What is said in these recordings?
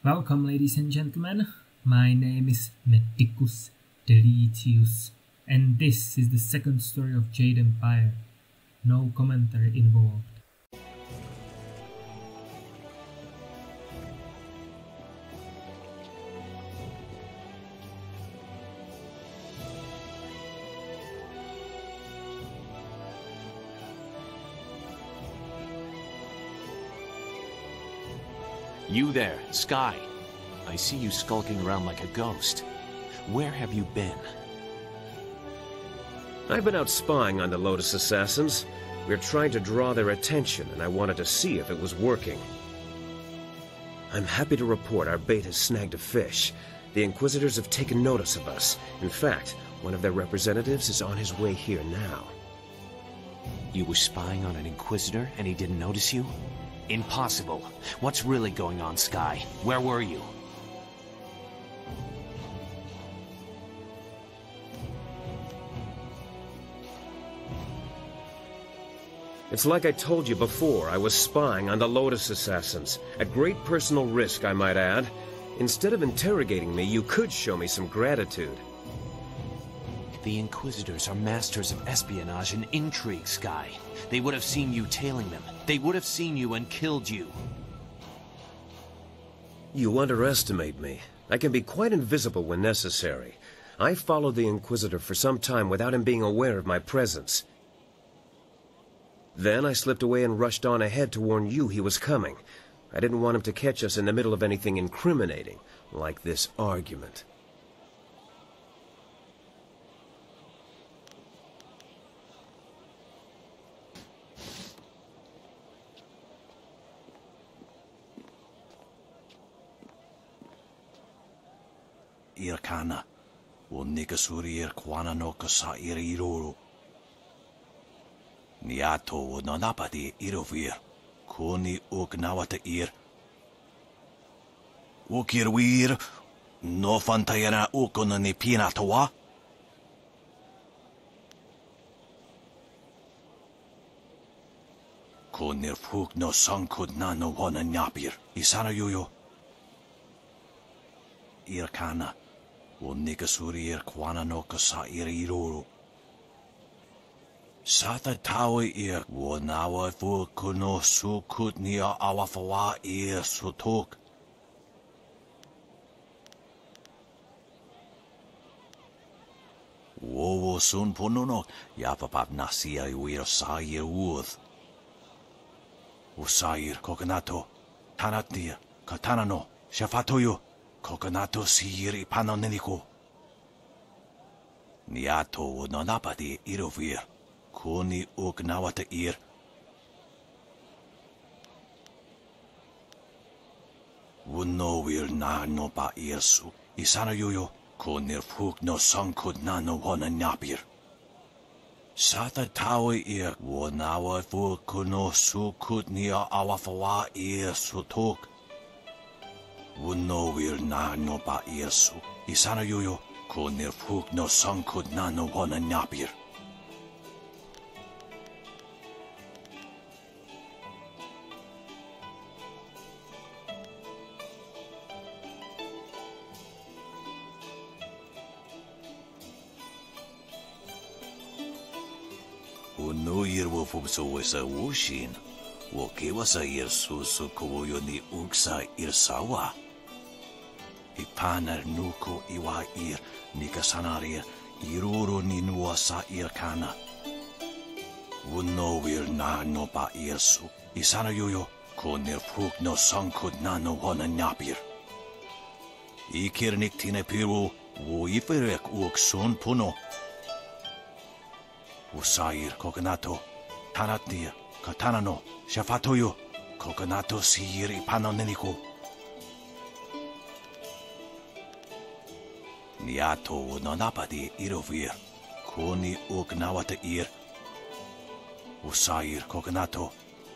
Welcome, ladies and gentlemen. My name is Medicus Deletius, and this is the second story of Jade Empire. No commentary involved. You there, Sky. I see you skulking around like a ghost. Where have you been? I've been out spying on the Lotus Assassins. We're trying to draw their attention, and I wanted to see if it was working. I'm happy to report our bait has snagged a fish. The Inquisitors have taken notice of us. In fact, one of their representatives is on his way here now. You were spying on an Inquisitor and he didn't notice you? Impossible. What's really going on, Sky? Where were you? It's like I told you before, I was spying on the Lotus Assassins. At great personal risk, I might add. Instead of interrogating me, you could show me some gratitude. The Inquisitors are masters of espionage and intrigue, Sky. They would have seen you tailing them. They would have seen you and killed you. You underestimate me. I can be quite invisible when necessary. I followed the Inquisitor for some time without him being aware of my presence. Then I slipped away and rushed on ahead to warn you he was coming. I didn't want him to catch us in the middle of anything incriminating, like this argument. Irkana, wo nikasuri kwana no kasa iriro. Niato wo nanapati irovir, koni ugnawata ir. Ukirwir, no fantayana ukona ni pinatowa. Konir fuk no sankud nano wana nyapir, isana yuyo. Irkana. Wo nikasuri kwana no kasa iriro. Sata tawe wo nawa fu kuno sukut nia awafawa sutok. Wo sun pununo yapapap nasia sair uth. Usair kokanato tanatia katanano shafatoyo. Kokanato siri panoneniko. Niato wo nanapati irovir. Koni ugnawata ir. Wuno wir na no pa irsu. Isana yuyo. Konir fuk no sankud na no wana nyapir. Sata tawe ir. Wonawa fu kuno sukut nia awafawa sutok. Wuno wir na no pa irsu. Isana yuyo. Konir fuk no sankud na no wana nyapir. Uno ir wo fubso wesa wushin. Wo kewasa ir susu koyo ni uksa ir sawa. Ipanar nuko iwa ir nikasanaria iruro ni nuasa ir kana. Uno ir na no pa irsu. Isana yuyo konir fuk no sankud na no wana nyapir. Ikirnik tine piru wo iferek uksun puno. Usair kokanato tanatia katanano shafatoyo kokanato siri panoneniko. Niato wo nanapati irovir koni ugnawata ir. Usair kokanato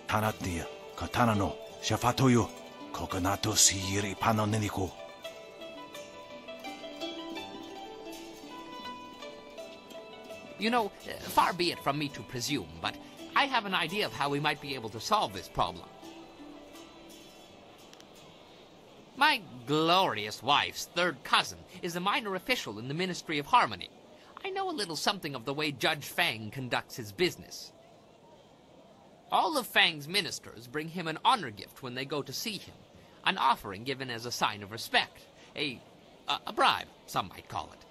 tanatia katanano shafatoyo kokanato siri panoneniko. You know, far be it from me to presume, but I have an idea of how we might be able to solve this problem. My glorious wife's third cousin is a minor official in the Ministry of Harmony. I know a little something of the way Judge Fang conducts his business. All of Fang's ministers bring him an honor gift when they go to see him, an offering given as a sign of respect, a bribe, some might call it.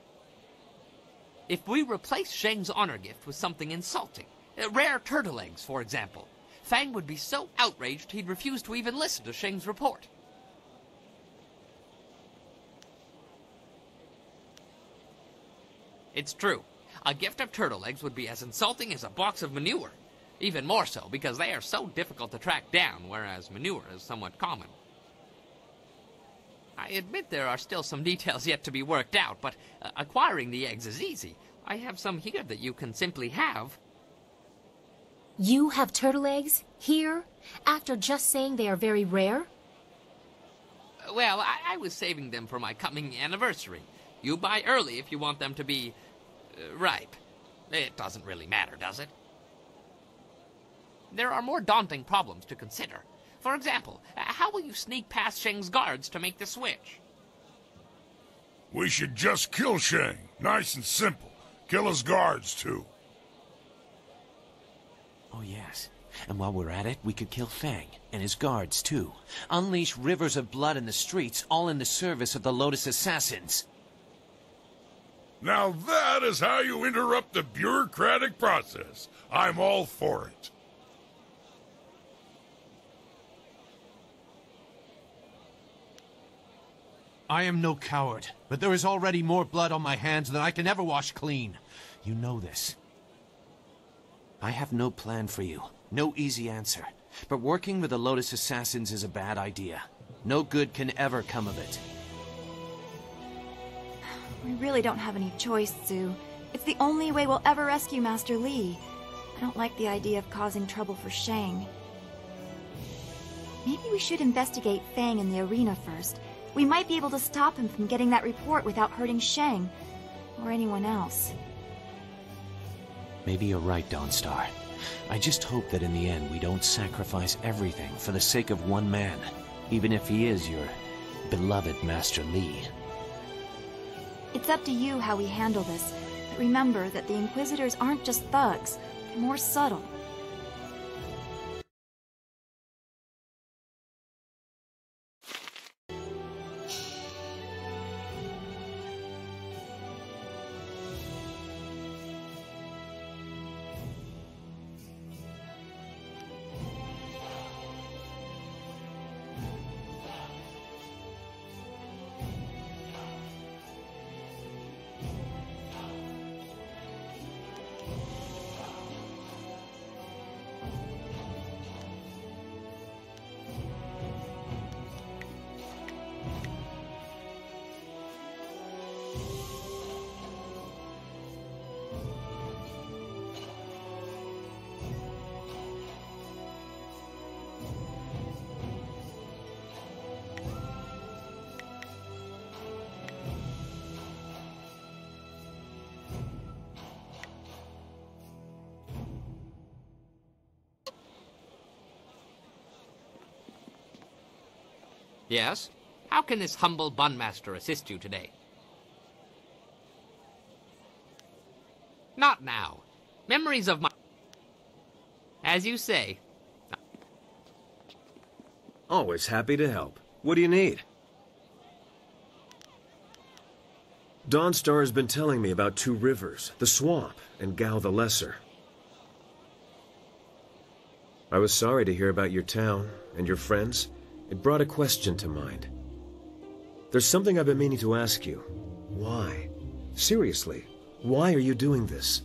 If we replace Sheng's honor gift with something insulting, rare turtle eggs, for example, Fang would be so outraged he'd refuse to even listen to Sheng's report. It's true. A gift of turtle eggs would be as insulting as a box of manure. Even more so, because they are so difficult to track down, whereas manure is somewhat common. I admit there are still some details yet to be worked out, but acquiring the eggs is easy. I have some here that you can simply have. You have turtle eggs? Here? After just saying they are very rare? Well, I was saving them for my coming anniversary. You buy early if you want them to be ripe. It doesn't really matter, does it? There are more daunting problems to consider. For example, how will you sneak past Sheng's guards to make the switch? We should just kill Sheng. Nice and simple. Kill his guards, too. Oh, yes. And while we're at it, we could kill Fang and his guards, too. Unleash rivers of blood in the streets, all in the service of the Lotus Assassins. Now that is how you interrupt the bureaucratic process. I'm all for it. I am no coward, but there is already more blood on my hands than I can ever wash clean. You know this. I have no plan for you, no easy answer. But working with the Lotus Assassins is a bad idea. No good can ever come of it. We really don't have any choice, Zhu. It's the only way we'll ever rescue Master Li. I don't like the idea of causing trouble for Shang. Maybe we should investigate Fang in the arena first. We might be able to stop him from getting that report without hurting Shang, or anyone else. Maybe you're right, Dawnstar. I just hope that in the end we don't sacrifice everything for the sake of one man, even if he is your beloved Master Li. It's up to you how we handle this, but remember that the Inquisitors aren't just thugs, they're more subtle. Yes? How can this humble bunmaster assist you today? Not now. Memories of my... As you say. Always happy to help. What do you need? Dawnstar has been telling me about two rivers, the Swamp and Gao the Lesser. I was sorry to hear about your town and your friends. It brought a question to mind. There's something I've been meaning to ask you. Why? Seriously, why are you doing this?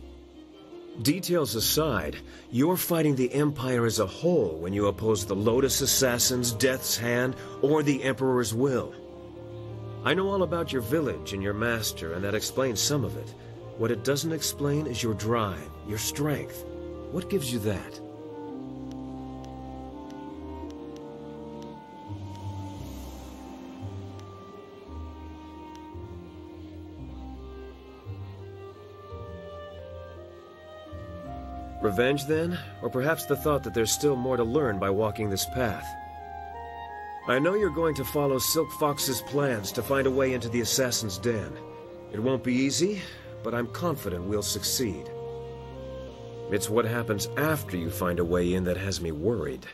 Details aside, you're fighting the Empire as a whole when you oppose the Lotus Assassins, Death's Hand, or the Emperor's will. I know all about your village and your master, and that explains some of it. What it doesn't explain is your drive, your strength. What gives you that? Revenge, then? Or perhaps the thought that there's still more to learn by walking this path? I know you're going to follow Silk Fox's plans to find a way into the Assassin's Den. It won't be easy, but I'm confident we'll succeed. It's what happens after you find a way in that has me worried.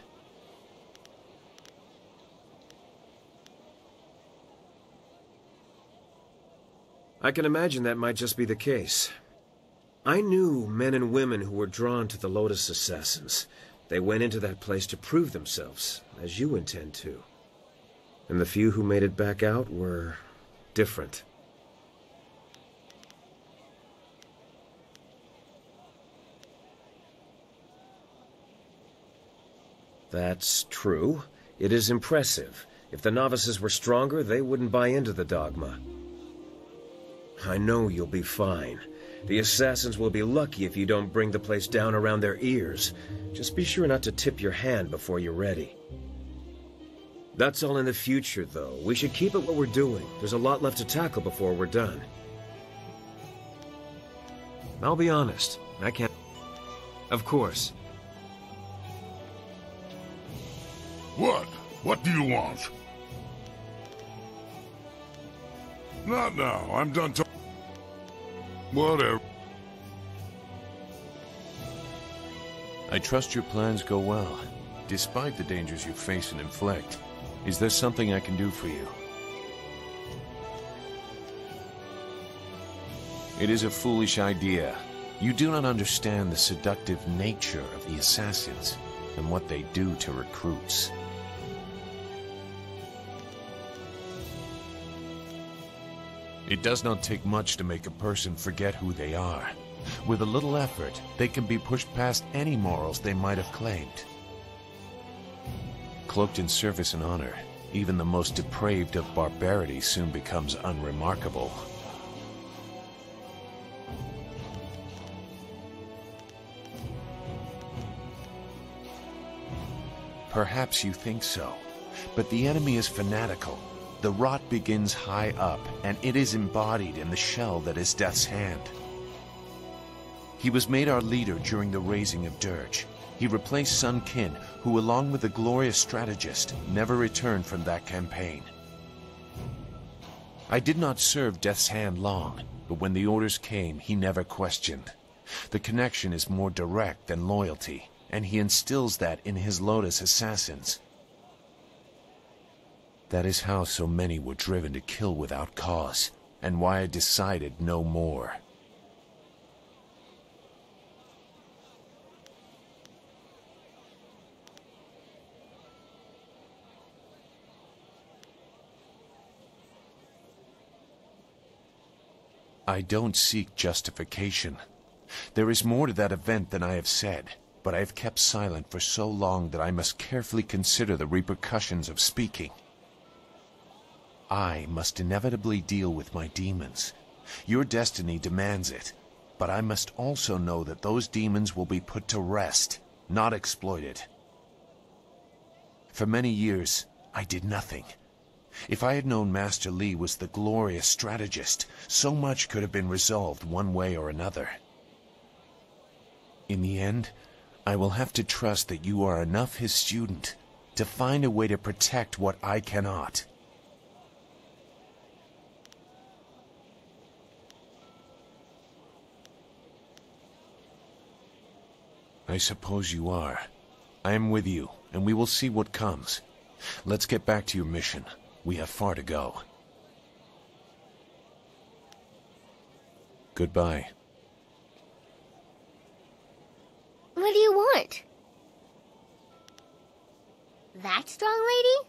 I can imagine that might just be the case. I knew men and women who were drawn to the Lotus Assassins. They went into that place to prove themselves, as you intend to. And the few who made it back out were different. That's true. It is impressive. If the novices were stronger, they wouldn't buy into the dogma. I know you'll be fine. The assassins will be lucky if you don't bring the place down around their ears. Just be sure not to tip your hand before you're ready. That's all in the future, though. We should keep at what we're doing. There's a lot left to tackle before we're done. I'll be honest. I can't... Of course. What? What do you want? Not now. I'm done talking. Whatever. I trust your plans go well, despite the dangers you face and inflict. Is there something I can do for you? It is a foolish idea. You do not understand the seductive nature of the assassins and what they do to recruits. It does not take much to make a person forget who they are. With a little effort, they can be pushed past any morals they might have claimed. Cloaked in service and honor, even the most depraved of barbarity soon becomes unremarkable. Perhaps you think so, but the enemy is fanatical. The rot begins high up, and it is embodied in the shell that is Death's Hand. He was made our leader during the raising of Dirge. He replaced Sun Qin, who along with the glorious strategist, never returned from that campaign. I did not serve Death's Hand long, but when the orders came, he never questioned. The connection is more direct than loyalty, and he instills that in his Lotus assassins. That is how so many were driven to kill without cause, and why I decided no more. I don't seek justification. There is more to that event than I have said, but I have kept silent for so long that I must carefully consider the repercussions of speaking. I must inevitably deal with my demons. Your destiny demands it, but I must also know that those demons will be put to rest, not exploited. For many years, I did nothing. If I had known Master Li was the glorious strategist, so much could have been resolved one way or another. In the end, I will have to trust that you are enough his student to find a way to protect what I cannot. I suppose you are. I am with you, and we will see what comes. Let's get back to your mission. We have far to go. Goodbye. What do you want? That strong lady?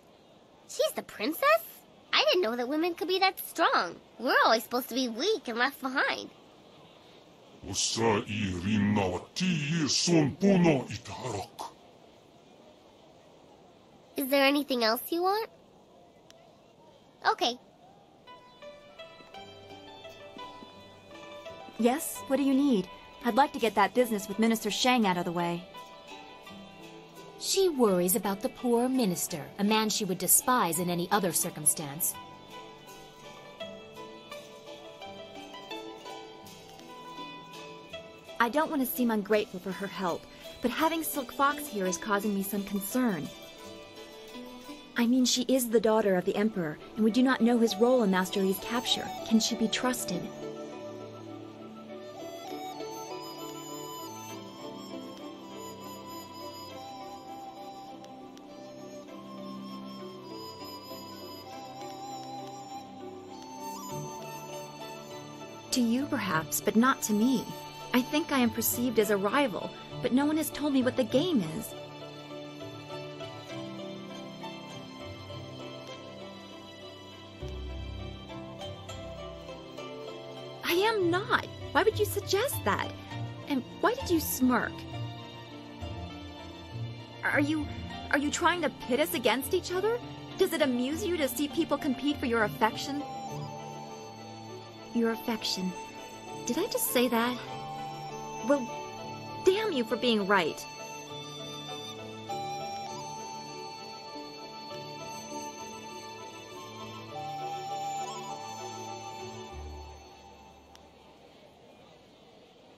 She's the princess? I didn't know that women could be that strong. We're always supposed to be weak and left behind. Is there anything else you want? Okay. Yes? What do you need? I'd like to get that business with Minister Shang out of the way. She worries about the poor minister, a man she would despise in any other circumstance. I don't want to seem ungrateful for her help, but having Silk Fox here is causing me some concern. I mean, she is the daughter of the Emperor, and we do not know his role in Master Li's capture. Can she be trusted? To you, perhaps, but not to me. I think I am perceived as a rival, but no one has told me what the game is. I am not. Why would you suggest that? And why did you smirk? Are you trying to pit us against each other? Does it amuse you to see people compete for your affection? Your affection. Did I just say that? Well, damn you for being right.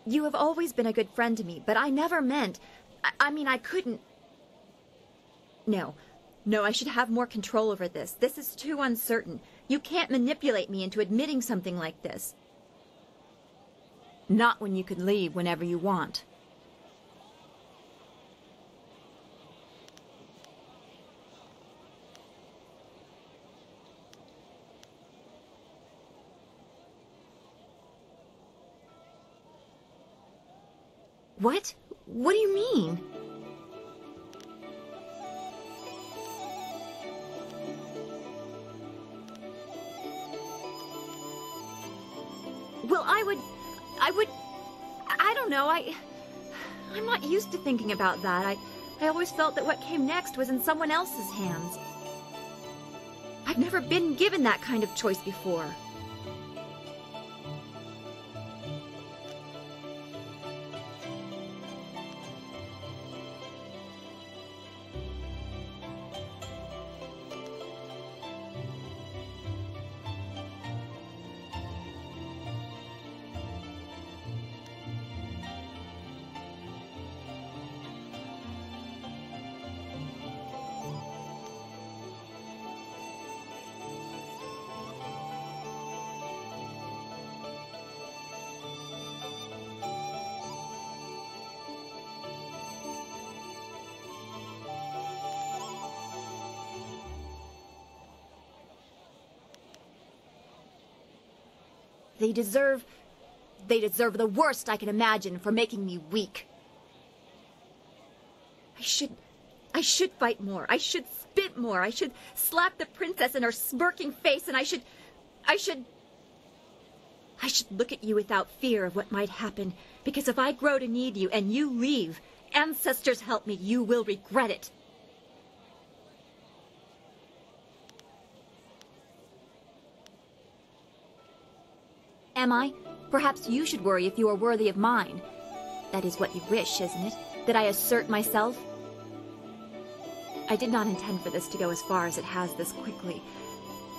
You have always been a good friend to me, but I never meant... I mean, I couldn't... No, I should have more control over this. This is too uncertain. You can't manipulate me into admitting something like this. Not when you can leave whenever you want. What? What do you mean? Well, I don't know, I'm not used to thinking about that. I always felt that what came next was in someone else's hands. I've never been given that kind of choice before. They deserve the worst I can imagine for making me weak. I should fight more. I should spit more. I should slap the princess in her smirking face, and I should look at you without fear of what might happen, because if I grow to need you and you leave, ancestors help me, you will regret it. Am I? Perhaps you should worry if you are worthy of mine. That is what you wish, isn't it? That I assert myself? I did not intend for this to go as far as it has this quickly.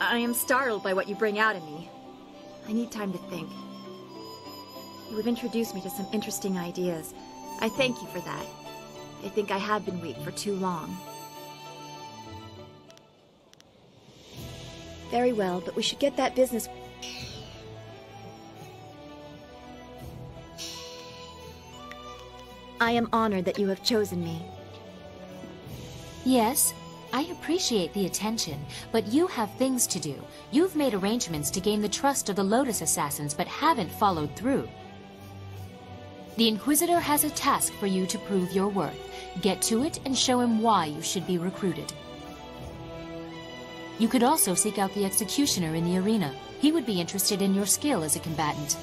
I am startled by what you bring out of me. I need time to think. You have introduced me to some interesting ideas. I thank you for that. I think I have been weak for too long. Very well, but we should get that business... I am honored that you have chosen me. Yes, I appreciate the attention, but you have things to do. You've made arrangements to gain the trust of the Lotus Assassins, but haven't followed through. The Inquisitor has a task for you to prove your worth. Get to it and show him why you should be recruited. You could also seek out the Executioner in the arena. He would be interested in your skill as a combatant.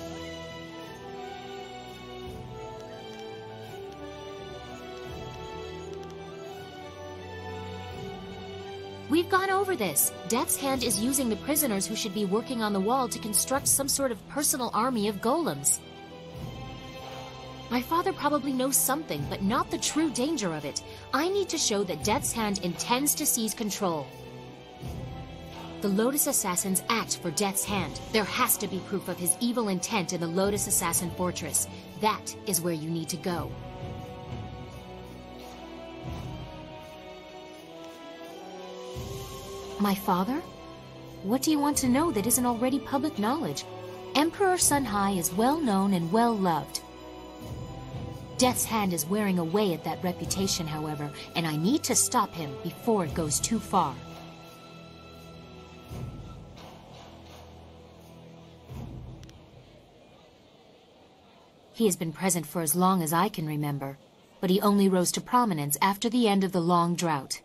We've gone over this. Death's Hand is using the prisoners who should be working on the wall to construct some sort of personal army of golems. My father probably knows something, but not the true danger of it. I need to show that Death's Hand intends to seize control. The Lotus Assassins act for Death's Hand. There has to be proof of his evil intent in the Lotus Assassin Fortress. That is where you need to go. My father? What do you want to know that isn't already public knowledge? Emperor Sunhai is well known and well loved. Death's Hand is wearing away at that reputation, however, and I need to stop him before it goes too far. He has been present for as long as I can remember, but he only rose to prominence after the end of the long drought.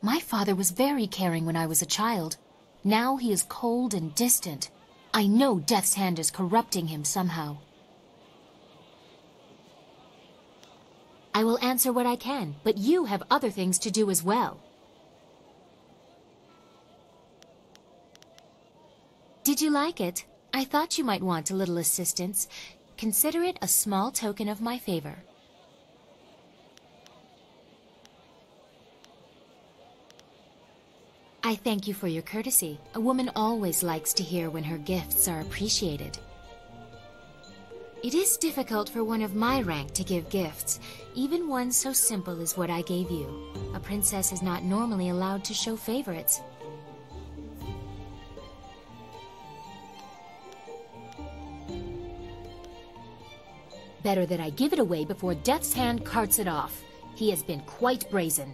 My father was very caring when I was a child. Now he is cold and distant. I know Death's Hand is corrupting him somehow. I will answer what I can, but you have other things to do as well. Did you like it? I thought you might want a little assistance. Consider it a small token of my favor. I thank you for your courtesy. A woman always likes to hear when her gifts are appreciated. It is difficult for one of my rank to give gifts, even one so simple as what I gave you. A princess is not normally allowed to show favorites. Better that I give it away before Death's Hand carts it off. He has been quite brazen.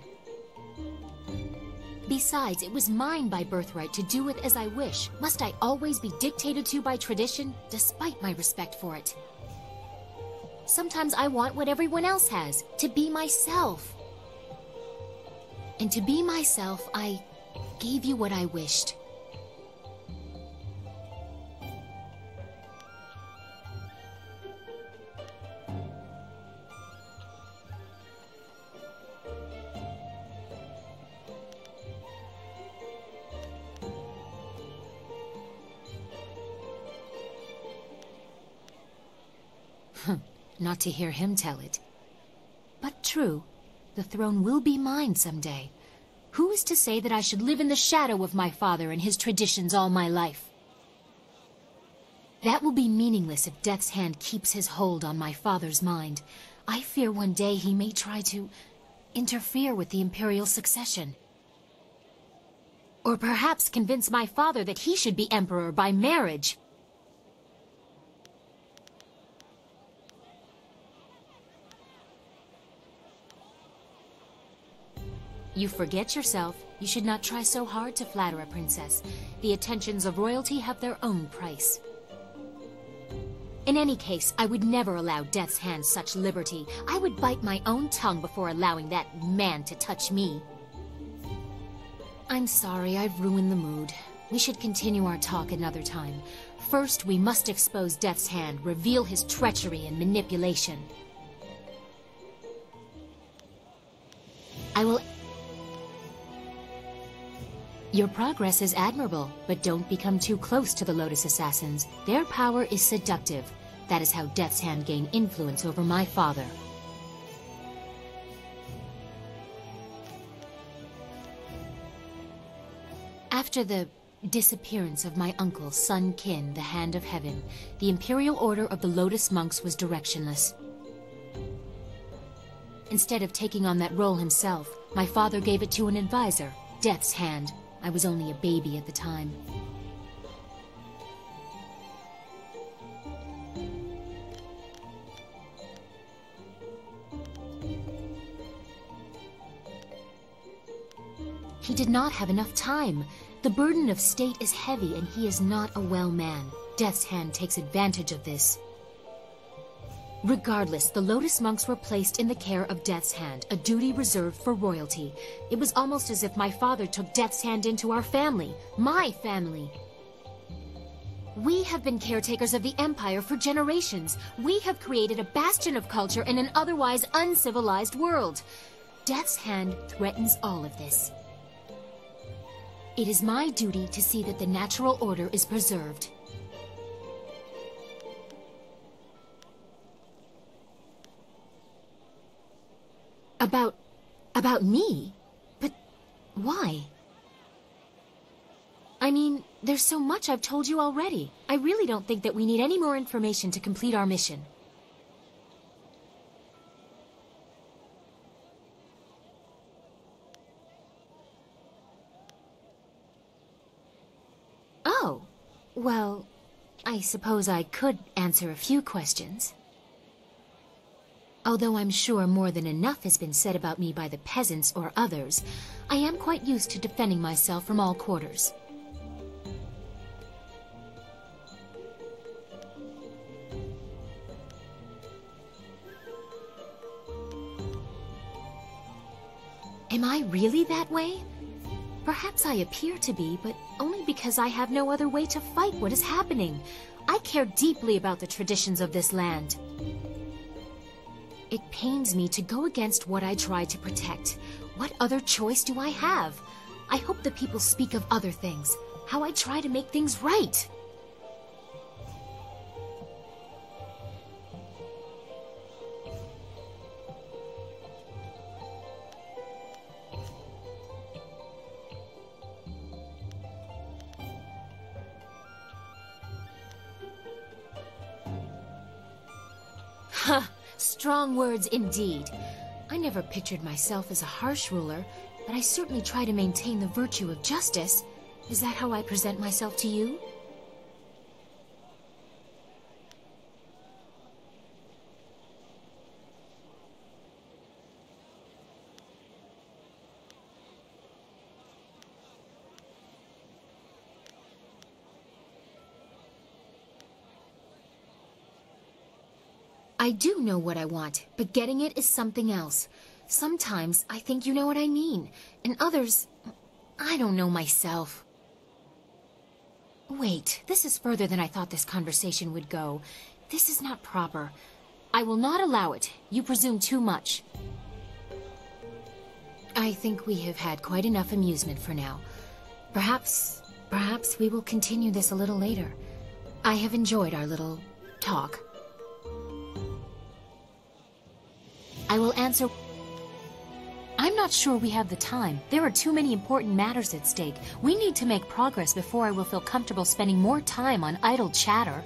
Besides, it was mine by birthright to do with as I wish. Must I always be dictated to by tradition, despite my respect for it? Sometimes I want what everyone else has, to be myself. And to be myself, I gave you what I wished. Not to hear him tell it. But true, the throne will be mine someday. Who is to say that I should live in the shadow of my father and his traditions all my life? That will be meaningless if Death's Hand keeps his hold on my father's mind. I fear one day he may try to interfere with the imperial succession. Or perhaps convince my father that he should be emperor by marriage. You forget yourself. You should not try so hard to flatter a princess. The attentions of royalty have their own price. In any case, I would never allow Death's Hand such liberty. I would bite my own tongue before allowing that man to touch me. I'm sorry, I've ruined the mood. We should continue our talk another time. First, we must expose Death's Hand, reveal his treachery and manipulation. I will... Your progress is admirable, but don't become too close to the Lotus Assassins. Their power is seductive. That is how Death's Hand gained influence over my father. After the disappearance of my uncle, Sun Qin, the Hand of Heaven, the Imperial Order of the Lotus Monks was directionless. Instead of taking on that role himself, my father gave it to an advisor, Death's Hand. I was only a baby at the time. He did not have enough time. The burden of state is heavy and he is not a well man. Death's Hand takes advantage of this. Regardless, the Lotus Monks were placed in the care of Death's Hand, a duty reserved for royalty. It was almost as if my father took Death's Hand into our family, my family. We have been caretakers of the Empire for generations. We have created a bastion of culture in an otherwise uncivilized world. Death's Hand threatens all of this. It is my duty to see that the natural order is preserved. About me? But why? I mean, there's so much I've told you already. I really don't think that we need any more information to complete our mission. Well, I suppose I could answer a few questions. Although I'm sure more than enough has been said about me by the peasants or others, I am quite used to defending myself from all quarters. Am I really that way? Perhaps I appear to be, but only because I have no other way to fight what is happening. I care deeply about the traditions of this land. It pains me to go against what I try to protect. What other choice do I have? I hope the people speak of other things, how I try to make things right. Ha! Strong words indeed. I never pictured myself as a harsh ruler, but I certainly try to maintain the virtue of justice. Is that how I present myself to you? I do know what I want, but getting it is something else. Sometimes I think you know what I mean, and others, I don't know myself. Wait, this is further than I thought this conversation would go. This is not proper. I will not allow it. You presume too much. I think we have had quite enough amusement for now. Perhaps we will continue this a little later. I have enjoyed our little talk. I will answer. I'm not sure we have the time. There are too many important matters at stake. We need to make progress before I will feel comfortable spending more time on idle chatter.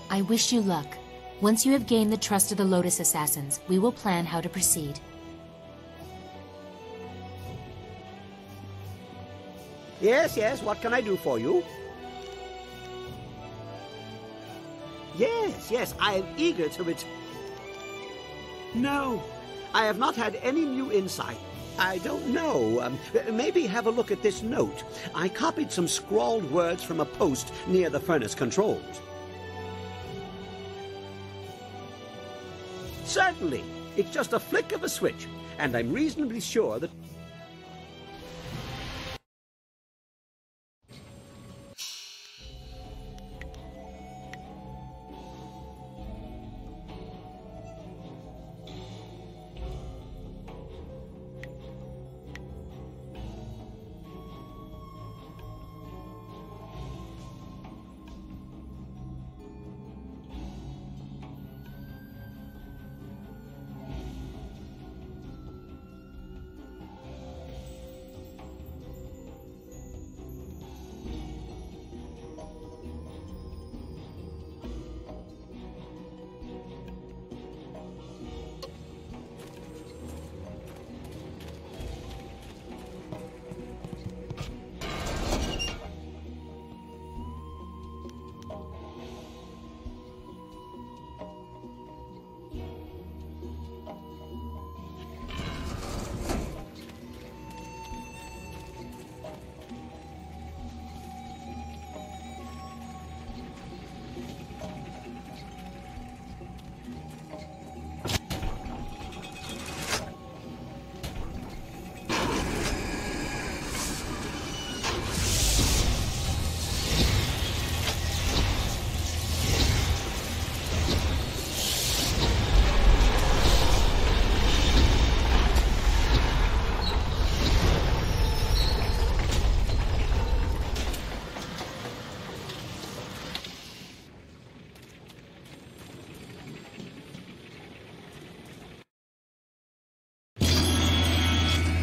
I wish you luck. Once you have gained the trust of the Lotus Assassins, we will plan how to proceed. Yes, what can I do for you? Yes, I am eager to return. No, I have not had any new insight. I don't know. Maybe have a look at this note. I copied some scrawled words from a post near the furnace controls. Certainly. It's just a flick of a switch, and I'm reasonably sure that...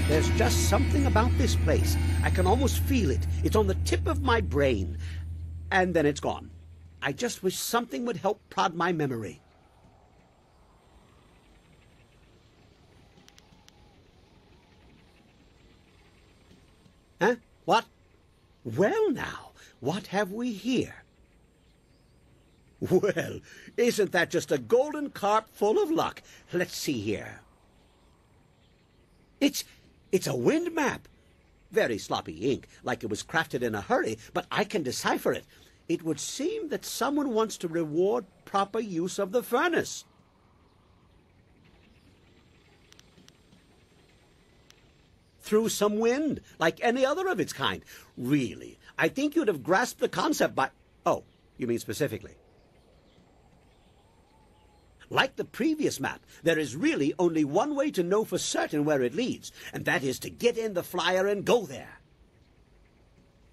There's just something about this place. I can almost feel it. It's on the tip of my brain. And then it's gone. I just wish something would help prod my memory. Huh? What? Well now, what have we here? Well, isn't that just a golden carp full of luck? Let's see here. It's a wind map. Very sloppy ink, like it was crafted in a hurry, but I can decipher it. It would seem that someone wants to reward proper use of the furnace. Through some wind, like any other of its kind. Really, I think you'd have grasped the concept by... Oh, you mean specifically? Like the previous map, there is really only one way to know for certain where it leads, and that is to get in the flyer and go there.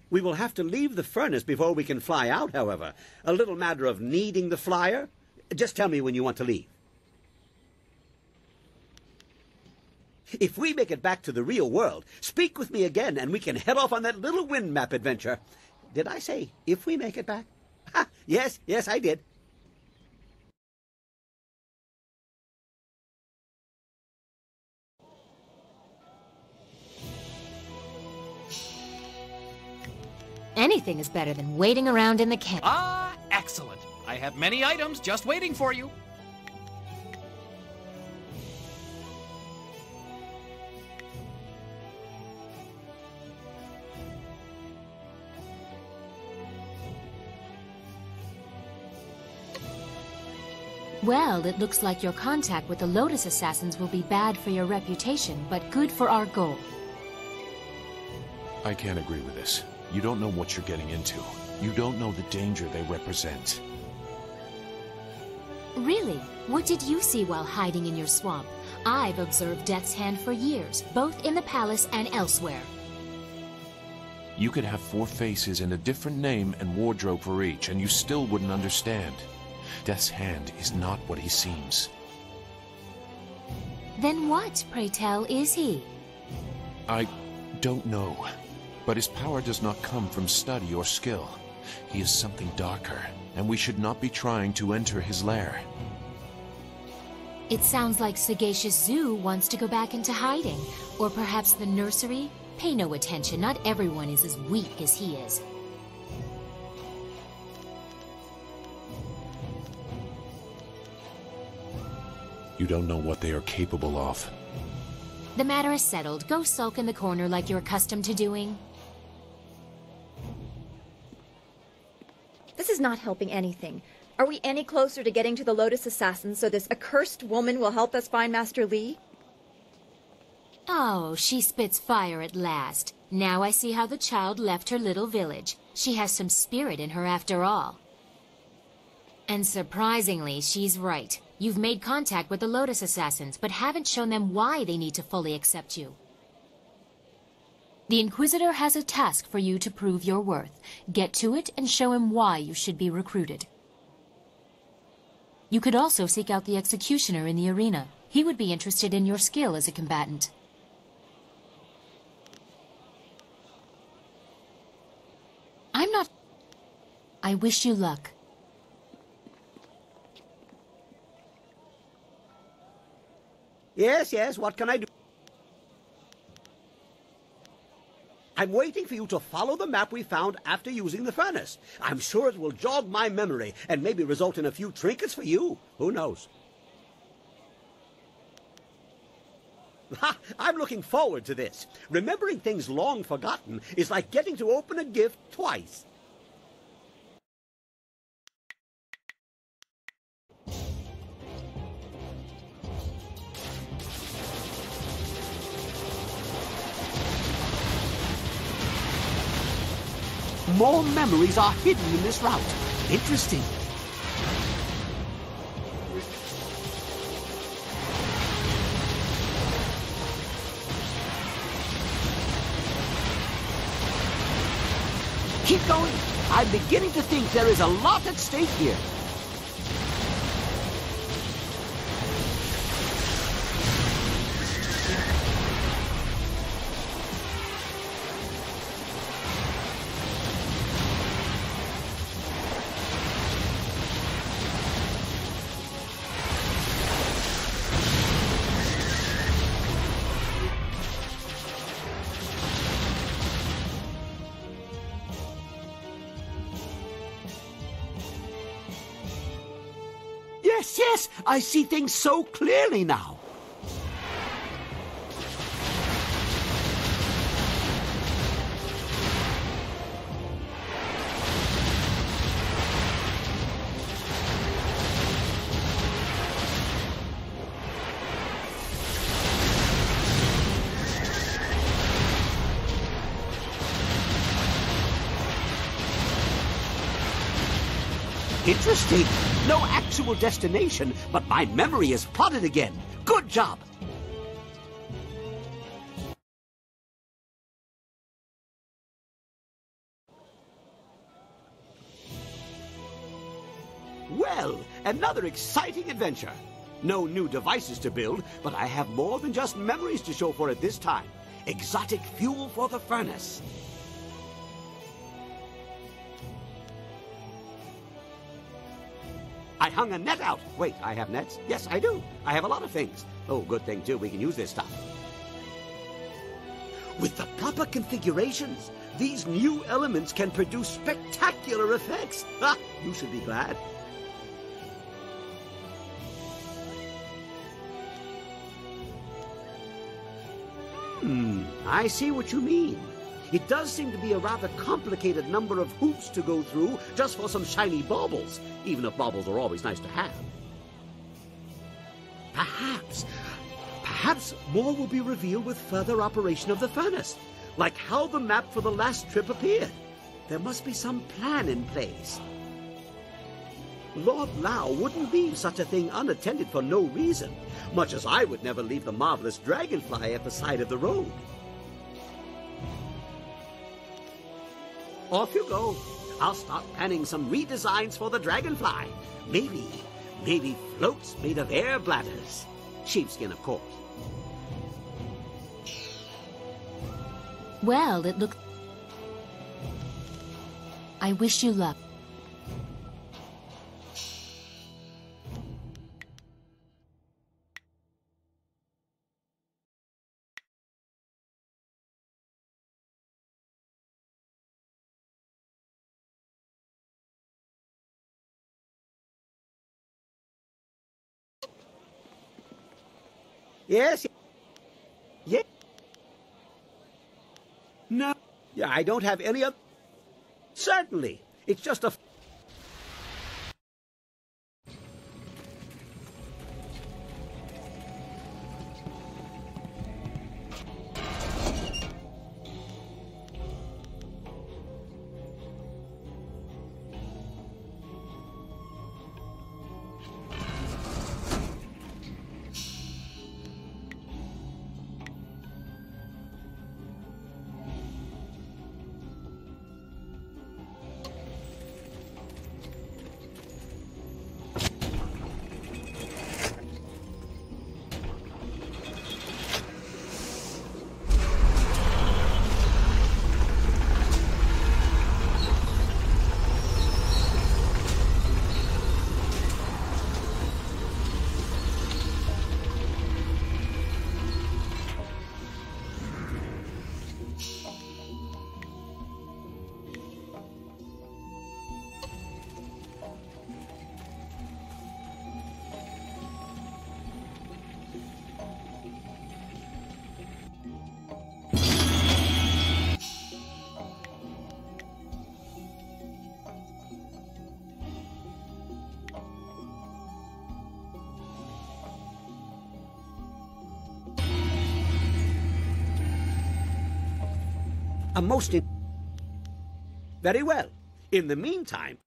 We will have to leave the furnace before we can fly out, however. A little matter of needing the flyer. Just tell me when you want to leave. If we make it back to the real world, speak with me again and we can head off on that little wind map adventure. Did I say if we make it back? Ha! Yes, I did. Anything is better than waiting around in the camp. Ah, excellent. I have many items just waiting for you. Well, it looks like your contact with the Lotus Assassins will be bad for your reputation, but good for our goal. I can't agree with this. You don't know what you're getting into. You don't know the danger they represent. Really? What did you see while hiding in your swamp? I've observed Death's Hand for years, both in the palace and elsewhere. You could have 4 faces and a different name and wardrobe for each, and you still wouldn't understand. Death's Hand is not what he seems. Then what, pray tell, is he? I don't know. But his power does not come from study or skill. He is something darker, and we should not be trying to enter his lair. It sounds like Sagacious Zoo wants to go back into hiding. Or perhaps the nursery? Pay no attention, not everyone is as weak as he is. You don't know what they are capable of. The matter is settled. Go sulk in the corner like you're accustomed to doing. This is not helping anything. Are we any closer to getting to the Lotus Assassins so this accursed woman will help us find Master Li? Oh, she spits fire at last. Now I see how the child left her little village. She has some spirit in her after all. And surprisingly, she's right. You've made contact with the Lotus Assassins, but haven't shown them why they need to fully accept you. The Inquisitor has a task for you to prove your worth. Get to it and show him why you should be recruited. You could also seek out the Executioner in the arena. He would be interested in your skill as a combatant. I'm not... I wish you luck. Yes, what can I do? I'm waiting for you to follow the map we found after using the furnace. I'm sure it will jog my memory and maybe result in a few trinkets for you. Who knows? Ha! I'm looking forward to this. Remembering things long forgotten is like getting to open a gift twice. More memories are hidden in this route. Interesting. Keep going. I'm beginning to think there is a lot at stake here. yes! I see things so clearly now. Interesting. No actual destination, but my memory is plotted again. Good job. Well, another exciting adventure. No new devices to build, but I have more than just memories to show for it this time. Exotic fuel for the furnace. I hung a net out. Wait, I have nets? Yes, I do. I have a lot of things. Oh, good thing, too. We can use this stuff. With the proper configurations, these new elements can produce spectacular effects. Ha! You should be glad. I see what you mean. It does seem to be a rather complicated number of hoops to go through just for some shiny baubles, even if baubles are always nice to have. Perhaps more will be revealed with further operation of the furnace, like how the map for the last trip appeared. There must be some plan in place. Lord Lao wouldn't leave such a thing unattended for no reason, much as I would never leave the marvelous dragonfly at the side of the road. Off you go. I'll start planning some redesigns for the dragonfly. Maybe floats made of air bladders. Sheepskin, of course. Well, it looks... I wish you luck. Yes. Yeah. No. Yeah, I don't have any other... Certainly. It's just a... Very well. In the meantime...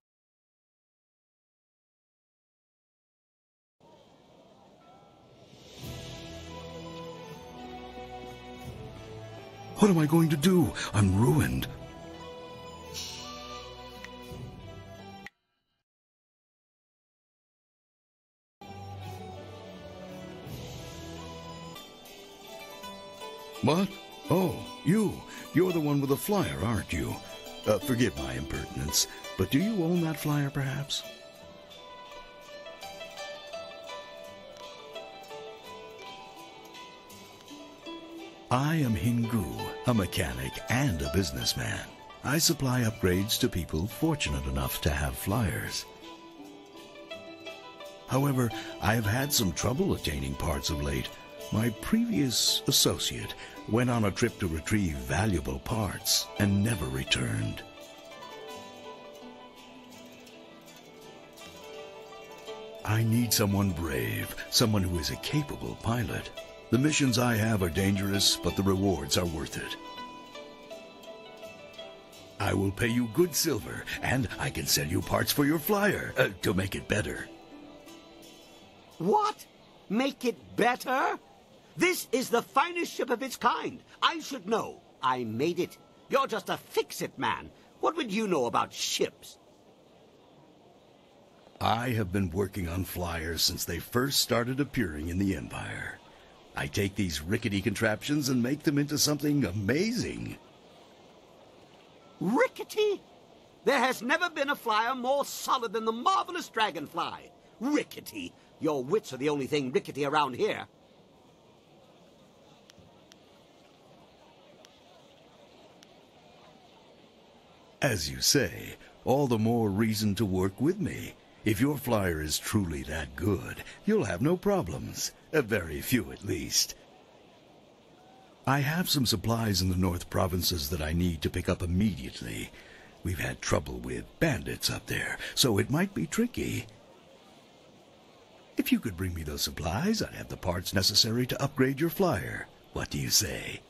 What am I going to do? I'm ruined. What? Oh, you. You're the one with the flyer, aren't you? Forgive my impertinence, but do you own that flyer, perhaps? I am Hingu, a mechanic and a businessman. I supply upgrades to people fortunate enough to have flyers. However, I have had some trouble attaining parts of late. My previous associate went on a trip to retrieve valuable parts and never returned. I need someone brave, someone who is a capable pilot. The missions I have are dangerous, but the rewards are worth it. I will pay you good silver, and I can sell you parts for your flyer, to make it better. What? Make it better? This is the finest ship of its kind. I should know. I made it. You're just a fix-it man. What would you know about ships? I have been working on flyers since they first started appearing in the Empire. I take these rickety contraptions and make them into something amazing. Rickety? There has never been a flyer more solid than the marvelous dragonfly. Rickety? Your wits are the only thing rickety around here. As you say, all the more reason to work with me. If your flyer is truly that good, you'll have no problems. Very few, at least. I have some supplies in the North Provinces that I need to pick up immediately. We've had trouble with bandits up there, so it might be tricky. If you could bring me those supplies, I'd have the parts necessary to upgrade your flyer. What do you say?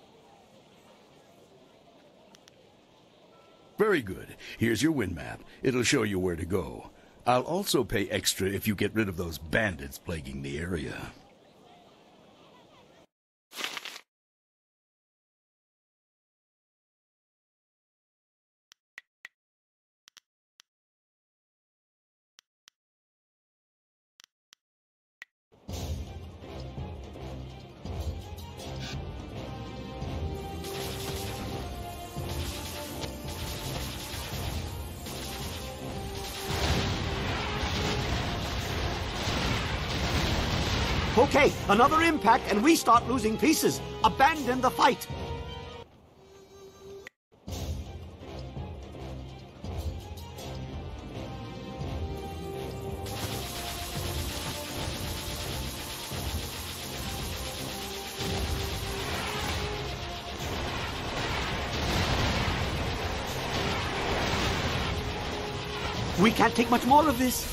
Very good. Here's your wind map. It'll show you where to go. I'll also pay extra if you get rid of those bandits plaguing the area. Okay, another impact and we start losing pieces. Abandon the fight. We can't take much more of this.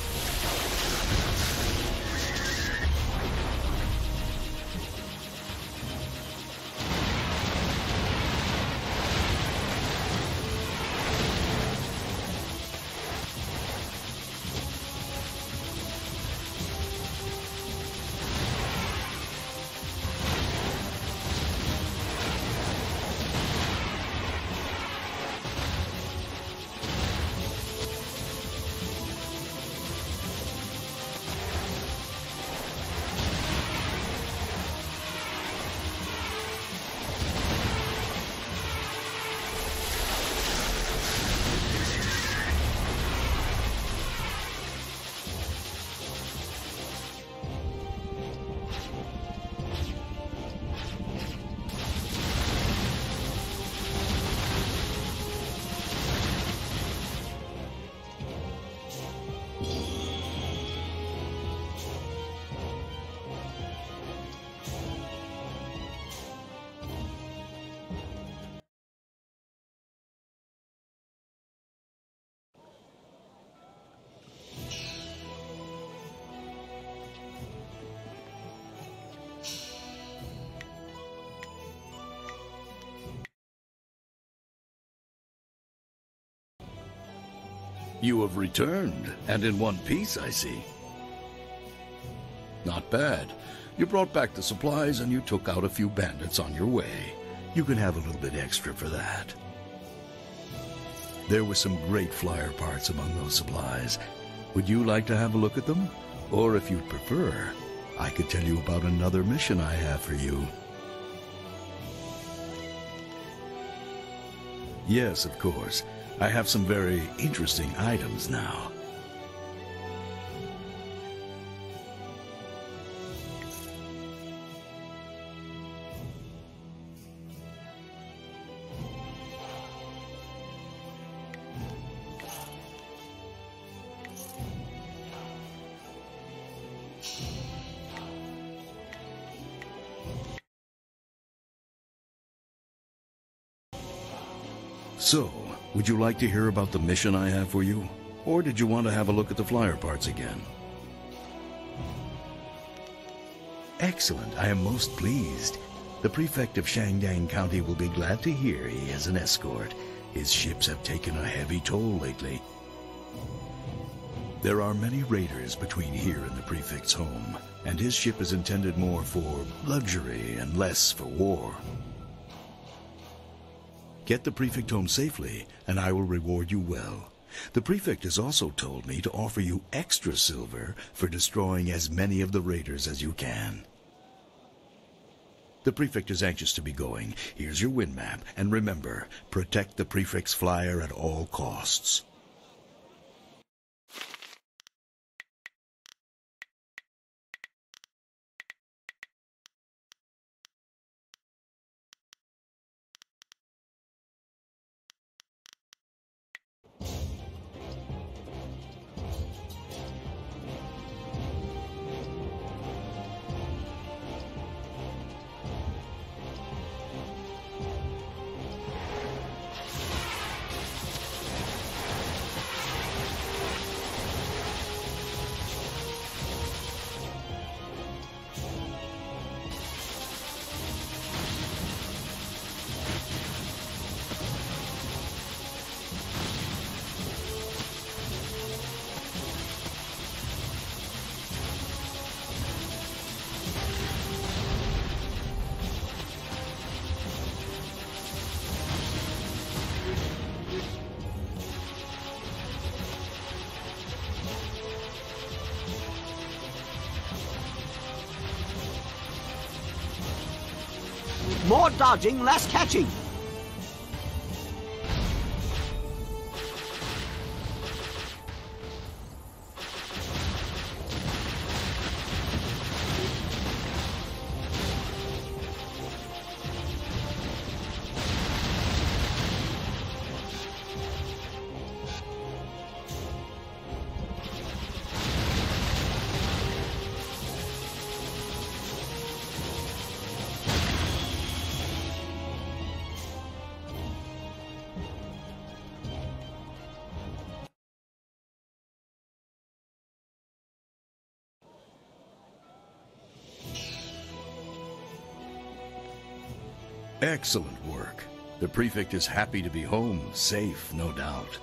You have returned, and in one piece, I see. Not bad. You brought back the supplies and you took out a few bandits on your way. You can have a little bit extra for that. There were some great flyer parts among those supplies. Would you like to have a look at them? Or if you'd prefer, I could tell you about another mission I have for you. Yes, of course. I have some very interesting items now. So, would you like to hear about the mission I have for you? Or did you want to have a look at the flyer parts again? Excellent. I am most pleased. The prefect of Shangdang County will be glad to hear he has an escort. His ships have taken a heavy toll lately. There are many raiders between here and the prefect's home, and his ship is intended more for luxury and less for war. Get the prefect home safely, and I will reward you well. The prefect has also told me to offer you extra silver for destroying as many of the raiders as you can. The prefect is anxious to be going. Here's your wind map, and remember, protect the prefect's flyer at all costs. More dodging, less catching. Excellent work. The prefect is happy to be home, safe, no doubt.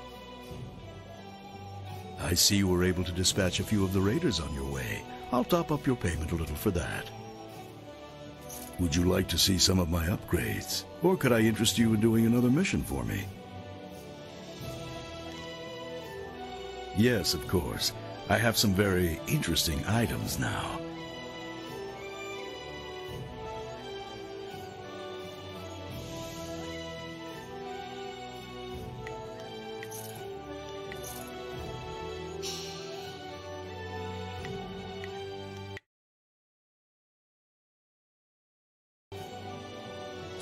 I see you were able to dispatch a few of the raiders on your way. I'll top up your payment a little for that. Would you like to see some of my upgrades? Or could I interest you in doing another mission for me? Yes, of course. I have some very interesting items now.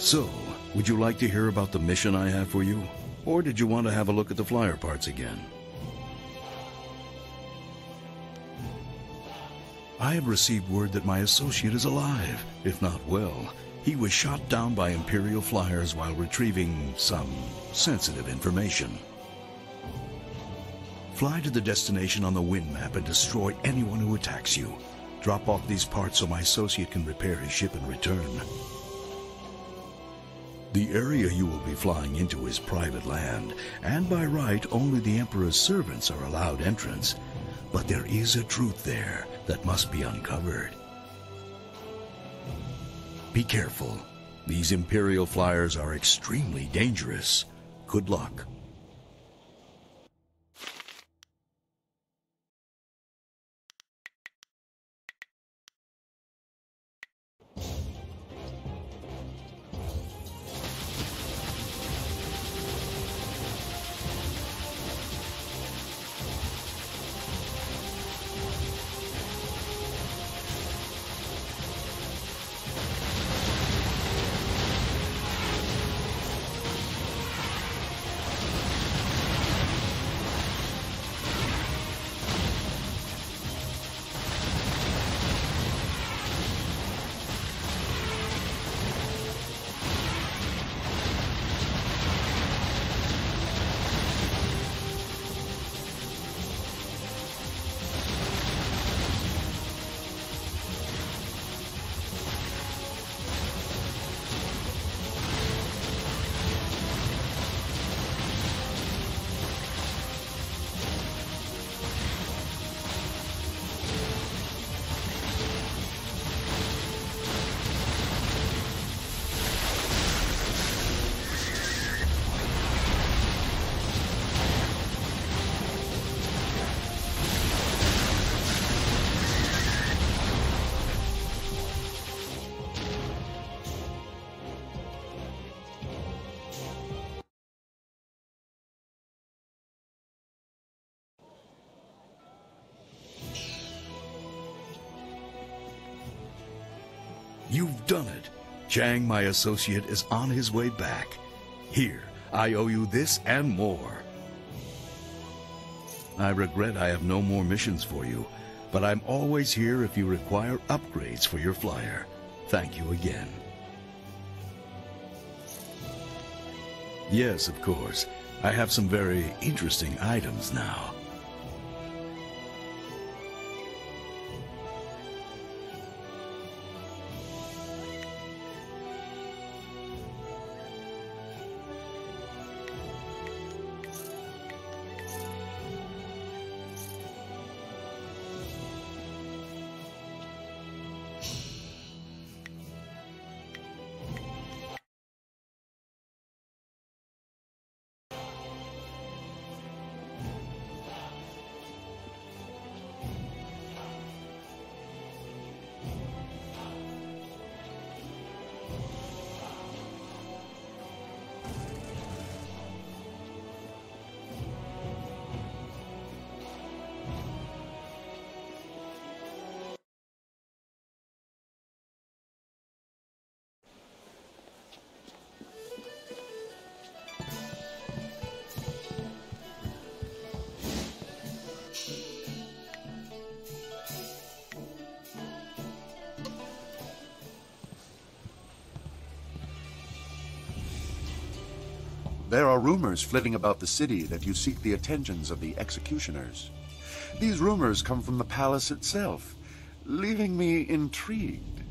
So, would you like to hear about the mission I have for you? Or did you want to have a look at the flyer parts again? I have received word that my associate is alive, if not well. He was shot down by Imperial flyers while retrieving some sensitive information. Fly to the destination on the wind map and destroy anyone who attacks you. Drop off these parts so my associate can repair his ship and return. The area you will be flying into is private land, and by right, only the Emperor's servants are allowed entrance. But there is a truth there that must be uncovered. Be careful. These Imperial flyers are extremely dangerous. Good luck. You've done it. Chang, my associate, is on his way back. Here, I owe you this and more. I regret I have no more missions for you, but I'm always here if you require upgrades for your flyer. Thank you again. Yes, of course. I have some very interesting items now. There are rumors flitting about the city that you seek the attentions of the executioners. These rumors come from the palace itself, leaving me intrigued.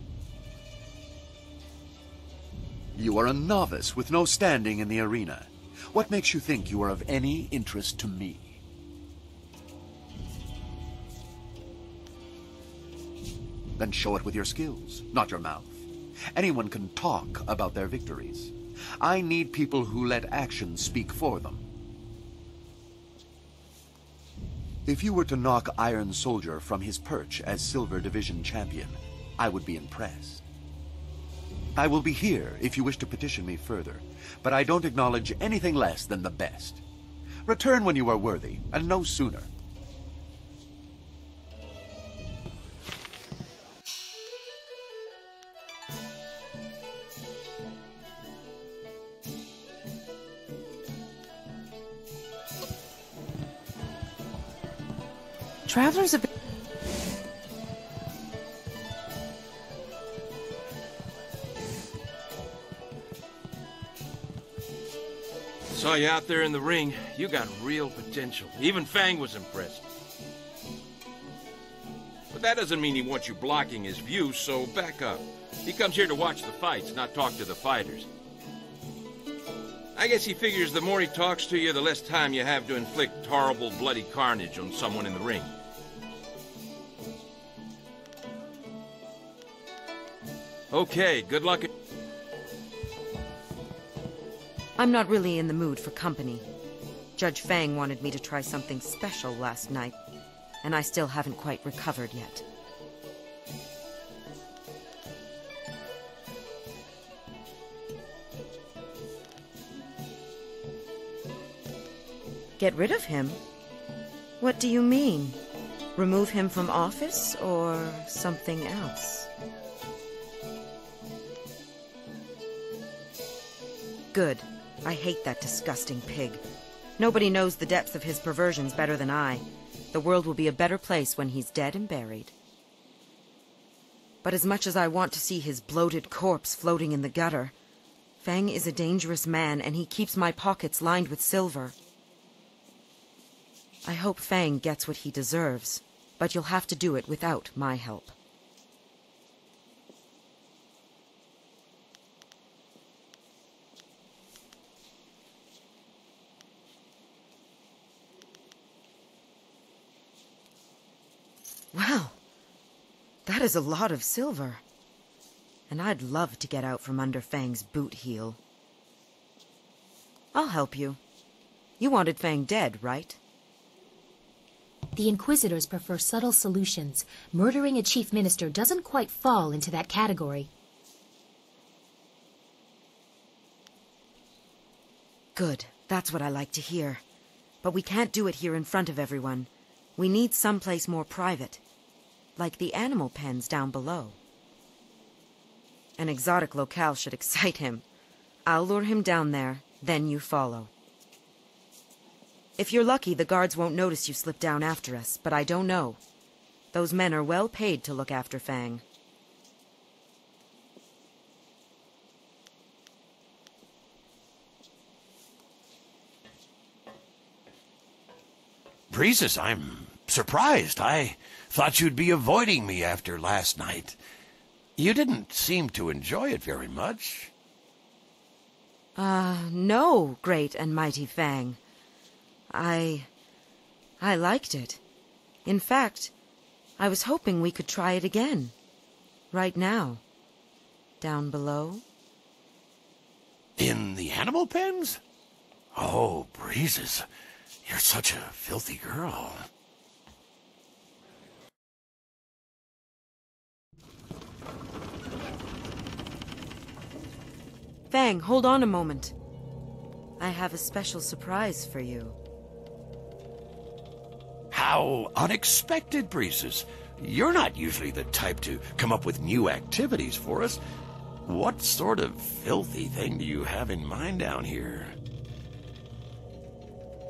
You are a novice with no standing in the arena. What makes you think you are of any interest to me? Then show it with your skills, not your mouth. Anyone can talk about their victories. I need people who let actions speak for them. If you were to knock Iron Soldier from his perch as Silver Division champion, I would be impressed. I will be here if you wish to petition me further, but I don't acknowledge anything less than the best. Return when you are worthy, and no sooner. Travelers have been... Saw you out there in the ring. You got real potential. Even Fang was impressed. But that doesn't mean he wants you blocking his view, so back up. He comes here to watch the fights, not talk to the fighters. I guess he figures the more he talks to you, the less time you have to inflict horrible, bloody carnage on someone in the ring. Okay, good luck. I'm not really in the mood for company. Judge Fang wanted me to try something special last night, and I still haven't quite recovered yet. Get rid of him? What do you mean? Remove him from office, or something else? Good. I hate that disgusting pig. Nobody knows the depths of his perversions better than I. The world will be a better place when he's dead and buried. But as much as I want to see his bloated corpse floating in the gutter, Fang is a dangerous man, and he keeps my pockets lined with silver. I hope Fang gets what he deserves, but you'll have to do it without my help. Well, that is a lot of silver. And I'd love to get out from under Fang's boot heel. I'll help you. You wanted Fang dead, right? The Inquisitors prefer subtle solutions. Murdering a chief minister doesn't quite fall into that category. Good. That's what I like to hear. But we can't do it here in front of everyone. We need someplace more private. Like the animal pens down below. An exotic locale should excite him. I'll lure him down there, then you follow. If you're lucky, the guards won't notice you slip down after us, but I don't know. Those men are well paid to look after Fang. Breezes, I'm surprised. I thought you'd be avoiding me after last night. You didn't seem to enjoy it very much. No, great and mighty Fang. I liked it. In fact, I was hoping we could try it again. Right now. Down below. In the animal pens? Oh, Breezes, you're such a filthy girl. Fang, hold on a moment. I have a special surprise for you. How unexpected, Breezes. You're not usually the type to come up with new activities for us. What sort of filthy thing do you have in mind down here?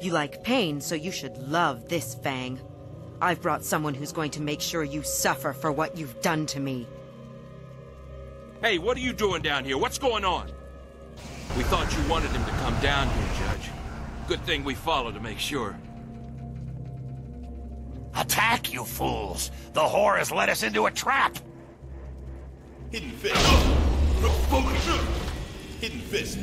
You like pain, so you should love this, Fang. I've brought someone who's going to make sure you suffer for what you've done to me. Hey, what are you doing down here? What's going on? We thought you wanted him to come down here, Judge. Good thing we followed to make sure. Attack, you fools! The whore has led us into a trap! Hidden fist. Hidden fist.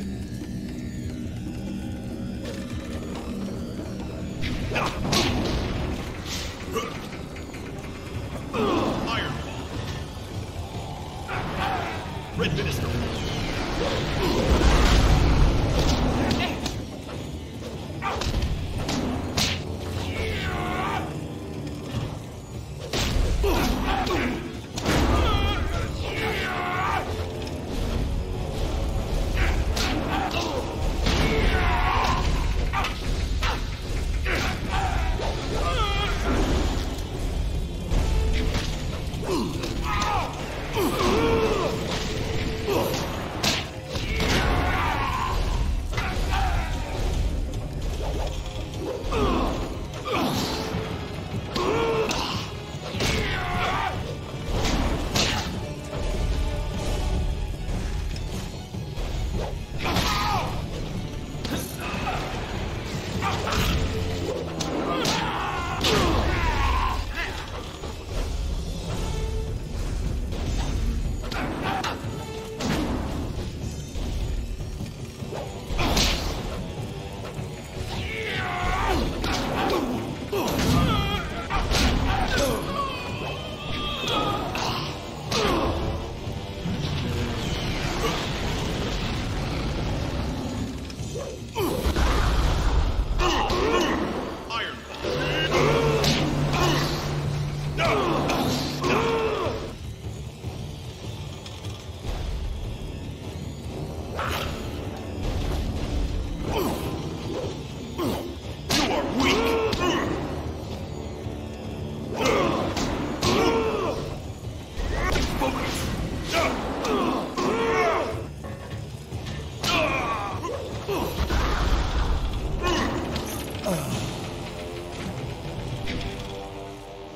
Iron Ball. Red Minister.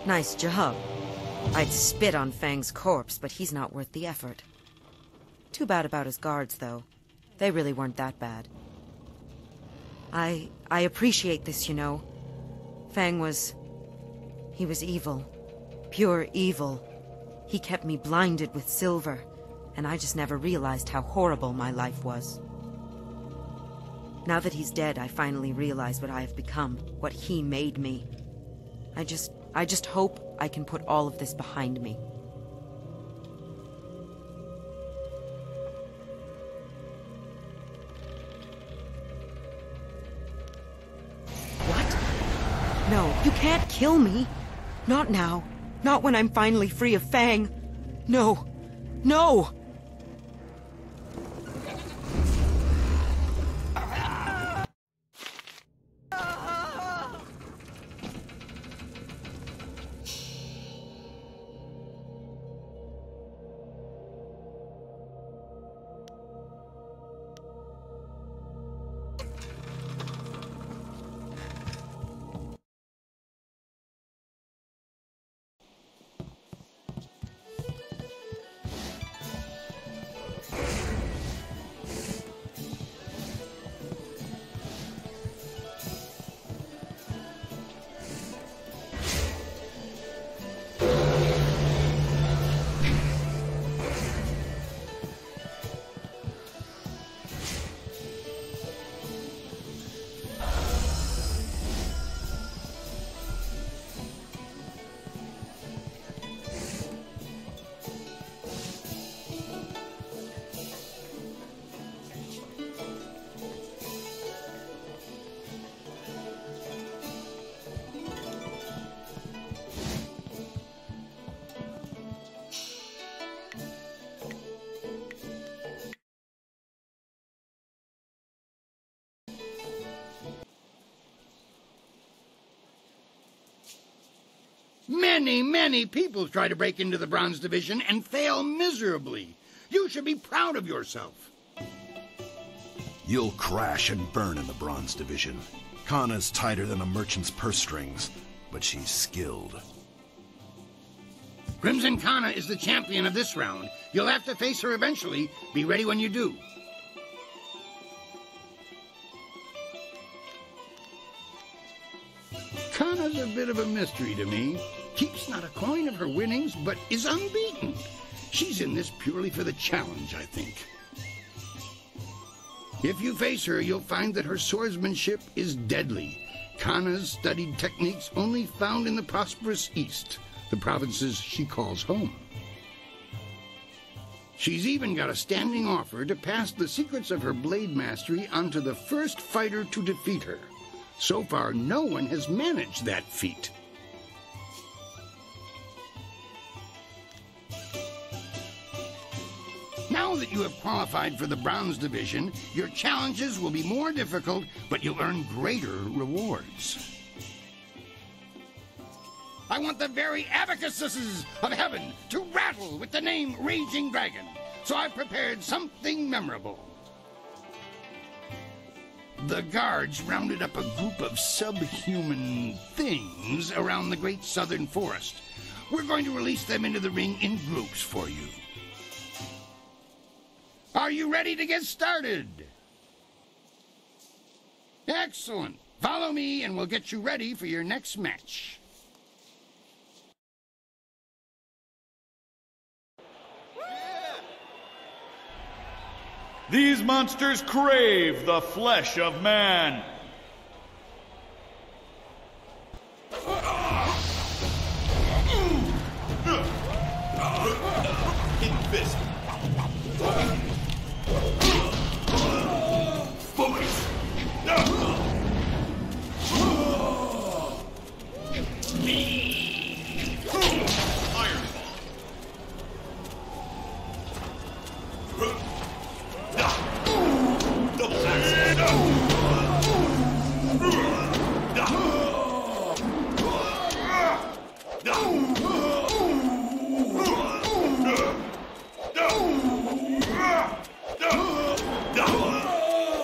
Nice job. I'd spit on Fang's corpse, but he's not worth the effort. Too bad about his guards, though. They really weren't that bad. I appreciate this, you know. Fang was... he was evil. Pure evil. He kept me blinded with silver, and I just never realized how horrible my life was. Now that he's dead, I finally realize what I have become, what he made me. I just hope I can put all of this behind me. What? No, you can't kill me. Not now. Not when I'm finally free of Fang. No. No! Many people try to break into the Bronze Division and fail miserably. You should be proud of yourself. You'll crash and burn in the Bronze Division. Kana's tighter than a merchant's purse strings, but she's skilled. Crimson Kana is the champion of this round. You'll have to face her eventually. Be ready when you do. Kana's a bit of a mystery to me. Keeps not a coin of her winnings, but is unbeaten. She's in this purely for the challenge, I think. If you face her, you'll find that her swordsmanship is deadly. Kana's studied techniques only found in the prosperous East, the provinces she calls home. She's even got a standing offer to pass the secrets of her blade mastery onto the first fighter to defeat her. So far, no one has managed that feat. Now that you have qualified for the Bronze Division, your challenges will be more difficult, but you'll earn greater rewards. I want the very abacuses of heaven to rattle with the name Raging Dragon, so I've prepared something memorable. The guards rounded up a group of subhuman things around the great southern forest. We're going to release them into the ring in groups for you. Are you ready to get started? Excellent. Follow me and we'll get you ready for your next match. These monsters crave the flesh of man. Hidden fist.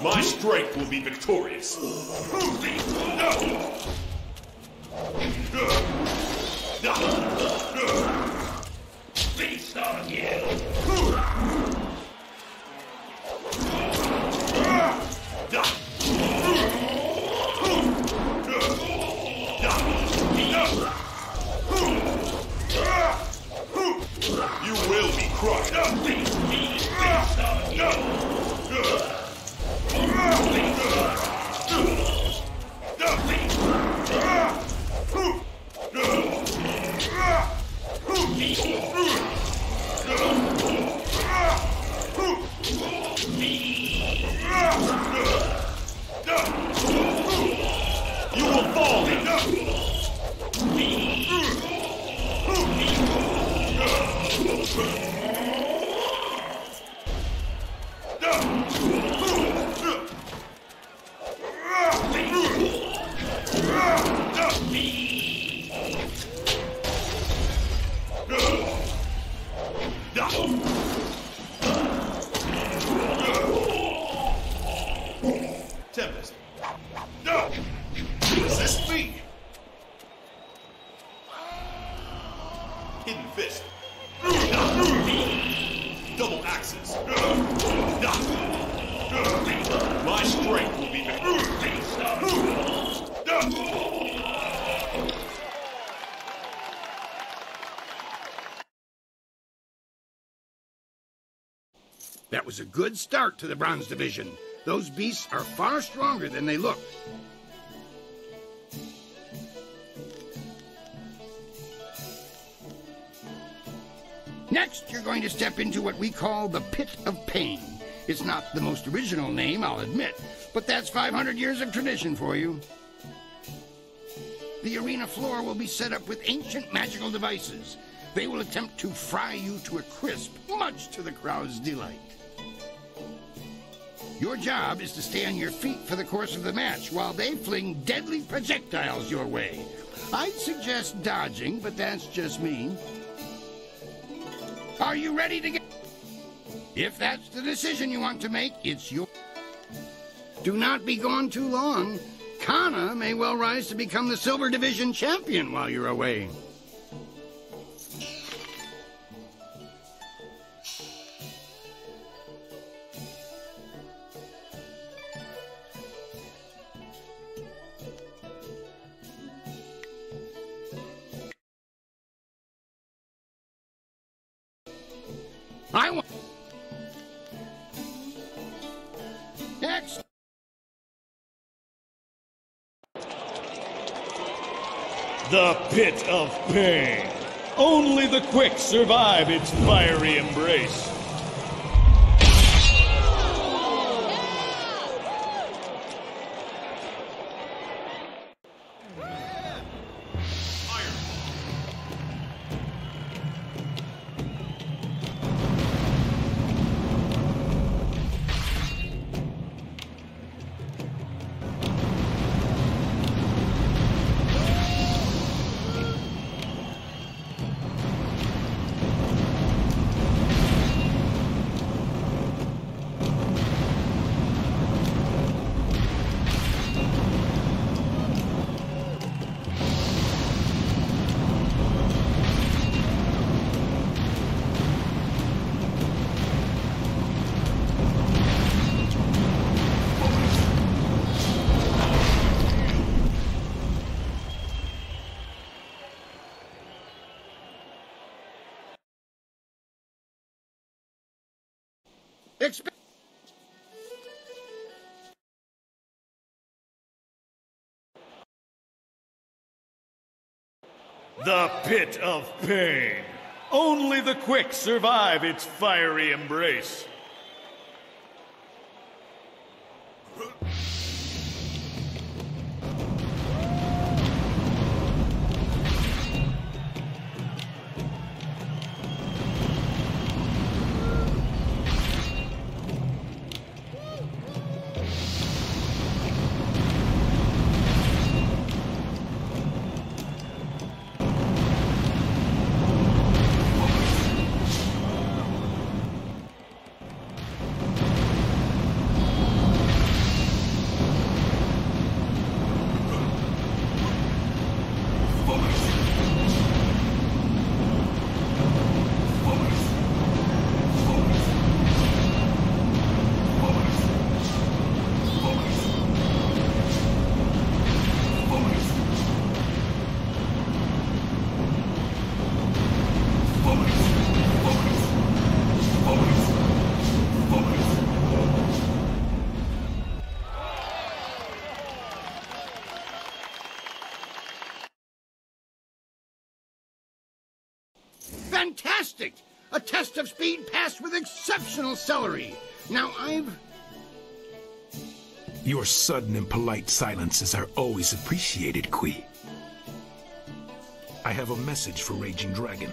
My strength will be victorious. Feast on you. You will be crushed. Feast on you. You will fall. Tempest. No! Resist me! Hidden fist. Double axes. My strength will be That was a good start to the Bronze Division. Those beasts are far stronger than they look. Next, you're going to step into what we call the Pit of Pain. It's not the most original name, I'll admit, but that's 500 years of tradition for you. The arena floor will be set up with ancient magical devices. They will attempt to fry you to a crisp, much to the crowd's delight. Your job is to stay on your feet for the course of the match while they fling deadly projectiles your way. I'd suggest dodging, but that's just me. Are you ready to get... If that's the decision you want to make, it's your... Do not be gone too long. Kana may well rise to become the Silver Division champion while you're away. I want... Next! The Pit of Pain. Only the quick survive its fiery embrace. The Pit of Pain. Only the quick survive its fiery embrace. Fantastic! A test of speed passed with exceptional celery. Now Your sudden and polite silences are always appreciated, Kui. I have a message for Raging Dragon.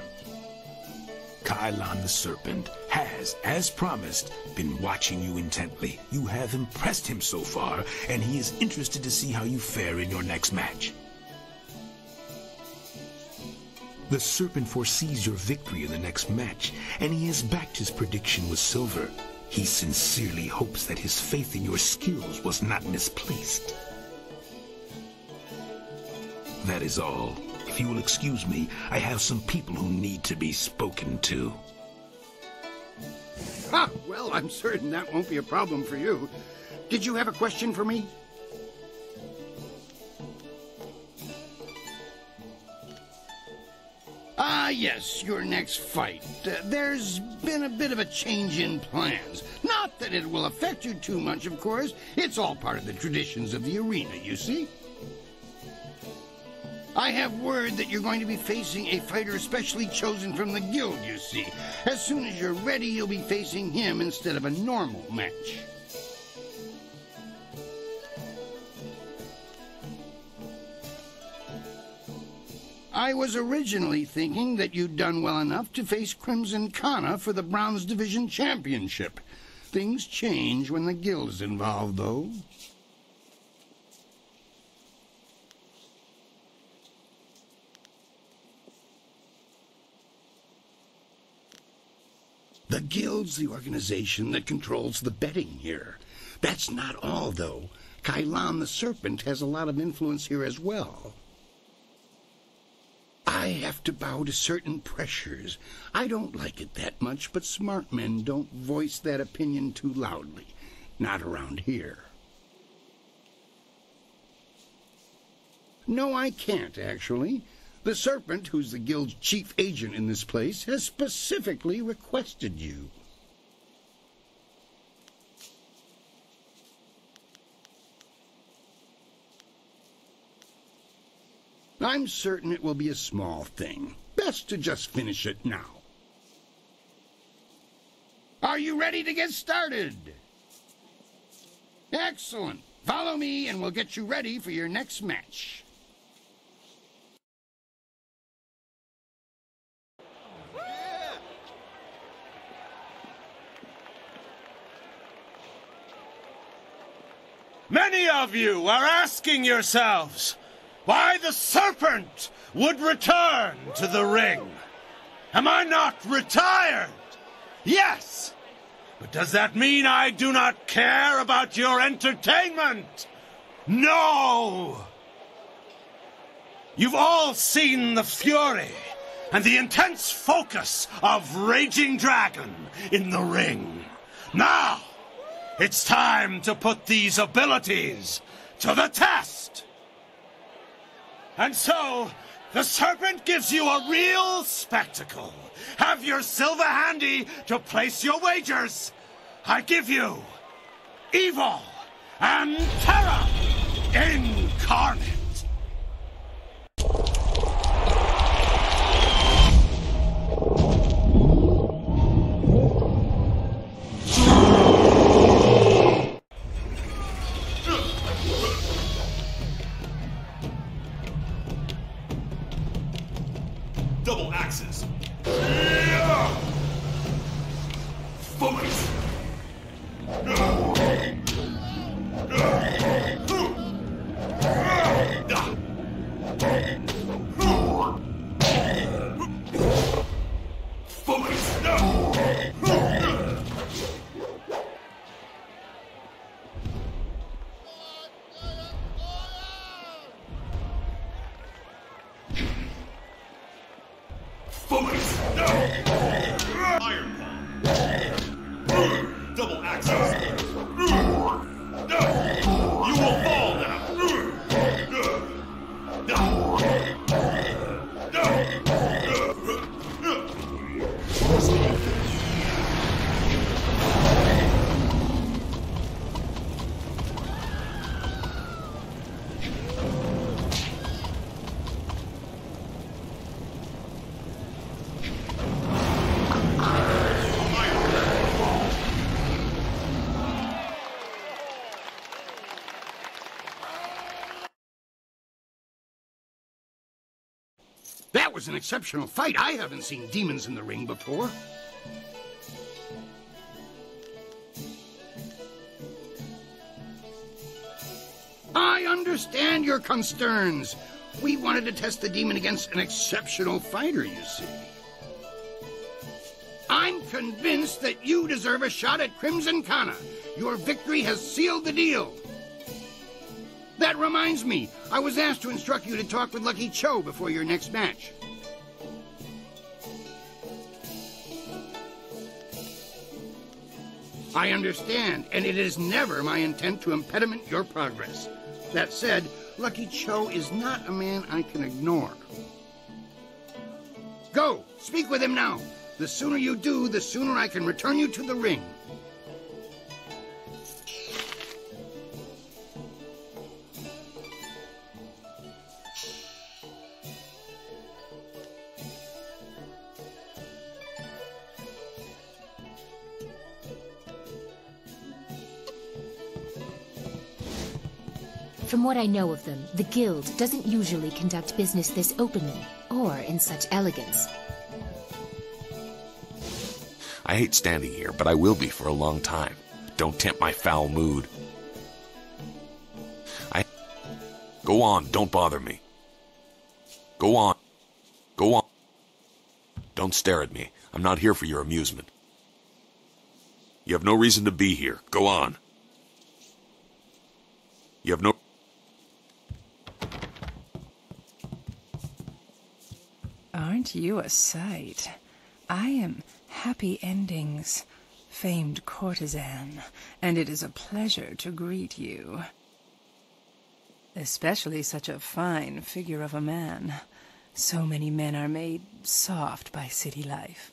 Kailan the Serpent has, as promised, been watching you intently. You have impressed him so far, and he is interested to see how you fare in your next match. The Serpent foresees your victory in the next match, and he has backed his prediction with silver. He sincerely hopes that his faith in your skills was not misplaced. That is all. If you will excuse me, I have some people who need to be spoken to. Ah, well, I'm certain that won't be a problem for you. Did you have a question for me? Yes, your next fight. There's been a bit of a change in plans. Not that it will affect you too much, of course. It's all part of the traditions of the arena, you see. I have word that you're going to be facing a fighter specially chosen from the guild, you see. As soon as you're ready, you'll be facing him instead of a normal match. I was originally thinking that you'd done well enough to face Crimson Kana for the Bronze Division Championship. Things change when the guild is involved, though. The Guild's the organization that controls the betting here. That's not all, though. Kailan the Serpent has a lot of influence here as well. I have to bow to certain pressures. I don't like it that much, but smart men don't voice that opinion too loudly. Not around here. No, I can't, actually. The Serpent, who's the Guild's chief agent in this place, has specifically requested you. I'm certain it will be a small thing. Best to just finish it now. Are you ready to get started? Excellent. Follow me and we'll get you ready for your next match. Many of you are asking yourselves why the Serpent would return to the ring. Am I not retired? Yes. But does that mean I do not care about your entertainment? No. You've all seen the fury and the intense focus of Raging Dragon in the ring. Now, it's time to put these abilities to the test. And so, the Serpent gives you a real spectacle. Have your silver handy to place your wagers. I give you Evil and Terror Incarnate. Double axes. Focus. Focus. Iron Palm. Double axes. You will fall now. That was an exceptional fight. I haven't seen demons in the ring before. I understand your concerns. We wanted to test the demon against an exceptional fighter, you see. I'm convinced that you deserve a shot at Crimson Kana. Your victory has sealed the deal. That reminds me, I was asked to instruct you to talk with Lucky Cho before your next match. I understand, and it is never my intent to impediment your progress. That said, Lucky Cho is not a man I can ignore. Go, speak with him now. The sooner you do, the sooner I can return you to the ring. From what I know of them, the Guild doesn't usually conduct business this openly, or in such elegance. I hate standing here, but I will be for a long time. Don't tempt my foul mood. Go on, don't bother me. Go on. Go on. Don't stare at me. I'm not here for your amusement. You have no reason to be here. Go on. You have no... Aren't you a sight? I am Happy Endings' famed courtesan, and it is a pleasure to greet you. Especially such a fine figure of a man. So many men are made soft by city life.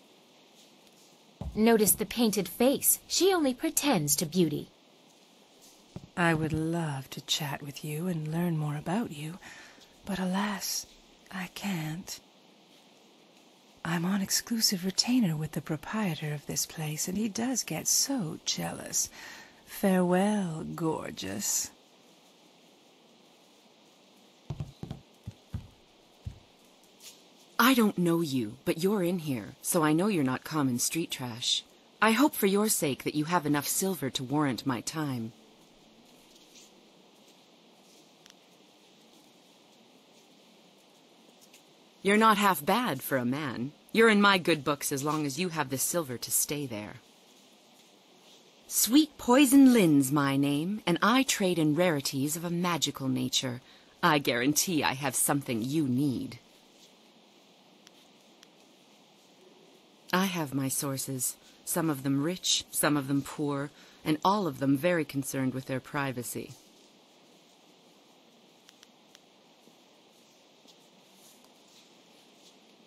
Notice the painted face. She only pretends to beauty. I would love to chat with you and learn more about you, but alas, I can't. I'm on exclusive retainer with the proprietor of this place, and he does get so jealous. Farewell, gorgeous. I don't know you, but you're in here, so I know you're not common street trash. I hope for your sake that you have enough silver to warrant my time. You're not half bad for a man. You're in my good books as long as you have the silver to stay there. Sweet Poison Lin's my name, and I trade in rarities of a magical nature. I guarantee I have something you need. I have my sources, some of them rich, some of them poor, and all of them very concerned with their privacy.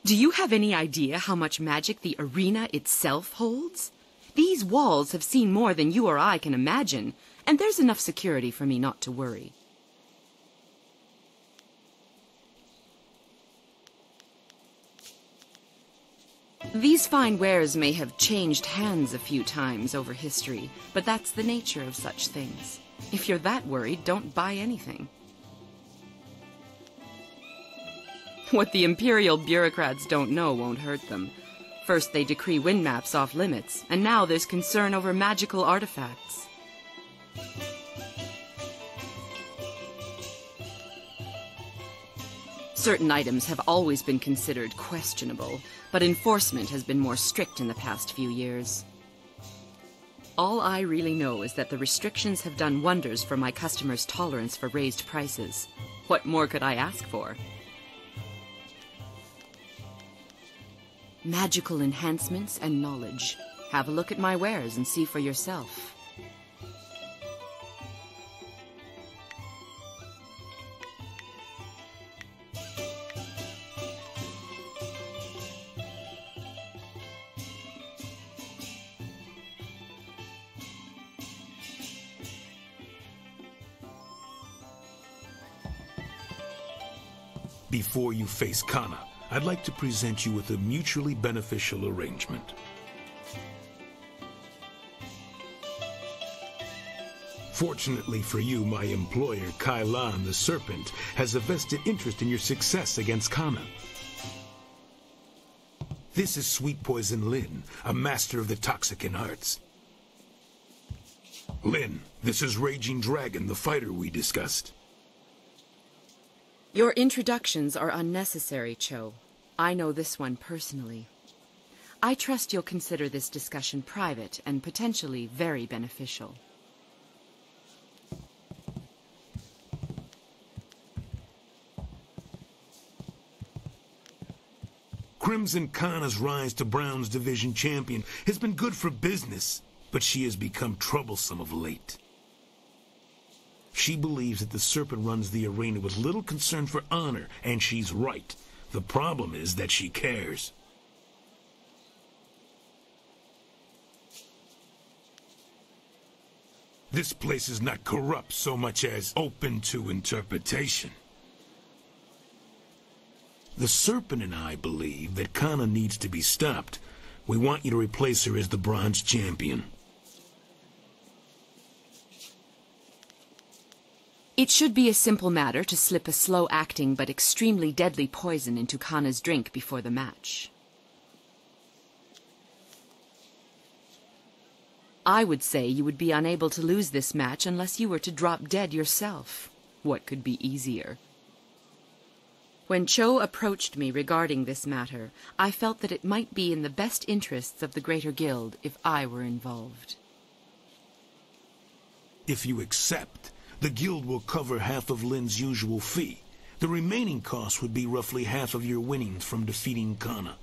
Do you have any idea how much magic the arena itself holds? These walls have seen more than you or I can imagine, and there's enough security for me not to worry. These fine wares may have changed hands a few times over history, but that's the nature of such things. If you're that worried, don't buy anything. What the Imperial bureaucrats don't know won't hurt them. First they decree wind maps off limits, and now there's concern over magical artifacts. Certain items have always been considered questionable, but enforcement has been more strict in the past few years. All I really know is that the restrictions have done wonders for my customers' tolerance for raised prices. What more could I ask for? Magical enhancements and knowledge. Have a look at my wares and see for yourself. Before you face Kana, I'd like to present you with a mutually beneficial arrangement. Fortunately for you, my employer, Kailan the Serpent, has a vested interest in your success against Kana. This is Sweet Poison Lin, a master of the Toxican arts. Lin, this is Raging Dragon, the fighter we discussed. Your introductions are unnecessary, Cho. I know this one personally. I trust you'll consider this discussion private and potentially very beneficial. Crimson Kana's rise to Brown's division champion has been good for business, but she has become troublesome of late. She believes that the Serpent runs the arena with little concern for honor, and she's right. The problem is that she cares. This place is not corrupt so much as open to interpretation. The Serpent and I believe that Kana needs to be stopped. We want you to replace her as the Bronze Champion. It should be a simple matter to slip a slow-acting but extremely deadly poison into Kana's drink before the match. I would say you would be unable to lose this match unless you were to drop dead yourself. What could be easier? When Cho approached me regarding this matter, I felt that it might be in the best interests of the Greater Guild if I were involved. If you accept, the guild will cover half of Lin's usual fee. The remaining cost would be roughly half of your winnings from defeating Kana.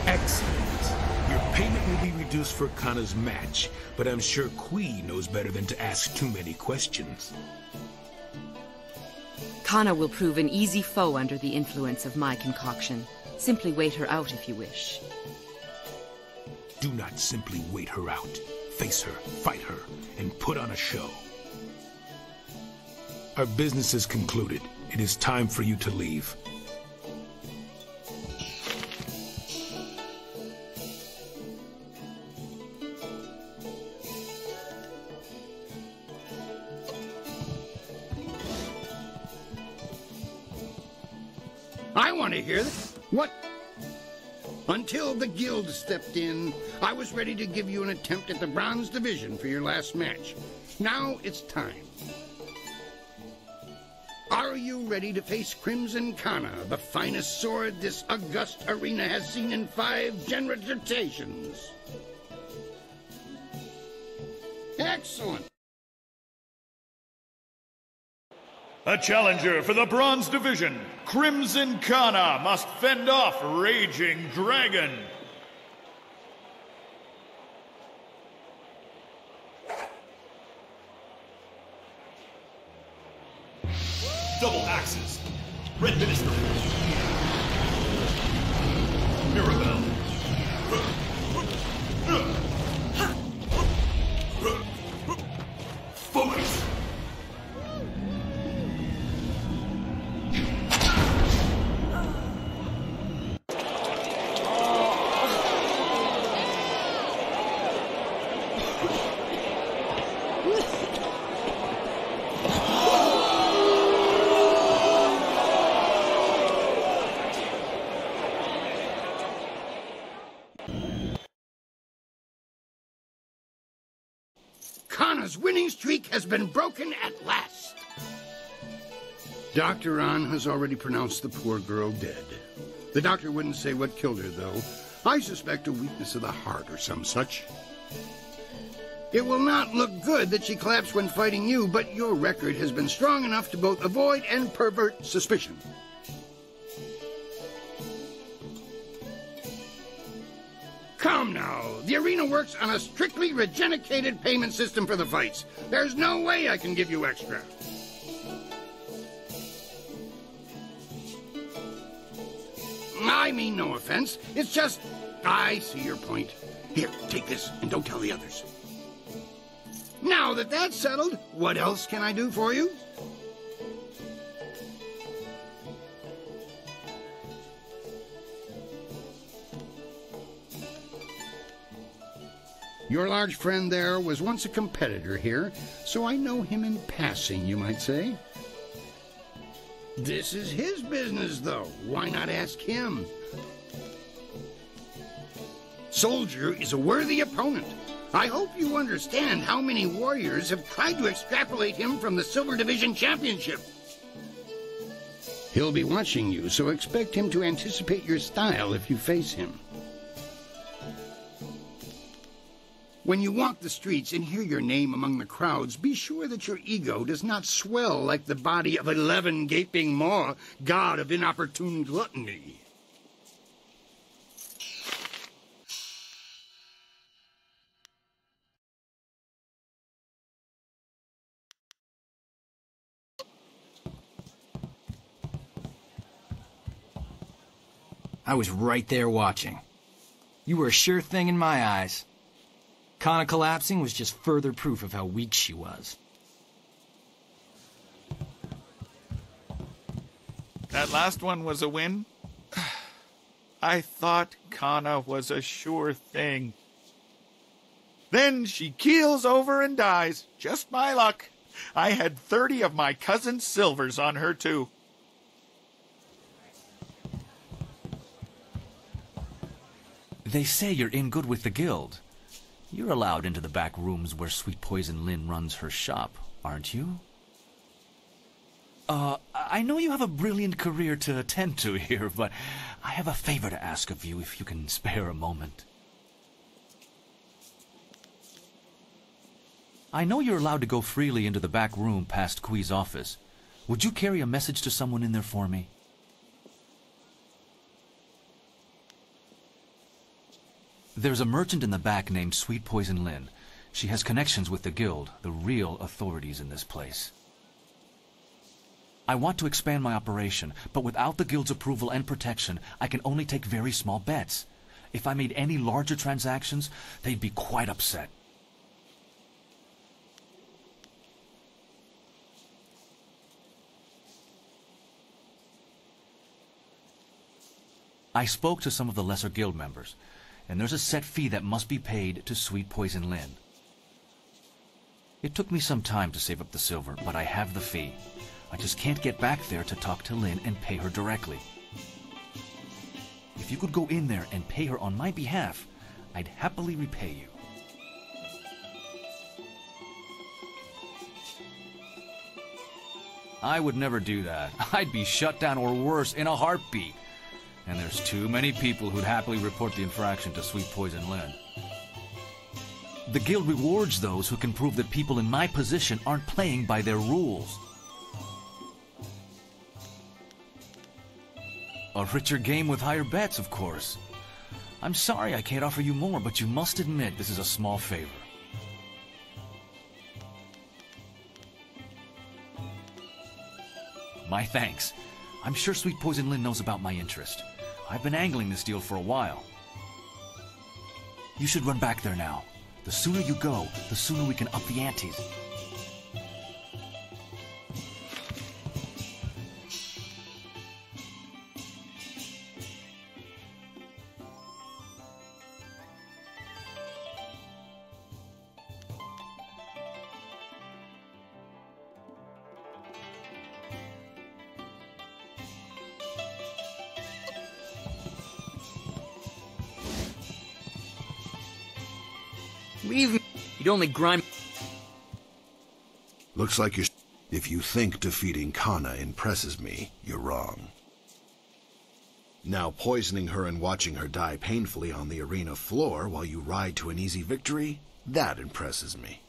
Excellent. Your payment will be reduced for Kana's match, but I'm sure Kui knows better than to ask too many questions. Kana will prove an easy foe under the influence of my concoction. Simply wait her out if you wish. Do not simply wait her out. Face her, fight her, and put on a show. Our business is concluded. It is time for you to leave. I want to hear this. What? Until the guild stepped in, I was ready to give you an attempt at the bronze division for your last match. Now it's time. Are you ready to face Crimson Kana, the finest sword this august arena has seen in 5 generations? Excellent. A challenger for the Bronze Division, Crimson Kana must fend off Raging Dragon. Double axes. Red Minister. Mirabelle. Focus. Kana's winning streak has been broken at last. Dr. An has already pronounced the poor girl dead. The doctor wouldn't say what killed her, though. I suspect a weakness of the heart or some such. It will not look good that she collapsed when fighting you, but your record has been strong enough to both avoid and pervert suspicion. Come now, the arena works on a strictly regenicated payment system for the fights. There's no way I can give you extra. I mean no offense. It's just, I see your point. Here, take this and don't tell the others. Now that that's settled, what else can I do for you? Your large friend there was once a competitor here, so I know him in passing, you might say. This is his business, though. Why not ask him? Soldier is a worthy opponent. I hope you understand how many warriors have tried to extrapolate him from the Silver Division Championship. He'll be watching you, so expect him to anticipate your style if you face him. When you walk the streets and hear your name among the crowds, be sure that your ego does not swell like the body of 11 gaping maw, god of inopportune gluttony. I was right there watching. You were a sure thing in my eyes. Kana collapsing was just further proof of how weak she was. That last one was a win? I thought Kana was a sure thing. Then she keels over and dies. Just my luck. I had 30 of my cousin's silvers on her, too. They say you're in good with the guild. You're allowed into the back rooms where Sweet Poison Lynn runs her shop, aren't you? I know you have a brilliant career to attend to here, but I have a favor to ask of you if you can spare a moment. I know you're allowed to go freely into the back room past Kui's office. Would you carry a message to someone in there for me? There's a merchant in the back named Sweet Poison Lynn. She has connections with the guild, the real authorities in this place. I want to expand my operation, but without the guild's approval and protection, I can only take very small bets. If I made any larger transactions, they'd be quite upset. I spoke to some of the lesser guild members, and there's a set fee that must be paid to Sweet Poison Lynn. It took me some time to save up the silver, but I have the fee. I just can't get back there to talk to Lynn and pay her directly. If you could go in there and pay her on my behalf, I'd happily repay you. I would never do that. I'd be shut down or worse in a heartbeat. And there's too many people who'd happily report the infraction to Sweet Poison Lynn. The guild rewards those who can prove that people in my position aren't playing by their rules. A richer game with higher bets, of course. I'm sorry I can't offer you more, but you must admit this is a small favor. My thanks. I'm sure Sweet Poison Lynn knows about my interest. I've been angling this deal for a while. You should run back there now. The sooner you go, the sooner we can up the antes. Leave me. You'd only grind. Looks like you're... If you think defeating Kana impresses me, you're wrong. Now poisoning her and watching her die painfully on the arena floor while you ride to an easy victory, that impresses me.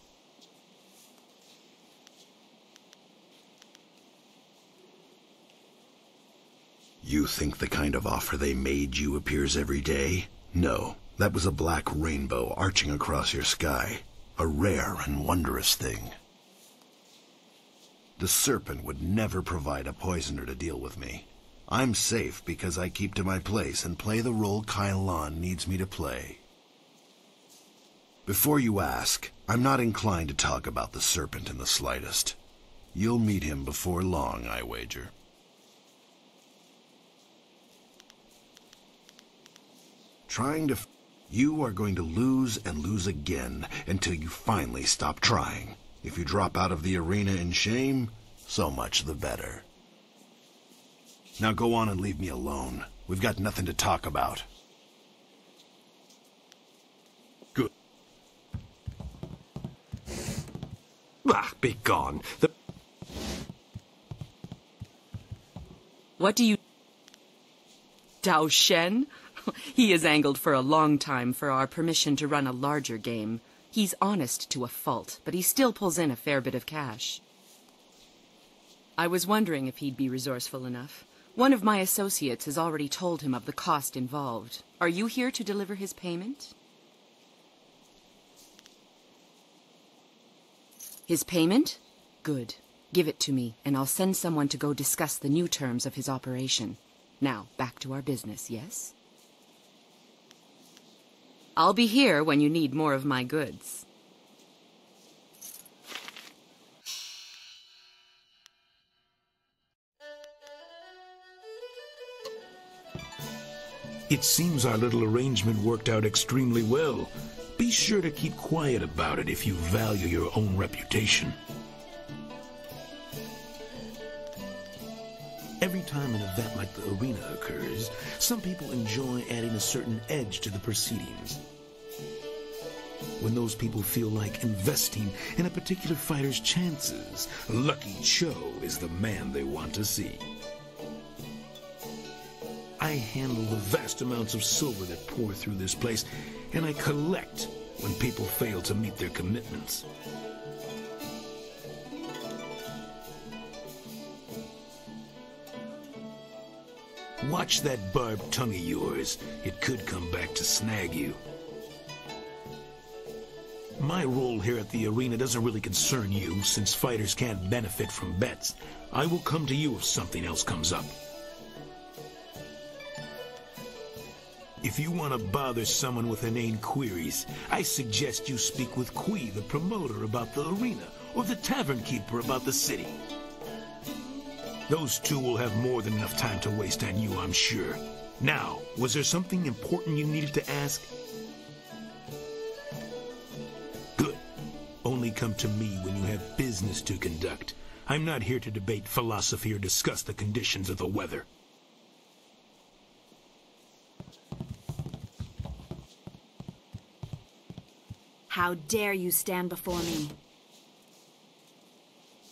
You think the kind of offer they made you appears every day? No. That was a black rainbow arching across your sky, a rare and wondrous thing. The serpent would never provide a poisoner to deal with me. I'm safe because I keep to my place and play the role Kailan needs me to play. Before you ask, I'm not inclined to talk about the serpent in the slightest. You'll meet him before long, I wager. You are going to lose and lose again until you finally stop trying. If you drop out of the arena in shame, so much the better. Now go on and leave me alone. We've got nothing to talk about. Good. Ah, be gone. What do you... Dao Shen? He has angled for a long time for our permission to run a larger game. He's honest to a fault, but he still pulls in a fair bit of cash. I was wondering if he'd be resourceful enough. One of my associates has already told him of the cost involved. Are you here to deliver his payment? His payment? Good. Give it to me, and I'll send someone to go discuss the new terms of his operation. Now, back to our business, yes? I'll be here when you need more of my goods. It seems our little arrangement worked out extremely well. Be sure to keep quiet about it if you value your own reputation. Every time time an event like the arena occurs, some people enjoy adding a certain edge to the proceedings. When those people feel like investing in a particular fighter's chances, Lucky Cho is the man they want to see. I handle the vast amounts of silver that pour through this place, and I collect when people fail to meet their commitments. Watch that barbed tongue of yours. It could come back to snag you. My role here at the arena doesn't really concern you, since fighters can't benefit from bets. I will come to you if something else comes up. If you want to bother someone with inane queries, I suggest you speak with Kui, the promoter, about the arena, or the tavern keeper about the city. Those two will have more than enough time to waste on you, I'm sure. Now, was there something important you needed to ask? Good. Only come to me when you have business to conduct. I'm not here to debate philosophy or discuss the conditions of the weather. How dare you stand before me?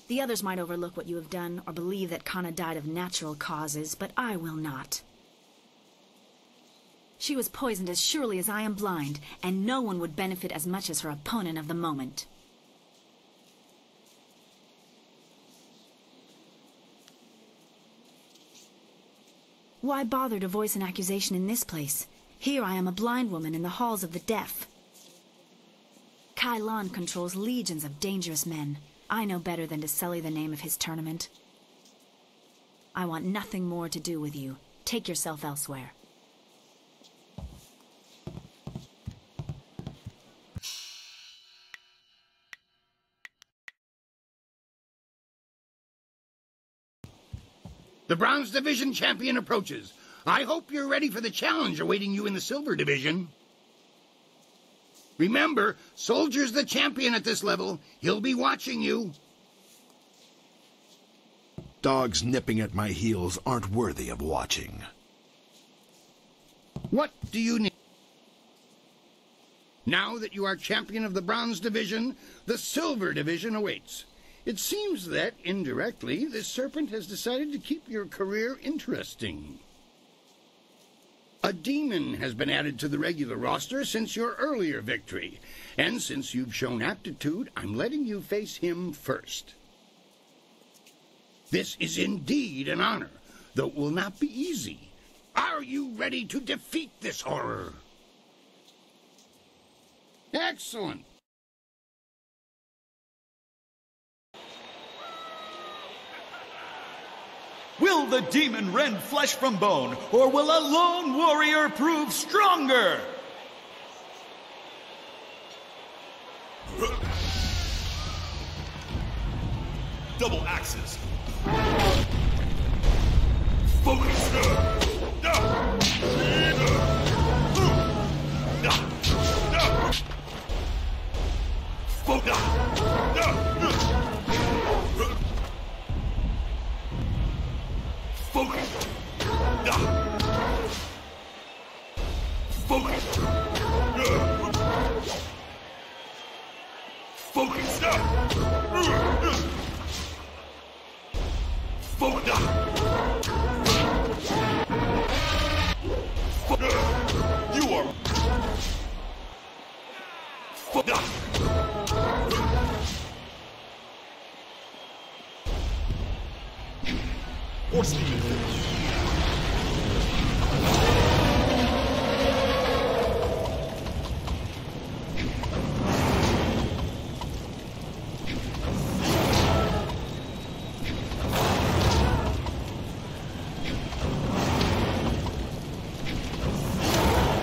The others might overlook what you have done or believe that Kana died of natural causes, but I will not. She was poisoned as surely as I am blind, and no one would benefit as much as her opponent of the moment. Why bother to voice an accusation in this place? Here I am a blind woman in the halls of the deaf. Kai Lan controls legions of dangerous men. I know better than to sully the name of his tournament. I want nothing more to do with you. Take yourself elsewhere. The Bronze Division champion approaches. I hope you're ready for the challenge awaiting you in the Silver Division. Remember, Soldier's the champion at this level. He'll be watching you. Dogs nipping at my heels aren't worthy of watching. What do you need? Now that you are champion of the Bronze Division, the Silver Division awaits. It seems that, indirectly, the Serpent has decided to keep your career interesting. A demon has been added to the regular roster since your earlier victory, and since you've shown aptitude, I'm letting you face him first. This is indeed an honor, though it will not be easy. Are you ready to defeat this horror? Excellent. Will the demon rend flesh from bone, or will a lone warrior prove stronger? Double axes. Focus! Focus! Focus! Focus! Focus! You are... Force me.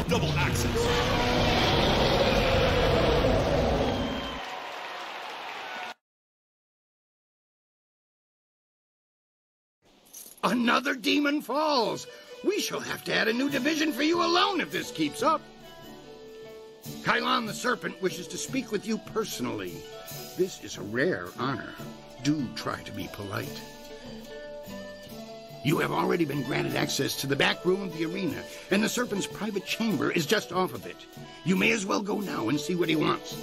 Double axes. Another demon falls. We shall have to add a new division for you alone if this keeps up. Kailan the Serpent wishes to speak with you personally. This is a rare honor. Do try to be polite. You have already been granted access to the back room of the arena, and the Serpent's private chamber is just off of it. You may as well go now and see what he wants.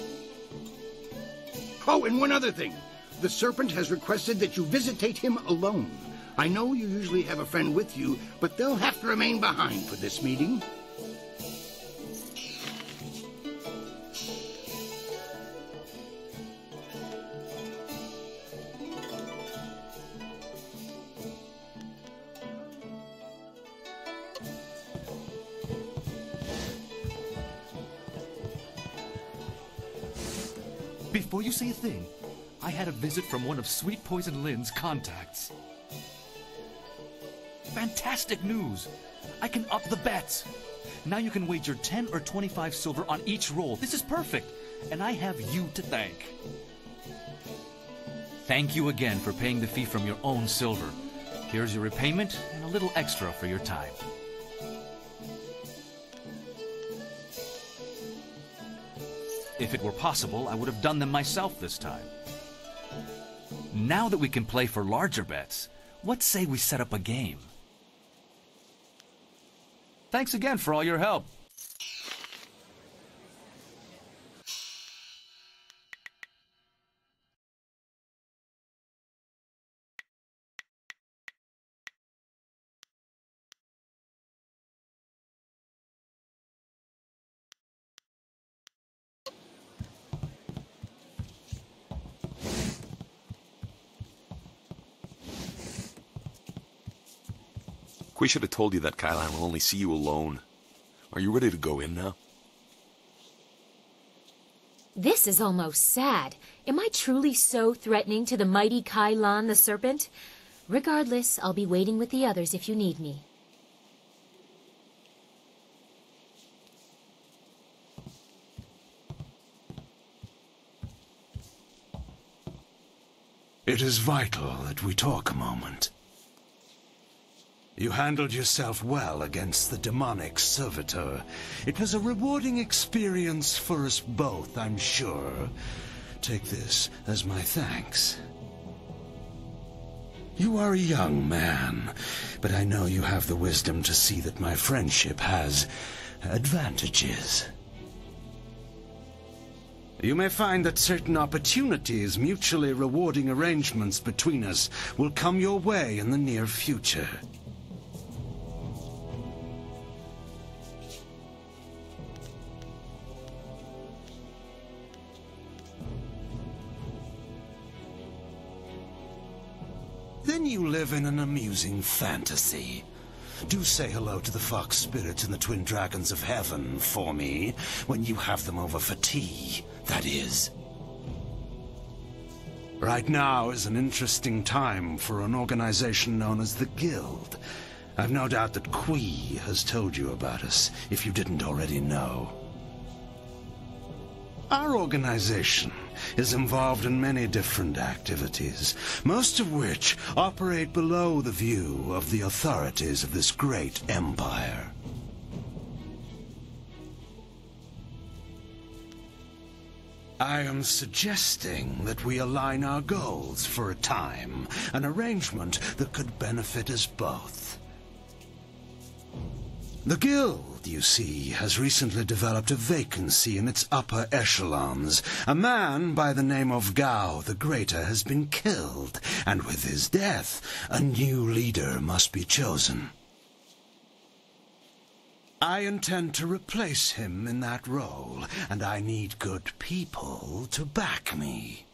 Oh, and one other thing. The Serpent has requested that you visitate him alone. I know you usually have a friend with you, but they'll have to remain behind for this meeting. Before you say a thing, I had a visit from one of Sweet Poison Lynn's contacts. Fantastic news! I can up the bets! Now you can wager 10 or 25 silver on each roll. This is perfect! And I have you to thank. Thank you again for paying the fee from your own silver. Here's your repayment and a little extra for your time. If it were possible, I would have done them myself this time. Now that we can play for larger bets, what say we set up a game? Thanks again for all your help. We should have told you that Kailan will only see you alone. Are you ready to go in now? This is almost sad. Am I truly so threatening to the mighty Kailan the Serpent? Regardless, I'll be waiting with the others if you need me. It is vital that we talk a moment. You handled yourself well against the demonic servitor. It was a rewarding experience for us both, I'm sure. Take this as my thanks. You are a young man, but I know you have the wisdom to see that my friendship has advantages. You may find that certain opportunities, mutually rewarding arrangements between us, will come your way in the near future. Then you live in an amusing fantasy. Do say hello to the fox spirits and the twin dragons of heaven for me, when you have them over for tea, that is. Right now is an interesting time for an organization known as the Guild. I've no doubt that Kui has told you about us, if you didn't already know. Our organization is involved in many different activities, most of which operate below the view of the authorities of this great empire. I am suggesting that we align our goals for a time, an arrangement that could benefit us both. The Guild, you see, has recently developed a vacancy in its upper echelons. A man by the name of Gao the Greater has been killed, and with his death, a new leader must be chosen. I intend to replace him in that role, and I need good people to back me.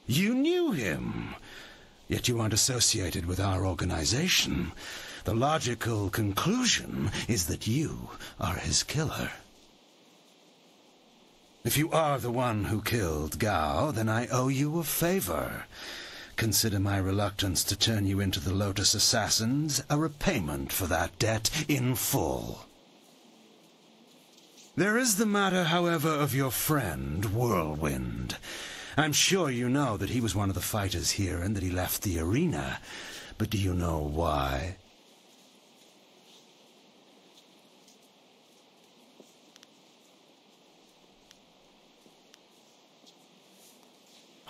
You knew him, yet you aren't associated with our organization. The logical conclusion is that you are his killer. If you are the one who killed Gao, then I owe you a favor. Consider my reluctance to turn you into the Lotus Assassins a repayment for that debt in full. There is the matter, however, of your friend, Whirlwind. I'm sure you know that he was one of the fighters here and that he left the arena. But do you know why?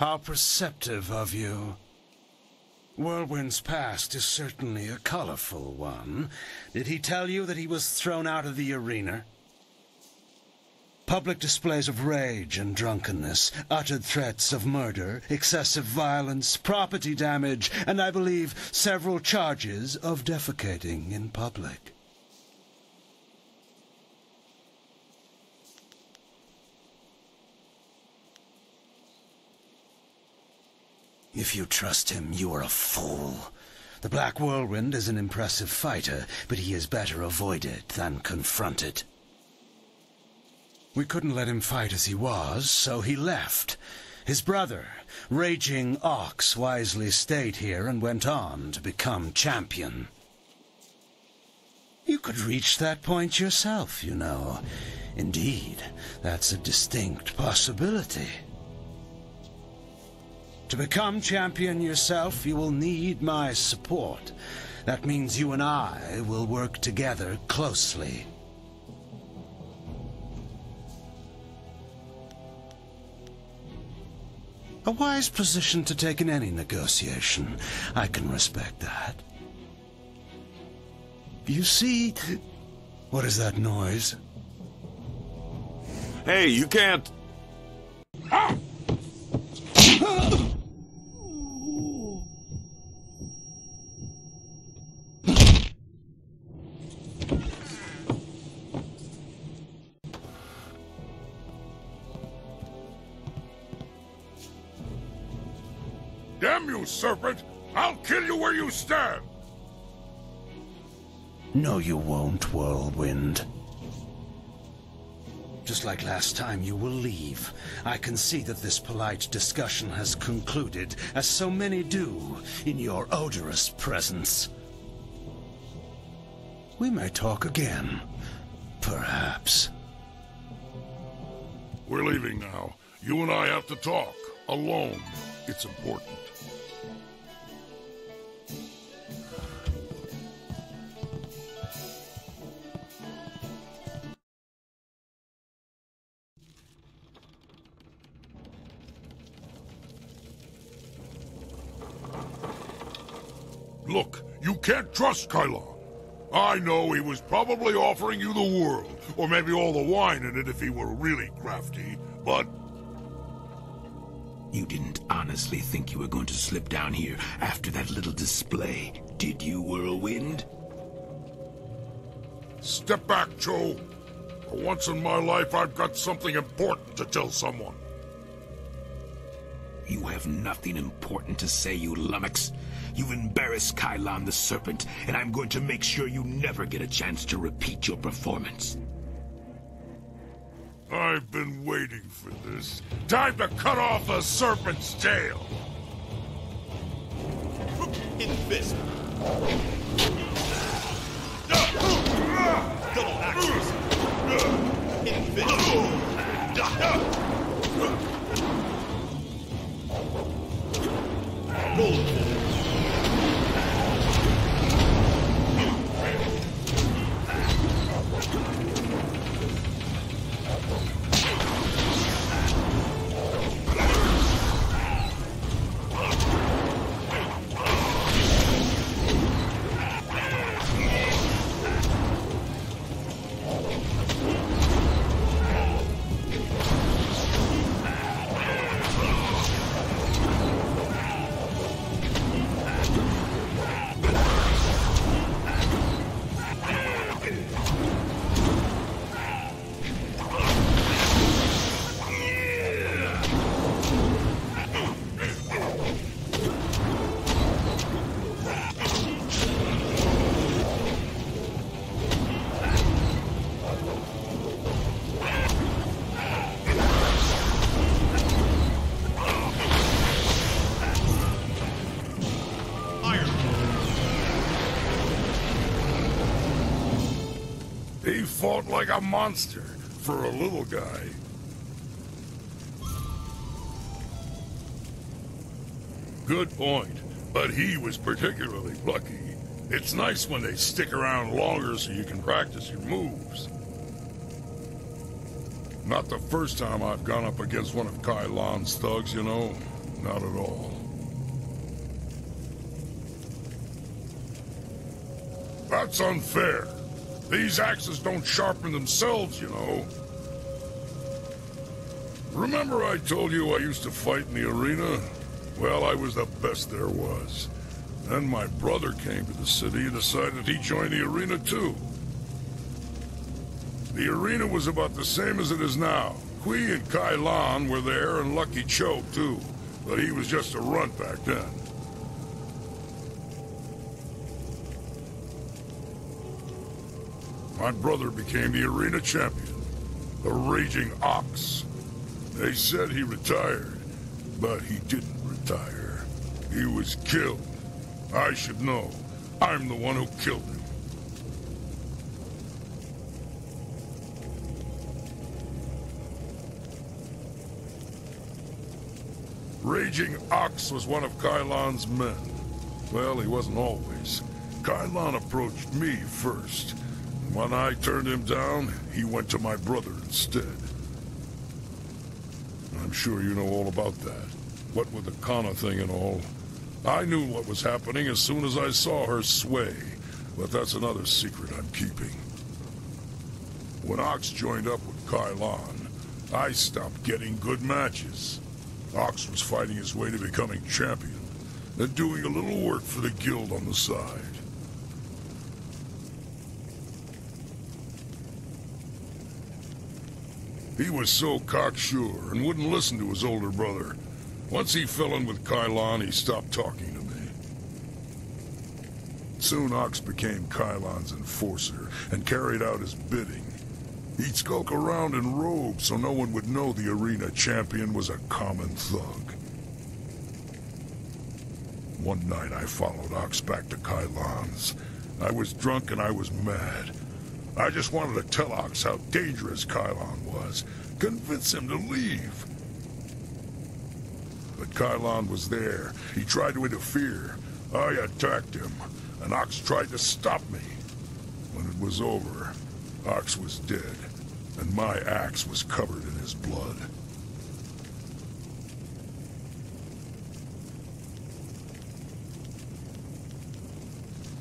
How perceptive of you. Whirlwind's past is certainly a colorful one. Did he tell you that he was thrown out of the arena? Public displays of rage and drunkenness, uttered threats of murder, excessive violence, property damage, and I believe several charges of defecating in public. If you trust him, you are a fool. The Black Whirlwind is an impressive fighter, but he is better avoided than confronted. We couldn't let him fight as he was, so he left. His brother, Raging Ox, wisely stayed here and went on to become champion. You could reach that point yourself, you know. Indeed, that's a distinct possibility. To become champion yourself, you will need my support. That means you and I will work together closely. A wise position to take in any negotiation. I can respect that. You see... What is that noise? Hey, you can't... Damn you, serpent! I'll kill you where you stand! No, you won't, Whirlwind. Just like last time, you will leave. I can see that this polite discussion has concluded, as so many do, in your odorous presence. We may talk again. Perhaps. We're leaving now. You and I have to talk. Alone. It's important. Look, you can't trust Kylon. I know he was probably offering you the world, or maybe all the wine in it if he were really crafty, but... You didn't honestly think you were going to slip down here after that little display, did you, Whirlwind? Step back, Joe. For once in my life, I've got something important to tell someone. You have nothing important to say, you lummox. You've embarrassed Kylon the Serpent, and I'm going to make sure you never get a chance to repeat your performance. I've been waiting for this. Time to cut off the serpent's tail! Hidden fist. Double axes. Hidden fist. Golden. He fought like a monster for a little guy. Good point, but he was particularly lucky. It's nice when they stick around longer so you can practice your moves. Not the first time I've gone up against one of Kylon's thugs, you know. Not at all. That's unfair. These axes don't sharpen themselves, you know. Remember I told you I used to fight in the arena? Well, I was the best there was. Then my brother came to the city and decided he'd join the arena too. The arena was about the same as it is now. Kui and Kai Lan were there, and Lucky Cho too. But he was just a runt back then. My brother became the arena champion, the Raging Ox. They said he retired, but he didn't retire. He was killed. I should know. I'm the one who killed him. Raging Ox was one of Kai Lan's men. Well, he wasn't always. Kai Lan approached me first. When I turned him down, he went to my brother instead. I'm sure you know all about that. What with the Kana thing and all. I knew what was happening as soon as I saw her sway, but that's another secret I'm keeping. When Ox joined up with Kai Lan, I stopped getting good matches. Ox was fighting his way to becoming champion, and doing a little work for the guild on the side. He was so cocksure and wouldn't listen to his older brother. Once he fell in with Kai Lan, he stopped talking to me. Soon Ox became Kai Lan's enforcer and carried out his bidding. He'd skulk around in robes so no one would know the arena champion was a common thug. One night I followed Ox back to Kai Lan's. I was drunk and I was mad. I just wanted to tell Ox how dangerous Kai Lan was, convince him to leave. But Kai Lan was there. He tried to interfere. I attacked him, and Ox tried to stop me. When it was over, Ox was dead, and my axe was covered in his blood.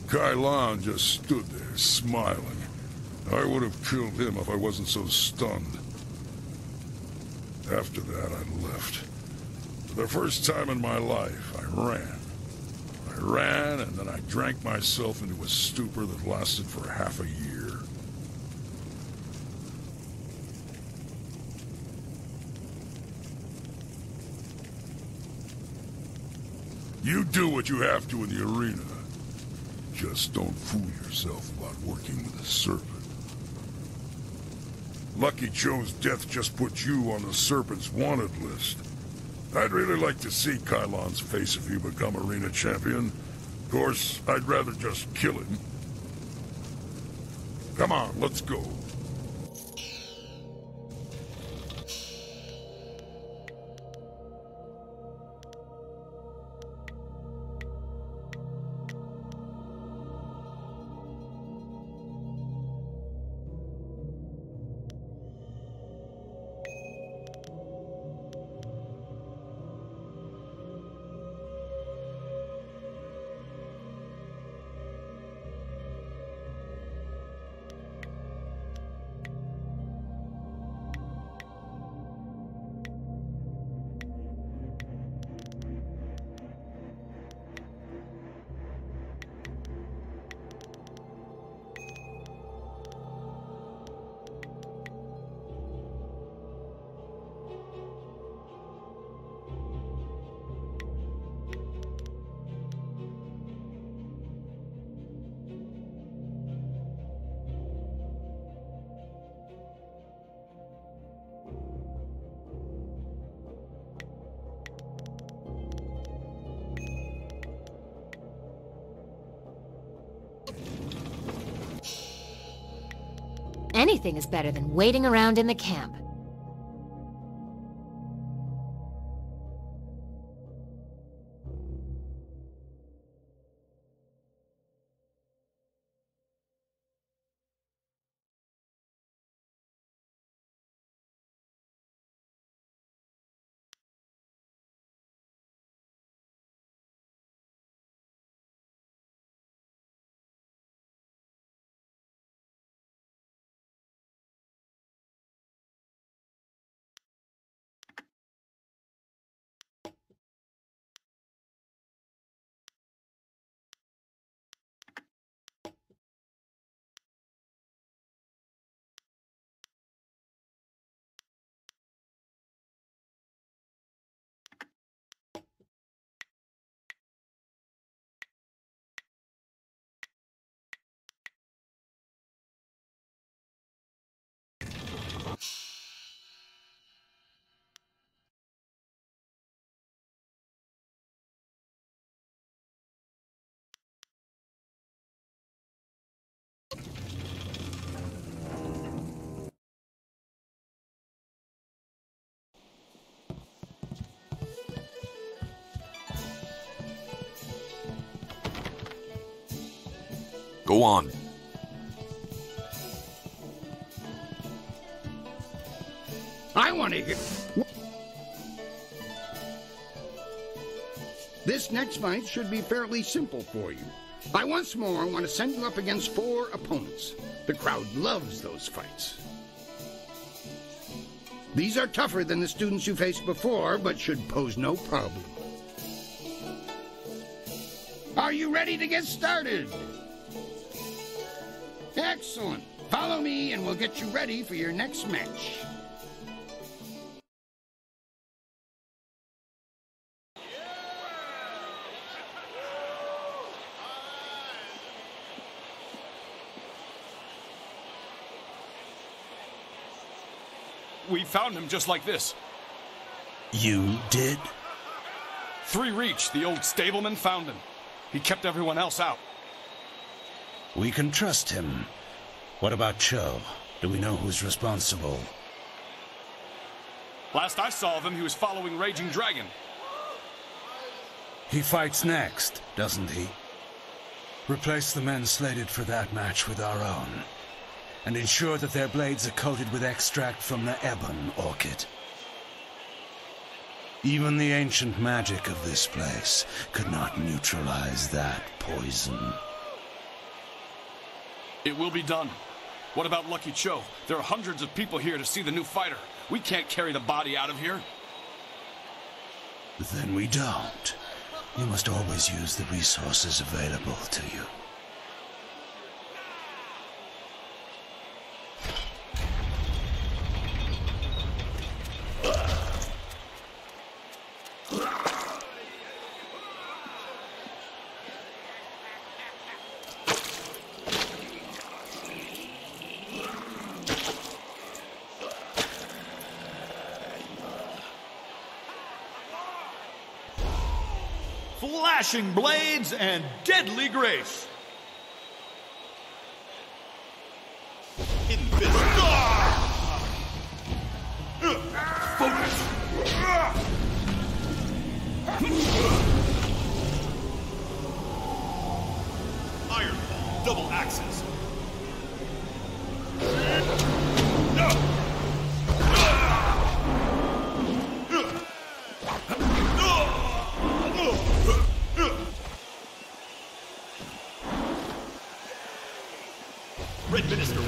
Kai Lan just stood there, smiling. I would have killed him if I wasn't so stunned. After that, I left. For the first time in my life, I ran. I ran, and then I drank myself into a stupor that lasted for half a year. You do what you have to in the arena. Just don't fool yourself about working with a serpent. Lucky Cho's death just put you on the Serpent's wanted list. I'd really like to see Kai Lan's face if you become arena champion. Of course, I'd rather just kill him. Come on, let's go. Anything is better than waiting around in the camp. Go on. I want to hear... This next fight should be fairly simple for you. I once more want to send you up against 4 opponents. The crowd loves those fights. These are tougher than the students you faced before, but should pose no problem. Are you ready to get started? Excellent. Follow me and we'll get you ready for your next match. We found him just like this. You did? 3 Reach, the old stableman, found him. He kept everyone else out. We can trust him. What about Cho? Do we know who's responsible? Last I saw of him, he was following Raging Dragon. He fights next, doesn't he? Replace the men slated for that match with our own, and ensure that their blades are coated with extract from the ebon orchid. Even the ancient magic of this place could not neutralize that poison. It will be done. What about Lucky Cho? There are hundreds of people here to see the new fighter. We can't carry the body out of here. Then we don't. You must always use the resources available to you. Flashing blades and deadly grace. Hidden fist. Focus. Iron Ball. Double axes. Red Minister.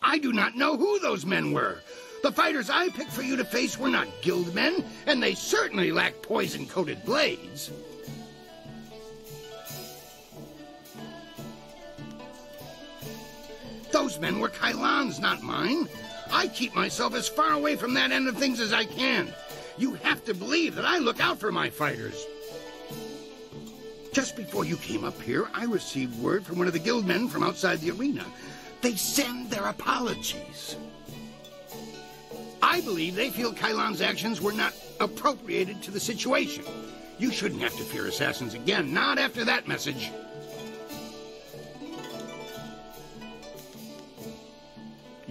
I do not know who those men were. The fighters I picked for you to face were not guild men, and they certainly lacked poison-coated blades. Those men were Kailan's, not mine. I keep myself as far away from that end of things as I can. You have to believe that I look out for my fighters. Just before you came up here, I received word from one of the guildmen from outside the arena. They send their apologies. I believe they feel Kailan's actions were not appropriated to the situation. You shouldn't have to fear assassins again, not after that message.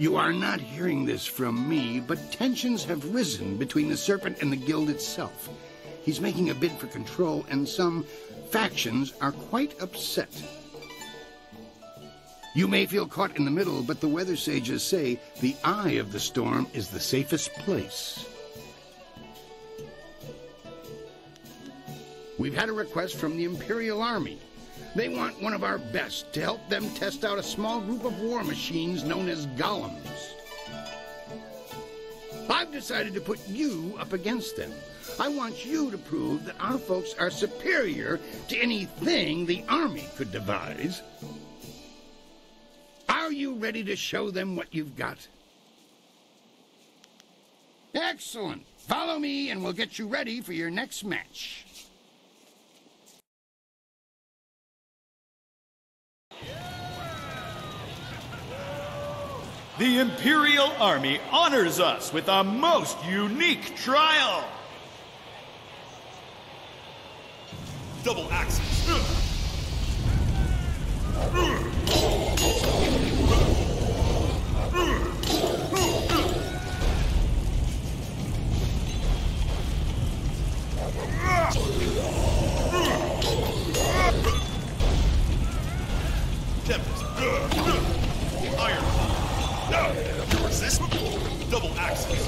You are not hearing this from me, but tensions have risen between the Serpent and the Guild itself. He's making a bid for control, and some factions are quite upset. You may feel caught in the middle, but the weather sages say the eye of the storm is the safest place. We've had a request from the Imperial Army. They want one of our best to help them test out a small group of war machines known as golems. I've decided to put you up against them. I want you to prove that our folks are superior to anything the Army could devise. Are you ready to show them what you've got? Excellent. Follow me and we'll get you ready for your next match. The Imperial Army honors us with a most unique trial. Double axes. Tempest. Iron. You resist? Double axes.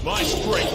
My strength.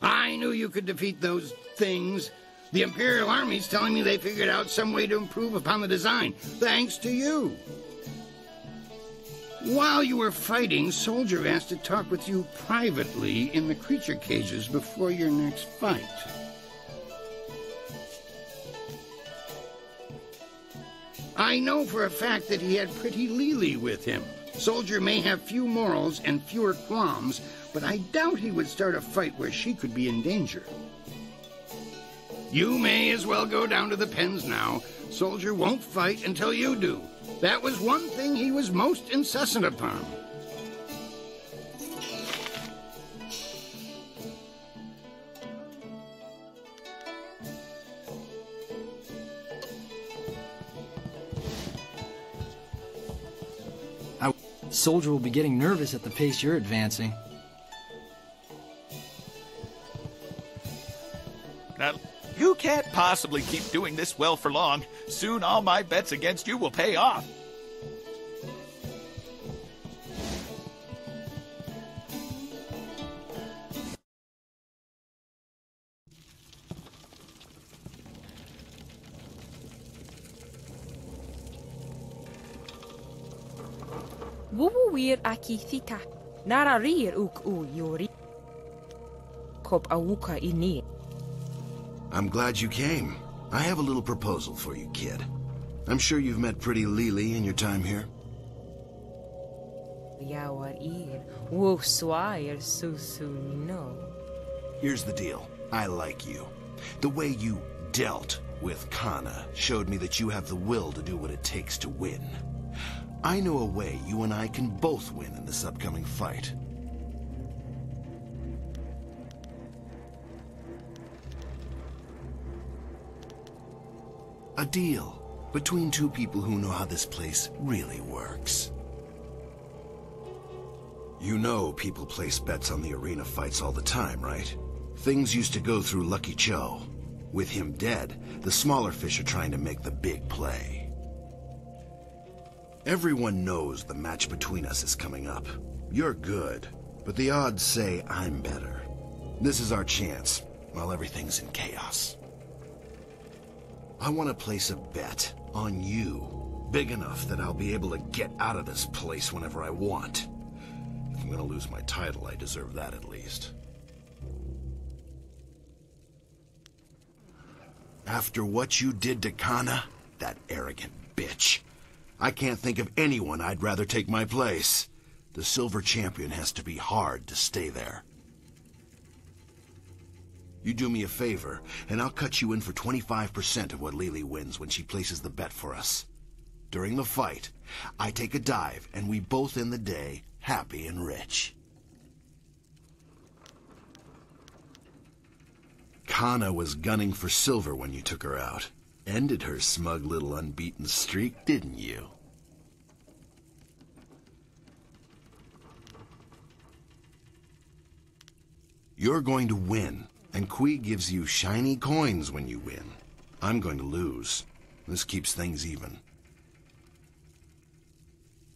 I knew you could defeat those things. The Imperial Army's telling me they figured out some way to improve upon the design, thanks to you. While you were fighting, Soldier asked to talk with you privately in the creature cages before your next fight. I know for a fact that he had Pretty Lily with him. Soldier may have few morals and fewer qualms, but I doubt he would start a fight where she could be in danger. You may as well go down to the pens now. Soldier won't fight until you do. That was one thing he was most insistent upon. Soldier will be getting nervous at the pace you're advancing. Now, you can't possibly keep doing this well for long. Soon all my bets against you will pay off. Wuwuwir akithita. Nararir uk u yori. Kop awuka ini. I'm glad you came. I have a little proposal for you, kid. I'm sure you've met Pretty Lily in your time here. Yawarir, Wuswair Susuno. Here's the deal. I like you. The way you dealt with Kana showed me that you have the will to do what it takes to win. I know a way you and I can both win in this upcoming fight. A deal between two people who know how this place really works. You know people place bets on the arena fights all the time, right? Things used to go through Lucky Cho. With him dead, the smaller fish are trying to make the big play. Everyone knows the match between us is coming up. You're good, but the odds say I'm better. This is our chance, while everything's in chaos. I want to place a bet on you, big enough that I'll be able to get out of this place whenever I want. If I'm going to lose my title, I deserve that at least. After what you did to Kana, that arrogant bitch, I can't think of anyone I'd rather take my place. The silver champion has to be hard to stay there. You do me a favor, and I'll cut you in for 25% of what Lily wins when she places the bet for us. During the fight, I take a dive, and we both end the day happy and rich. Kana was gunning for silver when you took her out. Ended her smug little unbeaten streak, didn't you? You're going to win. And Kui gives you shiny coins when you win. I'm going to lose. This keeps things even.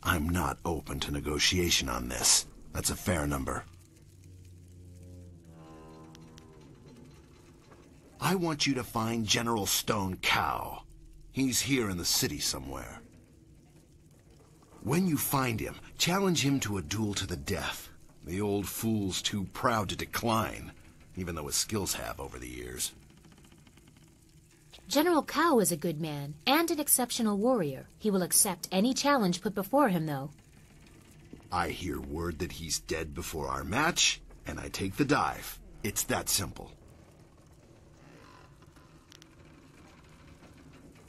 I'm not open to negotiation on this. That's a fair number. I want you to find General Stone Cow. He's here in the city somewhere. When you find him, challenge him to a duel to the death. The old fool's too proud to decline. Even though his skills have over the years. General Kao is a good man, and an exceptional warrior. He will accept any challenge put before him, though. I hear word that he's dead before our match, and I take the dive. It's that simple.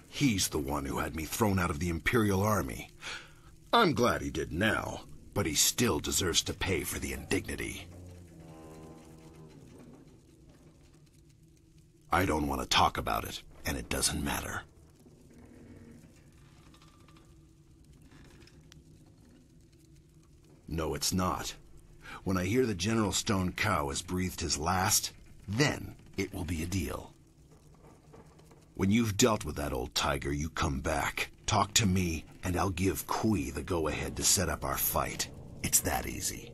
He's the one who had me thrown out of the Imperial Army. I'm glad he did now, but he still deserves to pay for the indignity. I don't want to talk about it, and it doesn't matter. No, it's not. When I hear that General Stone Cow has breathed his last, then it will be a deal. When you've dealt with that old tiger, you come back, talk to me, and I'll give Kui the go-ahead to set up our fight. It's that easy.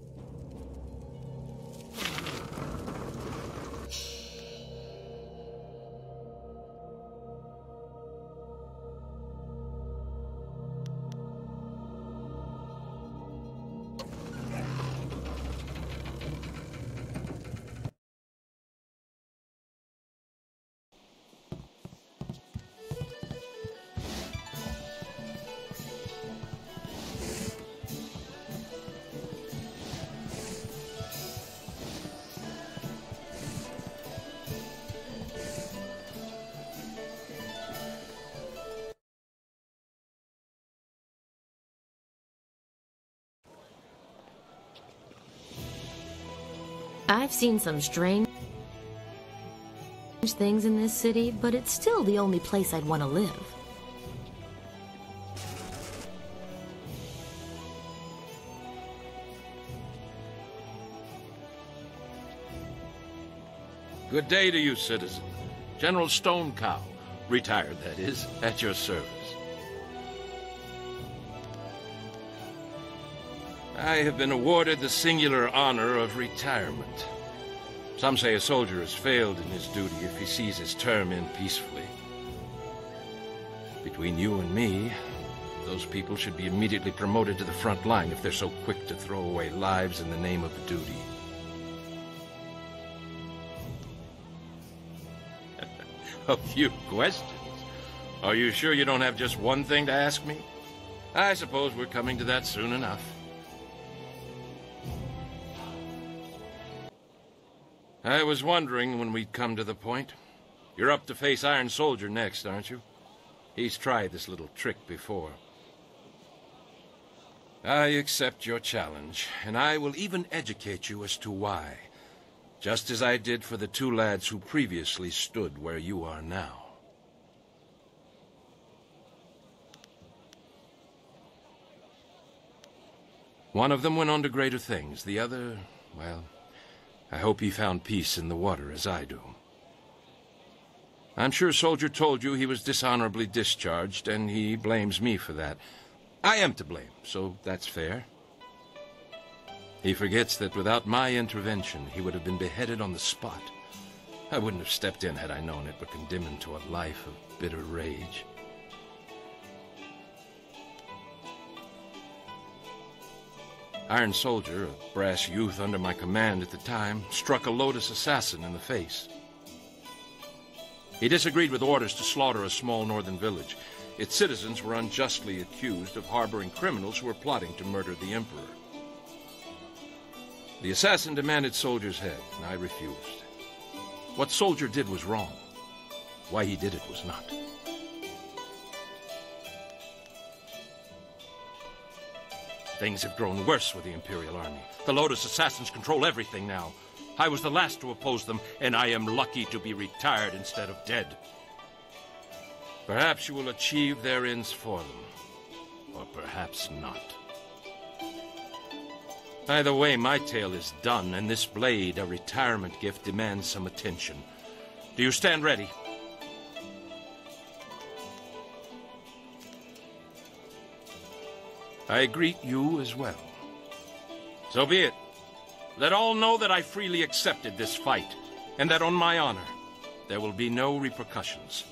I've seen some strange things in this city, but it's still the only place I'd want to live. Good day to you, citizen. General Stone Cow, retired that is, at your service. I have been awarded the singular honor of retirement. Some say a soldier has failed in his duty if he sees his term end peacefully. Between you and me, those people should be immediately promoted to the front line if they're so quick to throw away lives in the name of duty. A few questions. Are you sure you don't have just one thing to ask me? I suppose we're coming to that soon enough. I was wondering when we'd come to the point. You're up to face Iron Soldier next, aren't you? He's tried this little trick before. I accept your challenge, and I will even educate you as to why, just as I did for the two lads who previously stood where you are now. One of them went on to greater things. The other, well, I hope he found peace in the water as I do. I'm sure Soldier told you he was dishonorably discharged, and he blames me for that. I am to blame, so that's fair. He forgets that without my intervention, he would have been beheaded on the spot. I wouldn't have stepped in had I known it would condemn him to a life of bitter rage. Iron Soldier, a brass youth under my command at the time, struck a Lotus assassin in the face. He disagreed with orders to slaughter a small northern village. Its citizens were unjustly accused of harboring criminals who were plotting to murder the Emperor. The assassin demanded Soldier's head, and I refused. What Soldier did was wrong. Why he did it was not. Things have grown worse with the Imperial Army. The Lotus assassins control everything now. I was the last to oppose them, and I am lucky to be retired instead of dead. Perhaps you will achieve their ends for them, or perhaps not. Either way, my tale is done, and this blade, a retirement gift, demands some attention. Do you stand ready? I greet you as well. So be it. Let all know that I freely accepted this fight, and that on my honor, there will be no repercussions.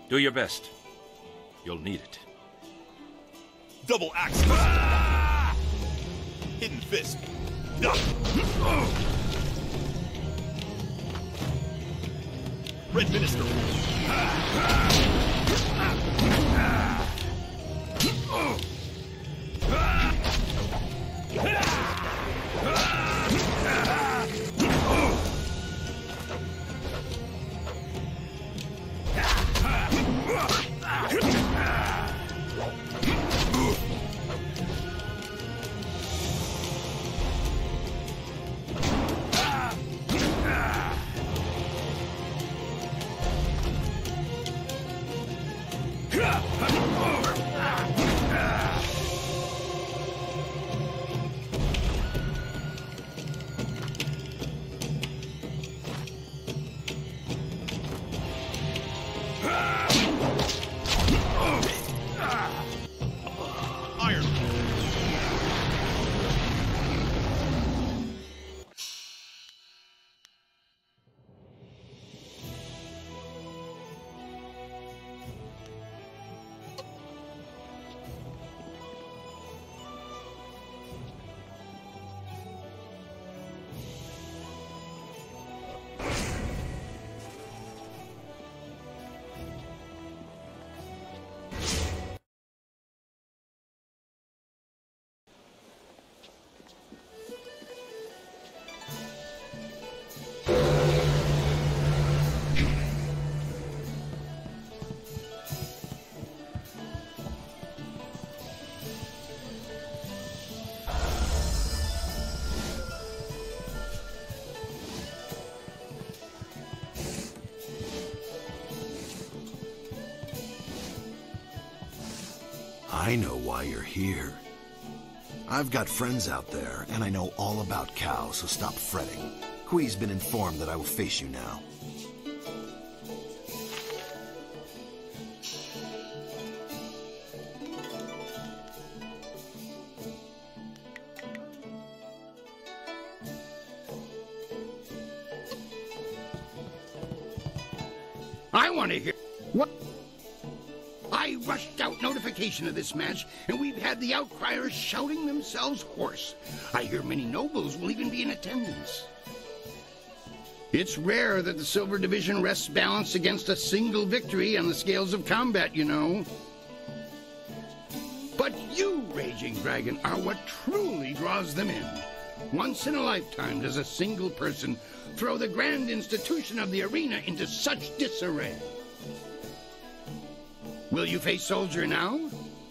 Do your best. You'll need it. Double axe. Hidden fist. Red Minister. I know why you're here. I've got friends out there, and I know all about cows, so stop fretting. Kui's been informed that I will face you now. I want to hear... What? I rushed out notification of this match, and we've had the outcriers shouting themselves hoarse. I hear many nobles will even be in attendance. It's rare that the Silver Division rests balanced against a single victory on the scales of combat, you know. But you, Raging Dragon, are what truly draws them in. Once in a lifetime does a single person throw the grand institution of the arena into such disarray. Will you face Soldier now?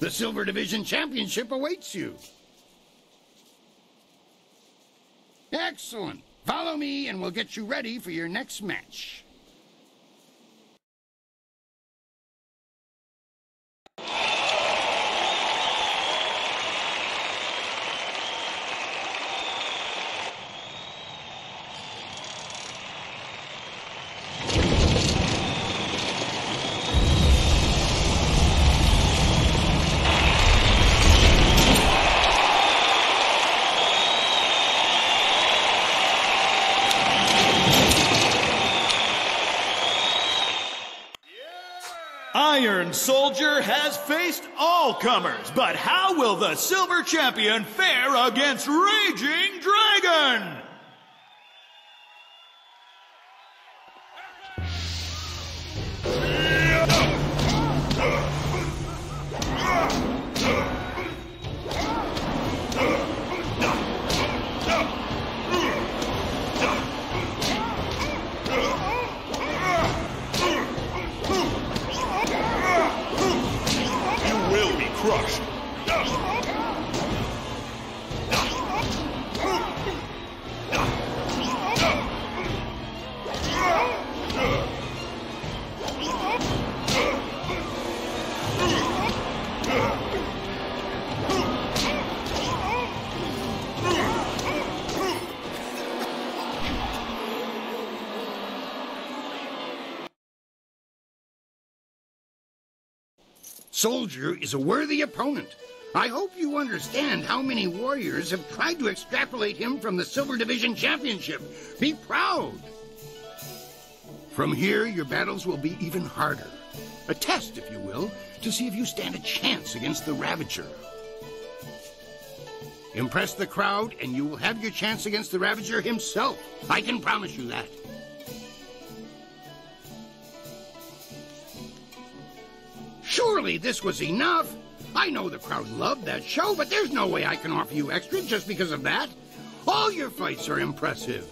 The Silver Division Championship awaits you. Excellent. Follow me and we'll get you ready for your next match. Iron Soldier has faced all comers, but how will the Silver Champion fare against Raging Dragon? Crushed. Soldier is a worthy opponent. I hope you understand how many warriors have tried to extrapolate him from the Silver Division Championship. Be proud. From here, your battles will be even harder. A test, if you will, to see if you stand a chance against the Ravager. Impress the crowd, and you will have your chance against the Ravager himself. I can promise you that. Surely this was enough. I know the crowd loved that show, but there's no way I can offer you extra just because of that. All your fights are impressive.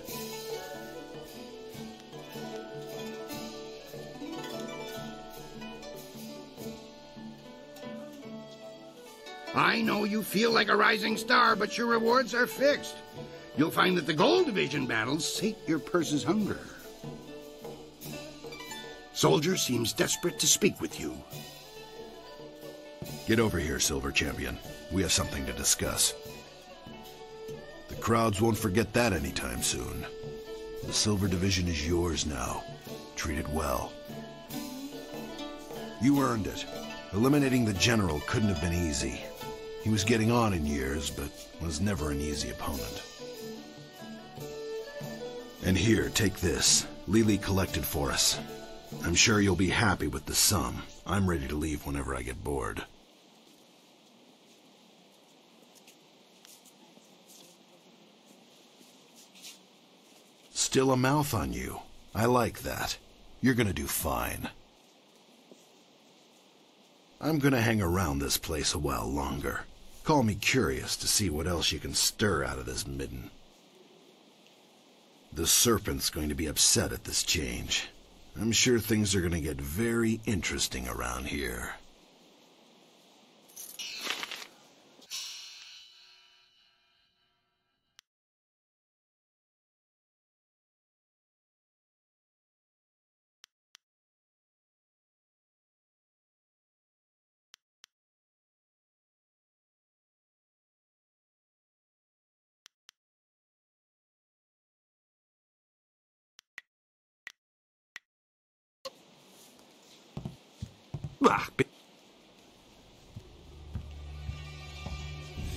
I know you feel like a rising star, but your rewards are fixed. You'll find that the Gold Division battles sate your purse's hunger. Soldier seems desperate to speak with you. Get over here, Silver Champion. We have something to discuss. The crowds won't forget that anytime soon. The Silver Division is yours now. Treat it well. You earned it. Eliminating the General couldn't have been easy. He was getting on in years, but was never an easy opponent. And here, take this. Lily collected for us. I'm sure you'll be happy with the sum. I'm ready to leave whenever I get bored. Still a mouth on you. I like that. You're gonna do fine. I'm gonna hang around this place a while longer. Call me curious to see what else you can stir out of this midden. The Serpent's going to be upset at this change. I'm sure things are gonna get very interesting around here.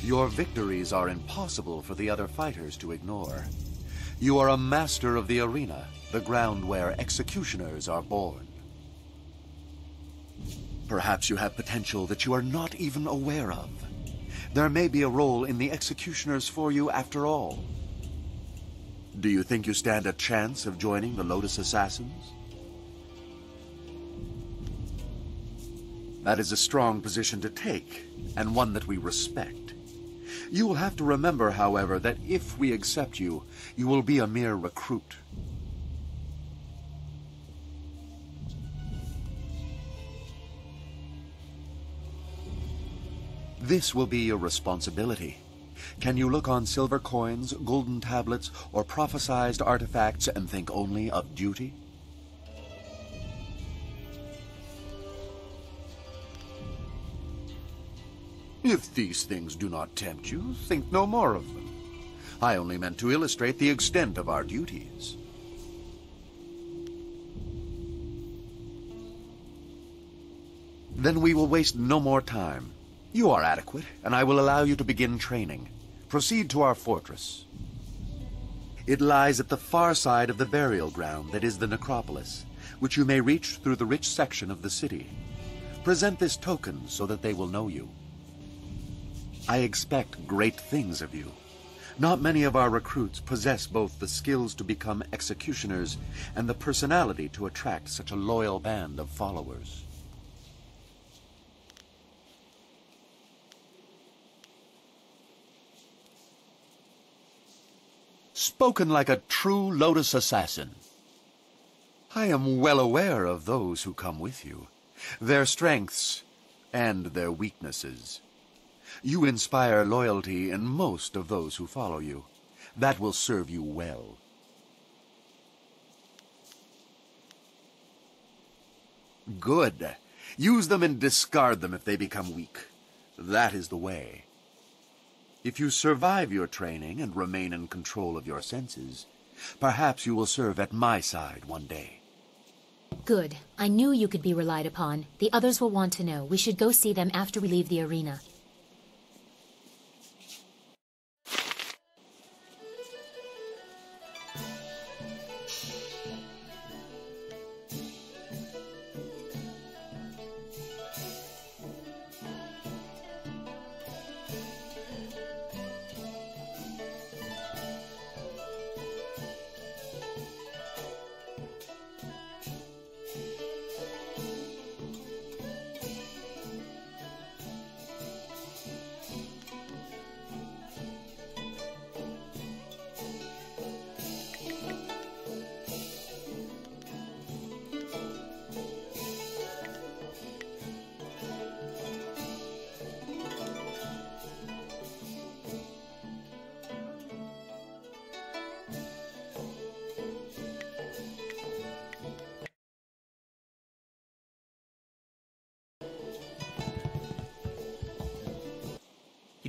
Your victories are impossible for the other fighters to ignore. You are a master of the arena, the ground where executioners are born. Perhaps you have potential that you are not even aware of. There may be a role in the executioners for you after all. Do you think you stand a chance of joining the Lotus Assassins? That is a strong position to take, and one that we respect. You will have to remember, however, that if we accept you, you will be a mere recruit. This will be your responsibility. Can you look on silver coins, golden tablets, or prophesized artifacts and think only of duty? If these things do not tempt you, think no more of them. I only meant to illustrate the extent of our duties. Then we will waste no more time. You are adequate, and I will allow you to begin training. Proceed to our fortress. It lies at the far side of the burial ground that is the necropolis, which you may reach through the rich section of the city. Present this token so that they will know you. I expect great things of you. Not many of our recruits possess both the skills to become executioners and the personality to attract such a loyal band of followers. Spoken like a true Lotus assassin. I am well aware of those who come with you, their strengths and their weaknesses. You inspire loyalty in most of those who follow you. That will serve you well. Good. Use them and discard them if they become weak. That is the way. If you survive your training and remain in control of your senses, perhaps you will serve at my side one day. Good. I knew you could be relied upon. The others will want to know. We should go see them after we leave the arena.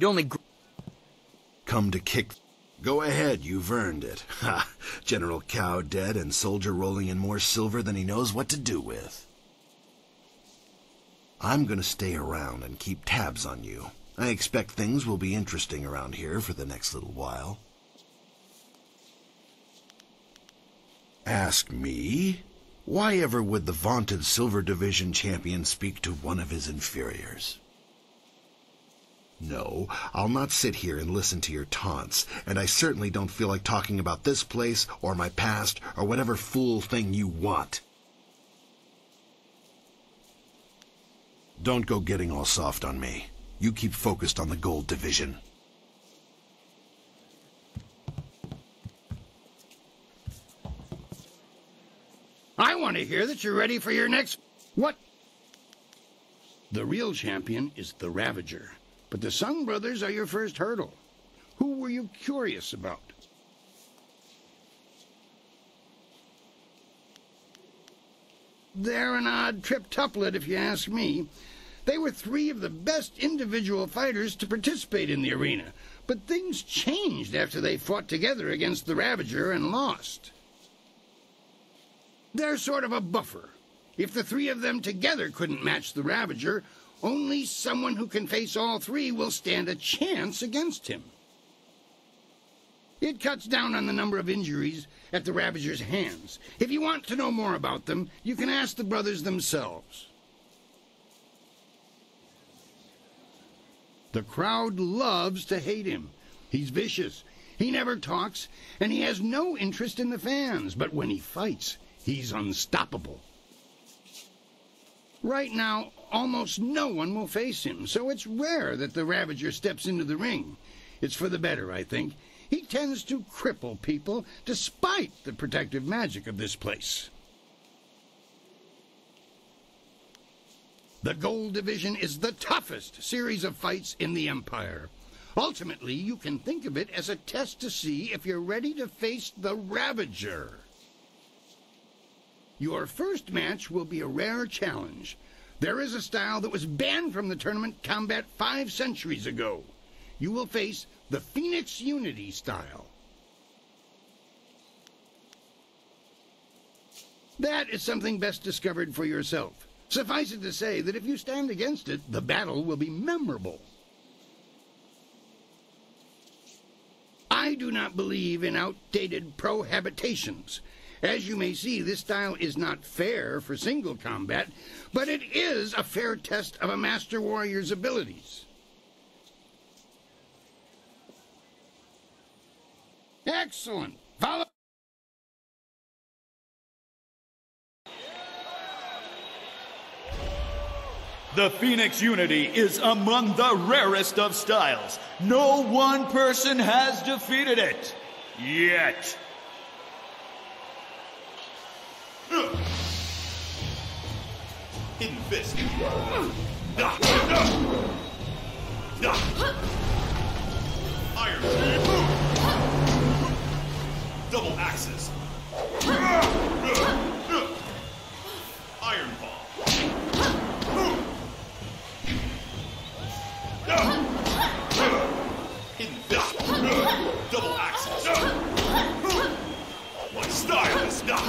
You'd only come to kick. Go ahead, you've earned it. Ha! General Cow dead and Soldier rolling in more silver than he knows what to do with. I'm gonna stay around and keep tabs on you. I expect things will be interesting around here for the next little while. Ask me? Why ever would the vaunted Silver Division champion speak to one of his inferiors? No, I'll not sit here and listen to your taunts, and I certainly don't feel like talking about this place, or my past, or whatever fool thing you want. Don't go getting all soft on me. You keep focused on the Gold Division. I want to hear that you're ready for your next... What? The real champion is the Ravager. But the Sung brothers are your first hurdle. Who were you curious about? They're an odd triptuplet, if you ask me. They were three of the best individual fighters to participate in the arena, but things changed after they fought together against the Ravager and lost. They're sort of a buffer. If the three of them together couldn't match the Ravager, only someone who can face all three will stand a chance against him. It cuts down on the number of injuries at the Ravager's hands. If you want to know more about them, you can ask the brothers themselves. The crowd loves to hate him. He's vicious. He never talks, and he has no interest in the fans. But when he fights, he's unstoppable. Right now, almost no one will face him, so it's rare that the Ravager steps into the ring. It's for the better, I think. He tends to cripple people despite the protective magic of this place. The Gold Division is the toughest series of fights in the Empire. Ultimately, you can think of it as a test to see if you're ready to face the Ravager. Your first match will be a rare challenge. There is a style that was banned from the tournament combat 5 centuries ago. You will face the Phoenix Unity style. That is something best discovered for yourself. Suffice it to say that if you stand against it, the battle will be memorable. I do not believe in outdated prohabitations. As you may see, this style is not fair for single combat, but it is a fair test of a Master Warrior's abilities. Excellent. Follow. The Phoenix Unity is among the rarest of styles. No one person has defeated it. Yet. Hidden fist. Iron. Double axes. Iron ball. Hidden fist. Double axes. My style is not.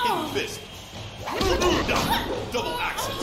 Hidden fist. Double axes.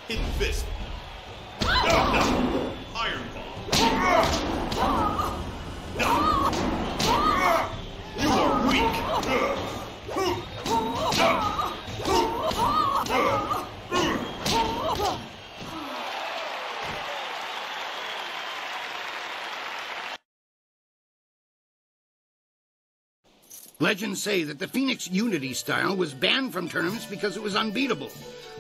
Hidden fist. Iron ball. You are weak. Legends say that the Phoenix Unity style was banned from tournaments because it was unbeatable.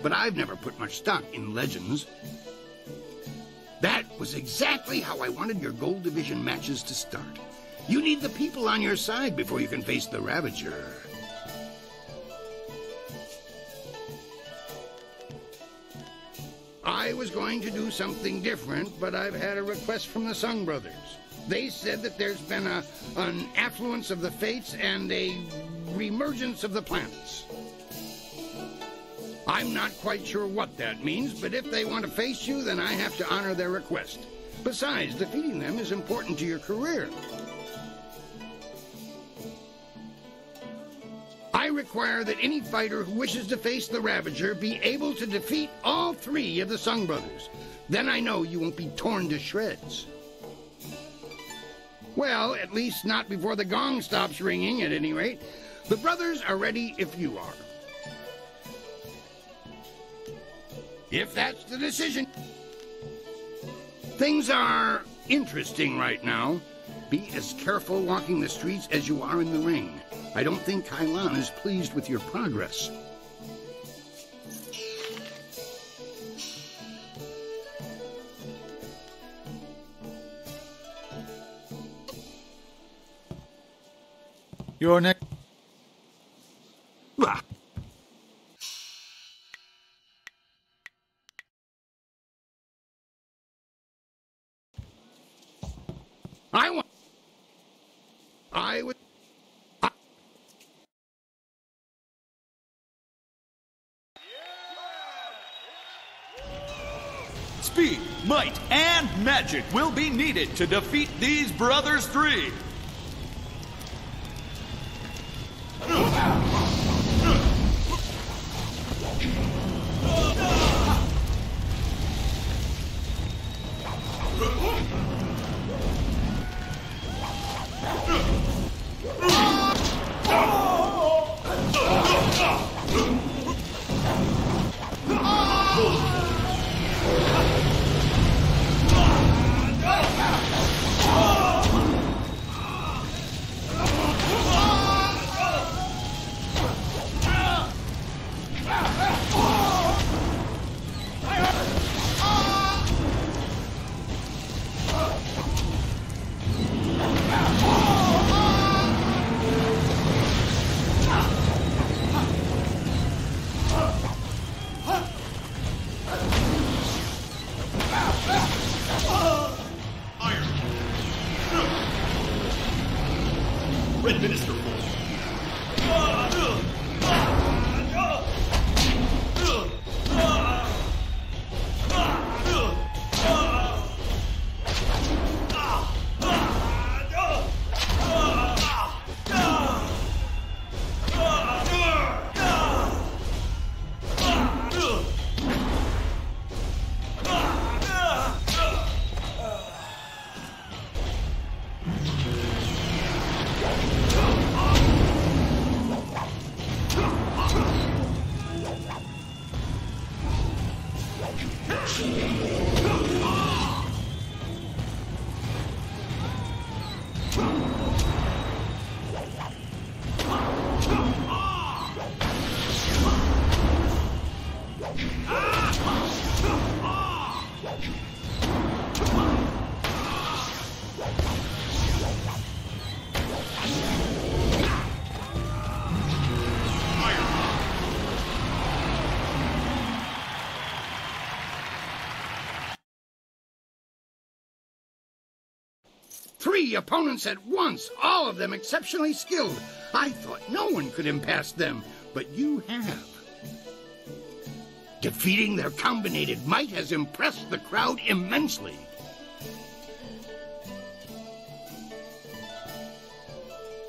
But I've never put much stock in legends. That was exactly how I wanted your Gold Division matches to start. You need the people on your side before you can face the Ravager. I was going to do something different, but I've had a request from the Sung Brothers. They said that there's been an affluence of the fates and a reemergence of the planets. I'm not quite sure what that means, but if they want to face you, then I have to honor their request. Besides, defeating them is important to your career. I require that any fighter who wishes to face the Ravager be able to defeat all 3 of the Sung Brothers. Then I know you won't be torn to shreds. Well, at least not before the gong stops ringing, at any rate. The brothers are ready if you are. If that's the decision. Things are interesting right now. Be as careful walking the streets as you are in the ring. I don't think Kailan is pleased with your progress. Your next... I would... Speed, might, and magic will be needed to defeat these brothers 3. Red Minister Force. Three opponents at once, all of them exceptionally skilled. I thought no one could impass them, but you have. Defeating their combinated might has impressed the crowd immensely.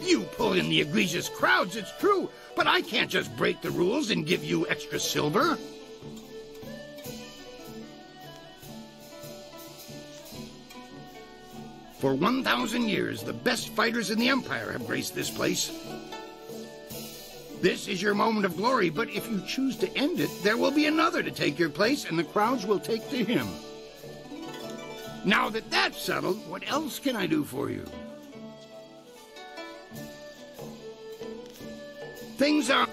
You pull in the egregious crowds, it's true, but I can't just break the rules and give you extra silver. For 1,000 years, the best fighters in the Empire have graced this place. This is your moment of glory, but if you choose to end it, there will be another to take your place, and the crowds will take to him. Now that that's settled, what else can I do for you? Things are...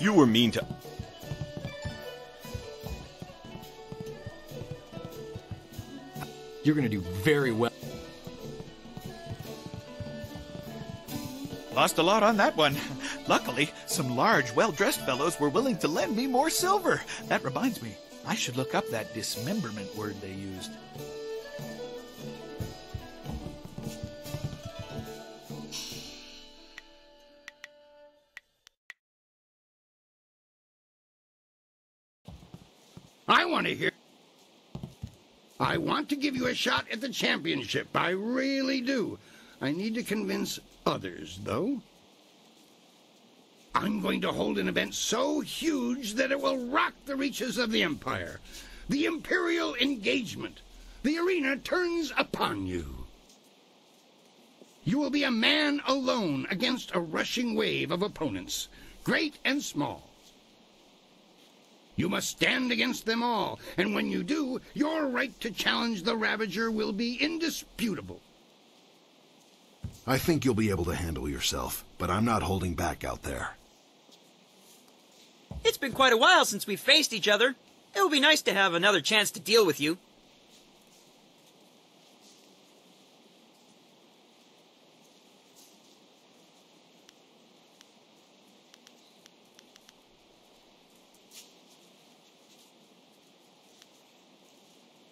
You were mean to... You're gonna do very well. Lost a lot on that one. Luckily, some large, well-dressed fellows were willing to lend me more silver. That reminds me, I should look up that dismemberment word they used. I want to hear... I want to give you a shot at the championship. I really do. I need to convince others, though. I'm going to hold an event so huge that it will rock the reaches of the Empire. The Imperial Engagement. The arena turns upon you. You will be a man alone against a rushing wave of opponents, great and small. You must stand against them all, and when you do, your right to challenge the Ravager will be indisputable. I think you'll be able to handle yourself, but I'm not holding back out there. It's been quite a while since we've faced each other. It would be nice to have another chance to deal with you.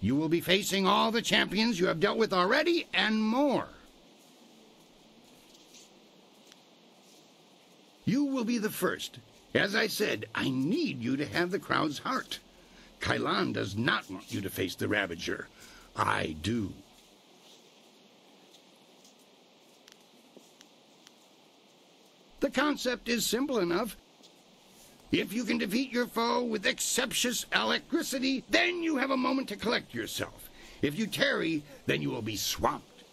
You will be facing all the champions you have dealt with already, and more. You will be the first. As I said, I need you to have the crowd's heart. Kailan does not want you to face the Ravager. I do. The concept is simple enough. If you can defeat your foe with exceptious alacrity, then you have a moment to collect yourself. If you tarry, then you will be swamped.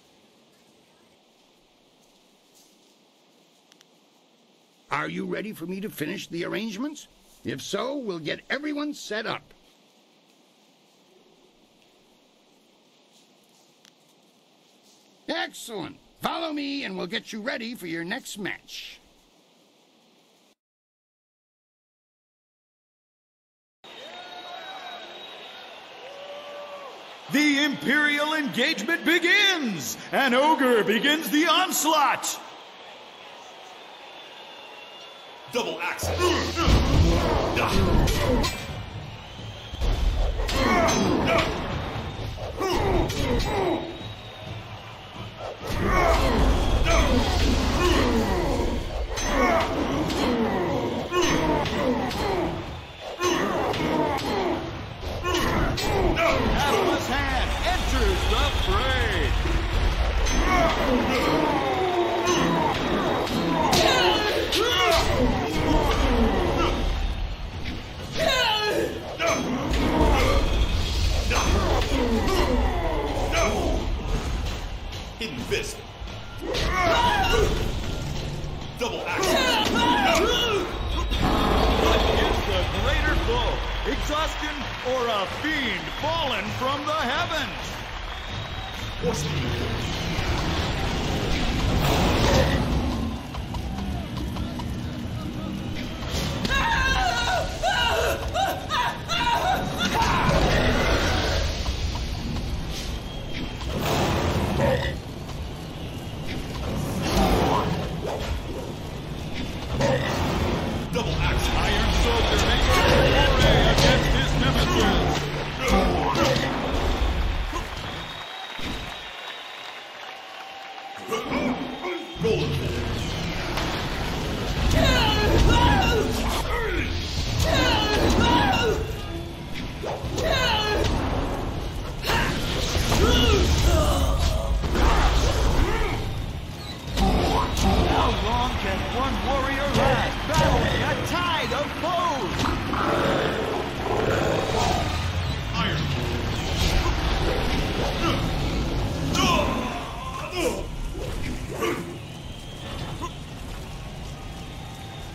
Are you ready for me to finish the arrangements? If so, we'll get everyone set up. Excellent. Follow me and we'll get you ready for your next match. The Imperial Engagement begins! An ogre begins the onslaught! Double axe. Atlas Hand enters the fray! Hidden fist. Double axe. What is the greater foe? Exhaustion or a fiend fallen from the heavens? Double axe. Iron Soldier makes a foray against his nemesis. 2 one warrior lad, battling a tide of foes! Iron.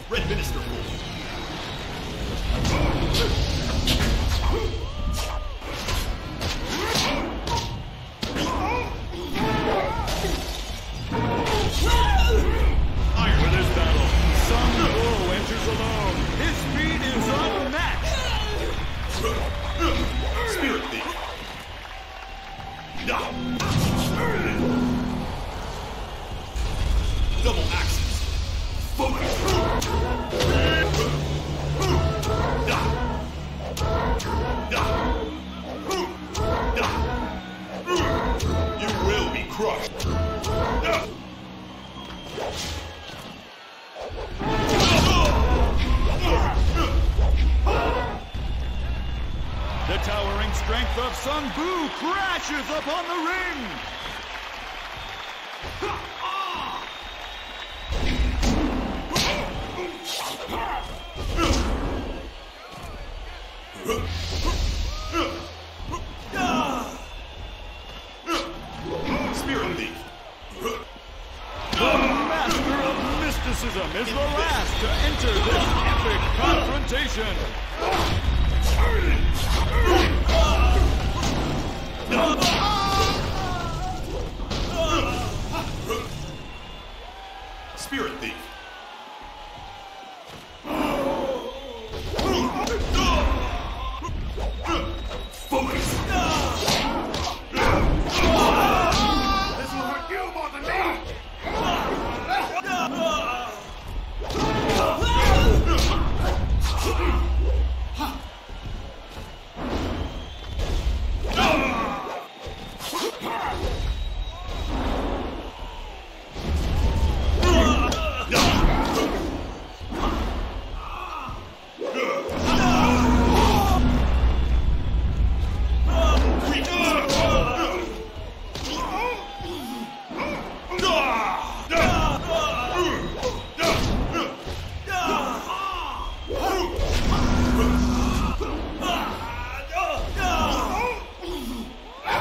Red Minister Full. For this battle, Sun Bu enters alone. His speed is unmatched. Spirit Thief. Double axes. Focus. You will be crushed. The towering strength of Sun Bu crashes upon the ring. Spirit Thief. The master of mysticism is the last to enter this epic confrontation. Spirit Thief. Focus. This will hurt you more than me.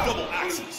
Double axes.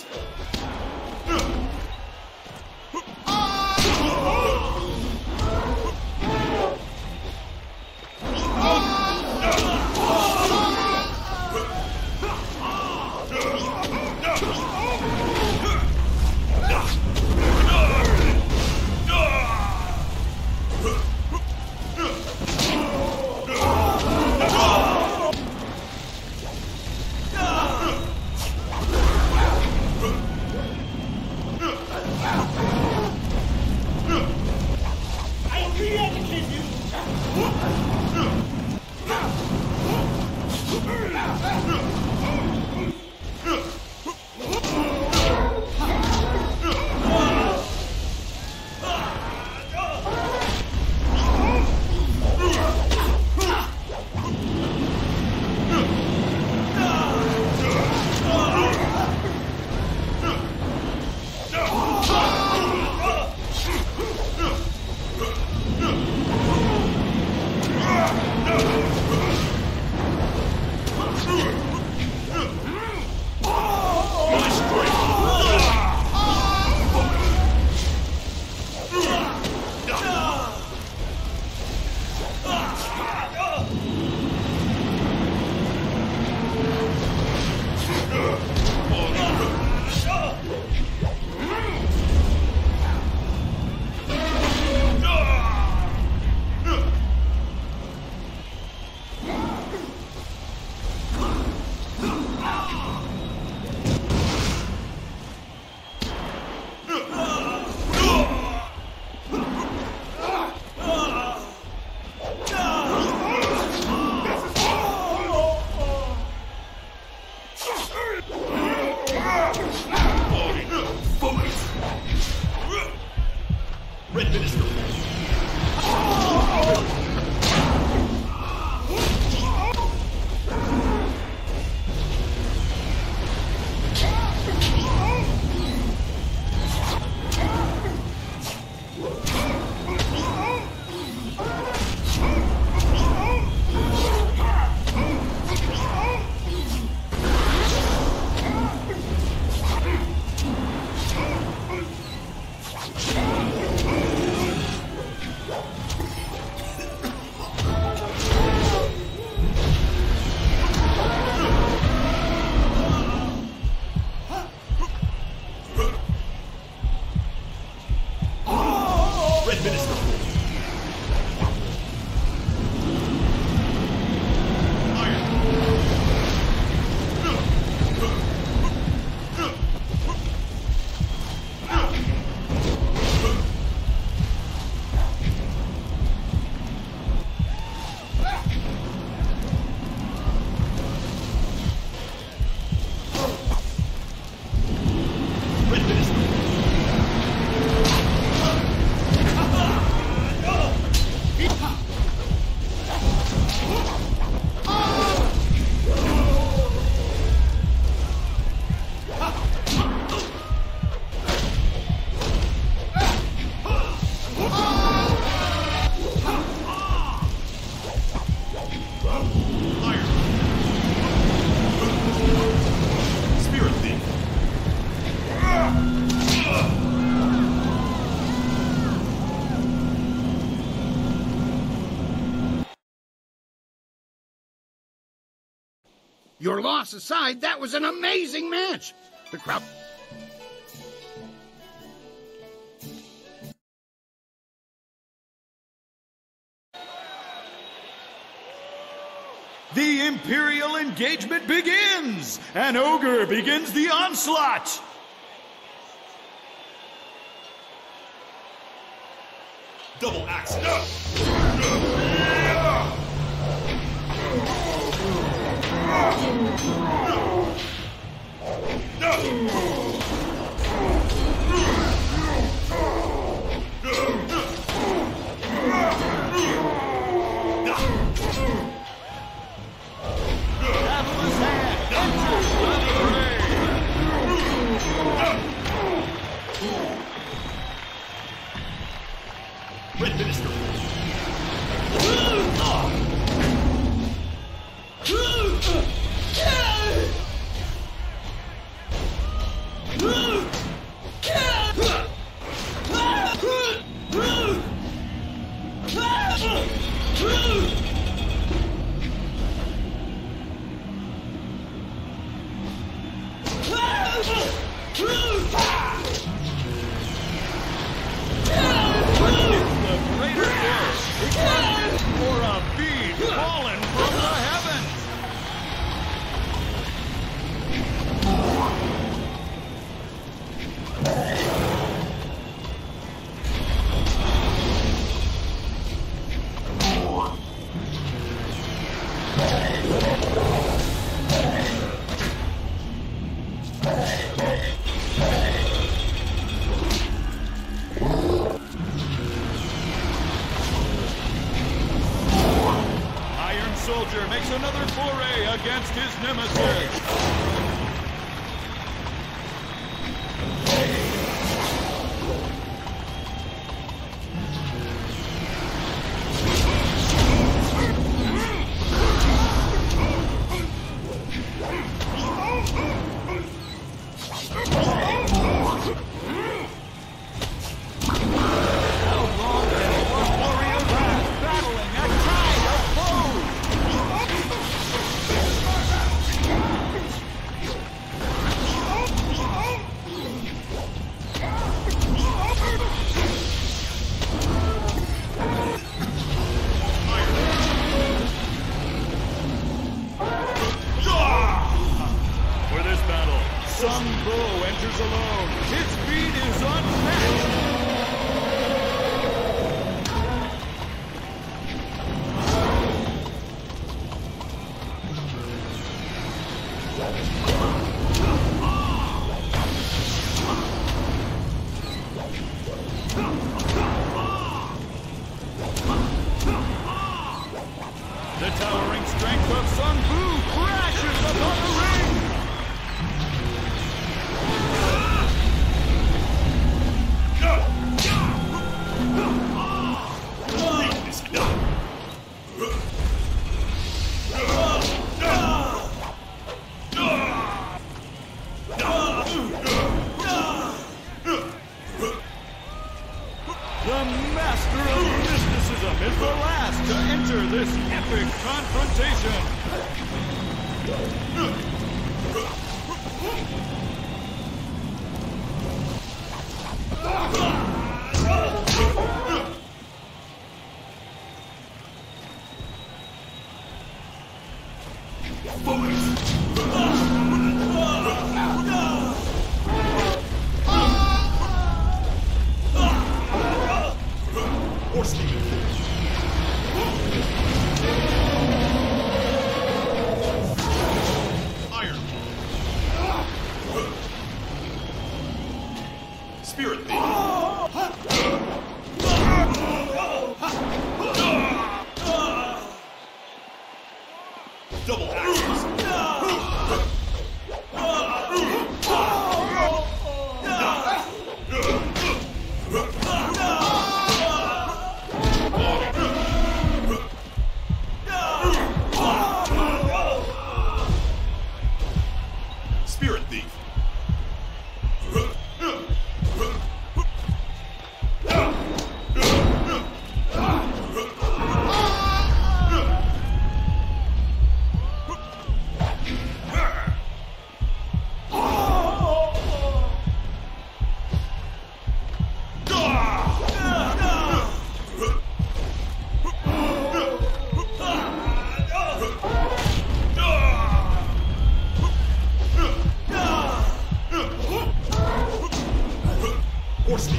Red Minister. Your loss aside, that was an amazing match. The crowd... The Imperial engagement begins! An ogre begins the onslaught! Double axe. Red Minister. For a bead fallen from the heavens! Soldier makes another foray against his nemesis. Sun Bo enters alone. His speed is unmatched. The towering strength of Sun Bu crashes upon the ring. The master of mysticism is the last to enter this epic confrontation. Iron. Spirit Thief. Double axes. Spirit Thief.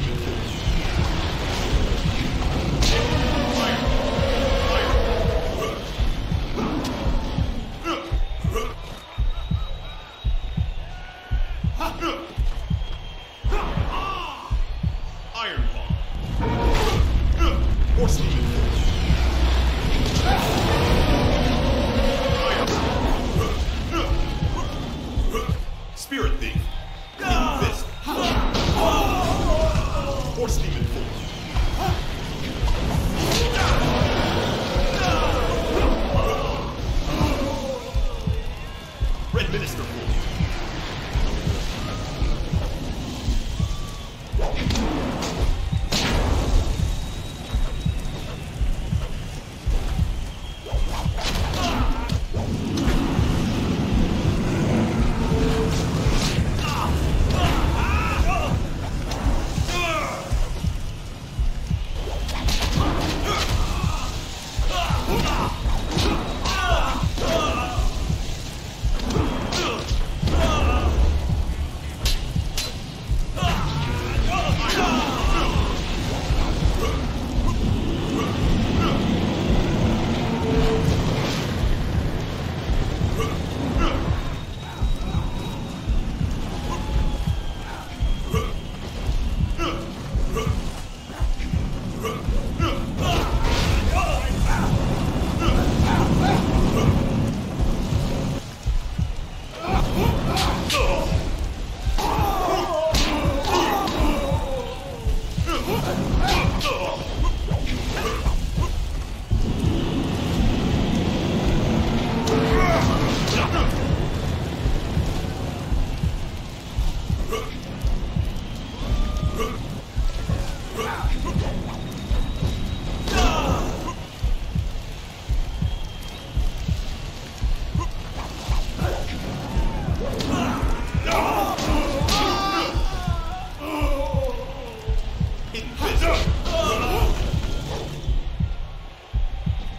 steaming full. Iron Palm. More steaming full. Spirit Thief. Hidden Fist. Horse Demon Full. Red Minister Full.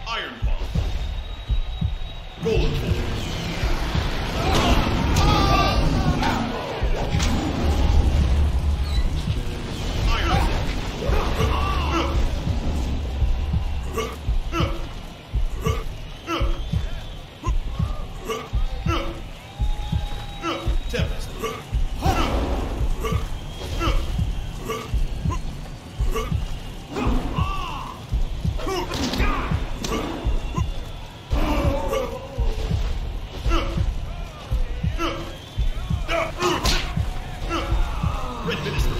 Iron Palm. Golden Bolt. Tempest. Red Minister.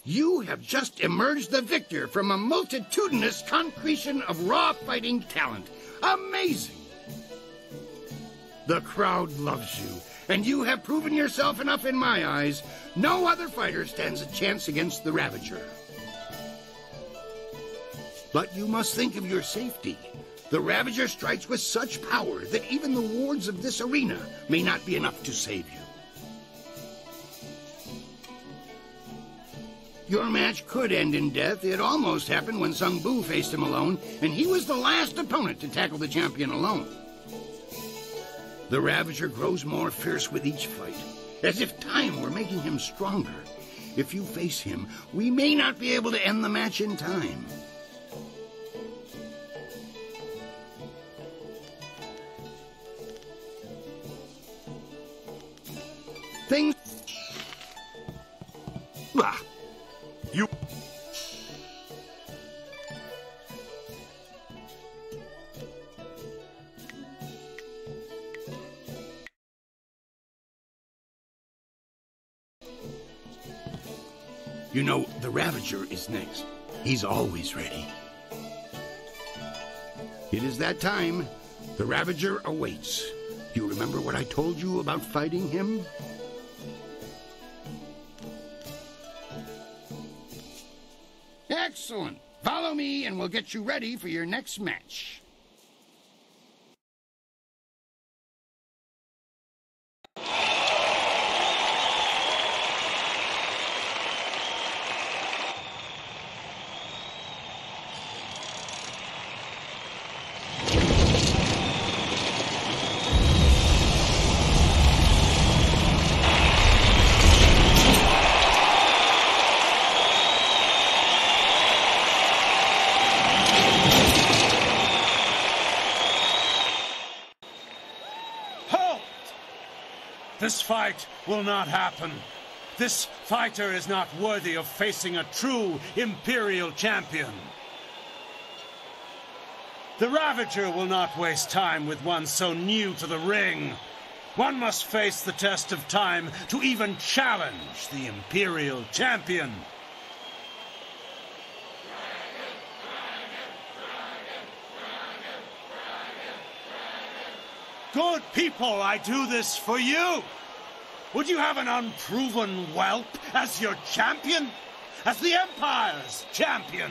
You have just emerged the victor from a multitudinous concretion of raw fighting talent. Amazing! The crowd loves you, and you have proven yourself enough in my eyes. No other fighter stands a chance against the Ravager. But you must think of your safety. The Ravager strikes with such power that even the wards of this arena may not be enough to save you. Your match could end in death. It almost happened when Sung Bu faced him alone, and he was the last opponent to tackle the champion alone. The Ravager grows more fierce with each fight, as if time were making him stronger. If you face him, we may not be able to end the match in time. Things... Bah! You... You know, the Ravager is next. He's always ready. It is that time. The Ravager awaits. You remember what I told you about fighting him? Excellent. Follow me and we'll get you ready for your next match. This fight will not happen. This fighter is not worthy of facing a true Imperial champion. The Ravager will not waste time with one so new to the ring. One must face the test of time to even challenge the Imperial champion. Good people, I do this for you. Would you have an unproven whelp as your champion? As the Empire's champion?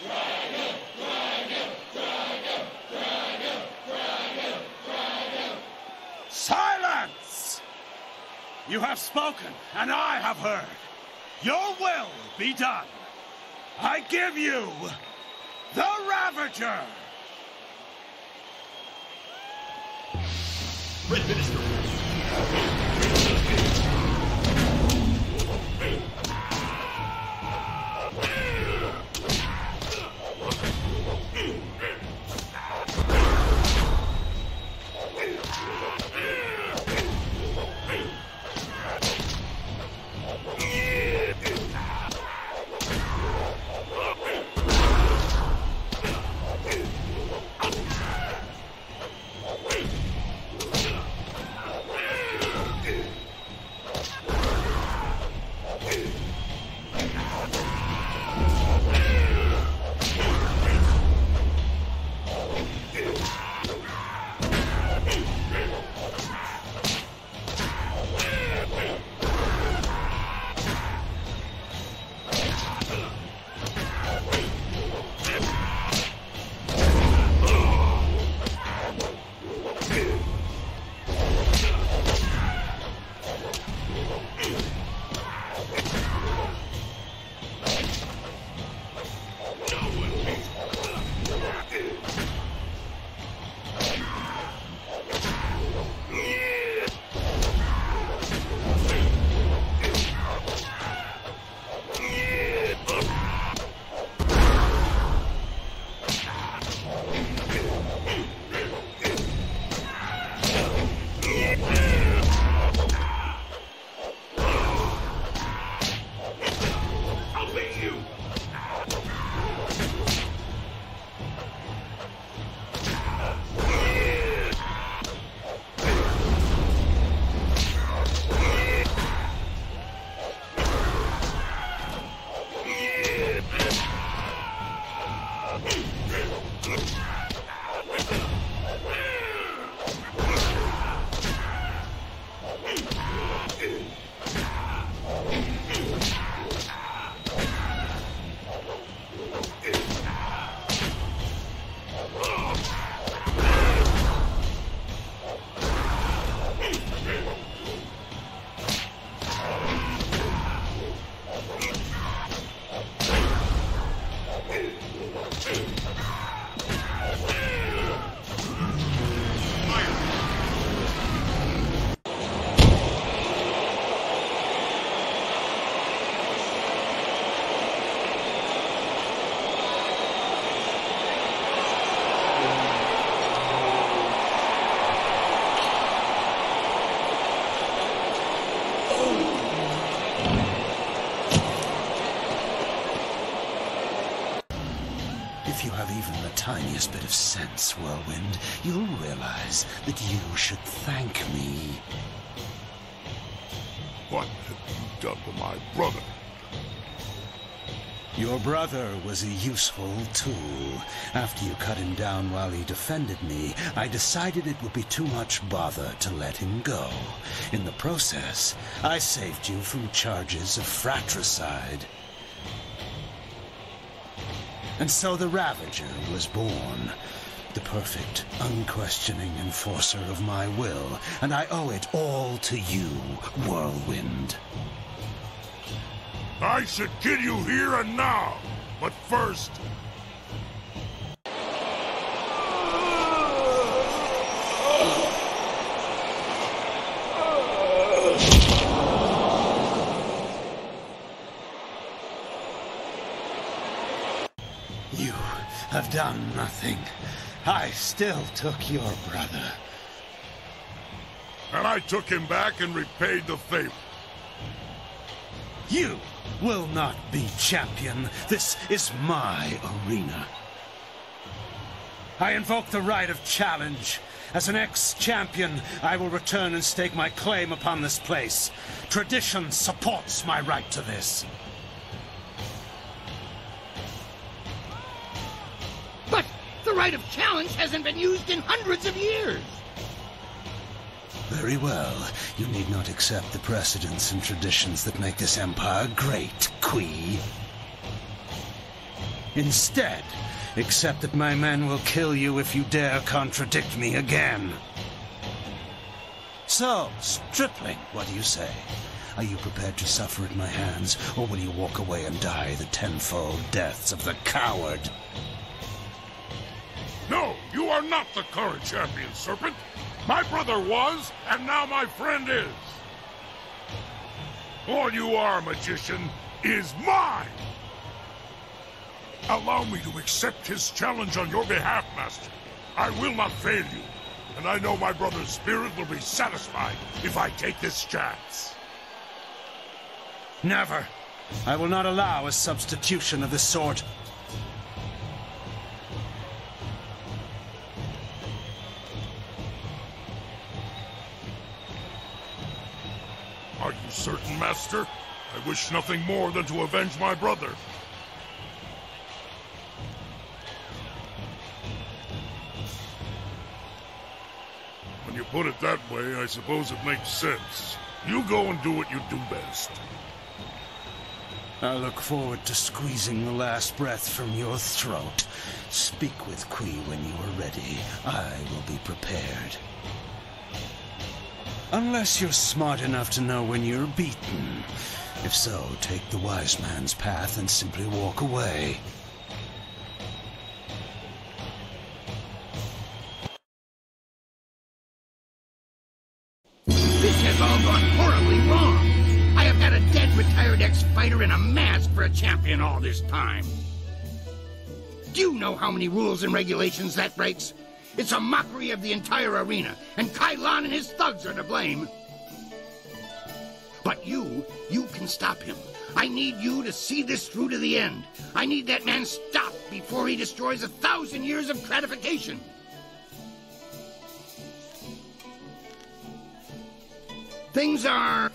Dragon, dragon, dragon, dragon, dragon, dragon. Silence! You have spoken, and I have heard. Your will be done. I give you the Ravager! Red Minister. If you have even the tiniest bit of sense, Whirlwind, you'll realize that you should thank me. What have you done to my brother? Your brother was a useful tool. After you cut him down while he defended me, I decided it would be too much bother to let him go. In the process, I saved you from charges of fratricide. And so the Ravager was born. The perfect, unquestioning enforcer of my will, and I owe it all to you, Whirlwind. I should kill you here and now, but first... You have done nothing. I still took your brother. And I took him back and repaid the favor. You will not be champion. This is my arena. I invoke the right of challenge. As an ex-champion, I will return and stake my claim upon this place. Tradition supports my right to this. But the right of challenge hasn't been used in hundreds of years. Very well. You need not accept the precedents and traditions that make this empire great, Kui. Instead, accept that my men will kill you if you dare contradict me again. So, stripling, what do you say? Are you prepared to suffer at my hands, or will you walk away and die the tenfold deaths of the coward? No, you are not the current champion, Serpent. My brother was, and now my friend is. All you are, magician, is mine. Allow me to accept his challenge on your behalf, Master. I will not fail you, and I know my brother's spirit will be satisfied if I take this chance. Never. I will not allow a substitution of this sort. Are you certain, Master? I wish nothing more than to avenge my brother. When you put it that way, I suppose it makes sense. You go and do what you do best. I look forward to squeezing the last breath from your throat. Speak with Kui when you are ready. I will be prepared. Unless you're smart enough to know when you're beaten. If so, take the wise man's path and simply walk away. This has all gone horribly wrong. I have had a dead retired ex-fighter in a mask for a champion all this time. Do you know how many rules and regulations that breaks? It's a mockery of the entire arena, and Kai Lan and his thugs are to blame. But you can stop him. I need you to see this through to the end. I need that man stopped before he destroys 1,000 years of gratification. Things are...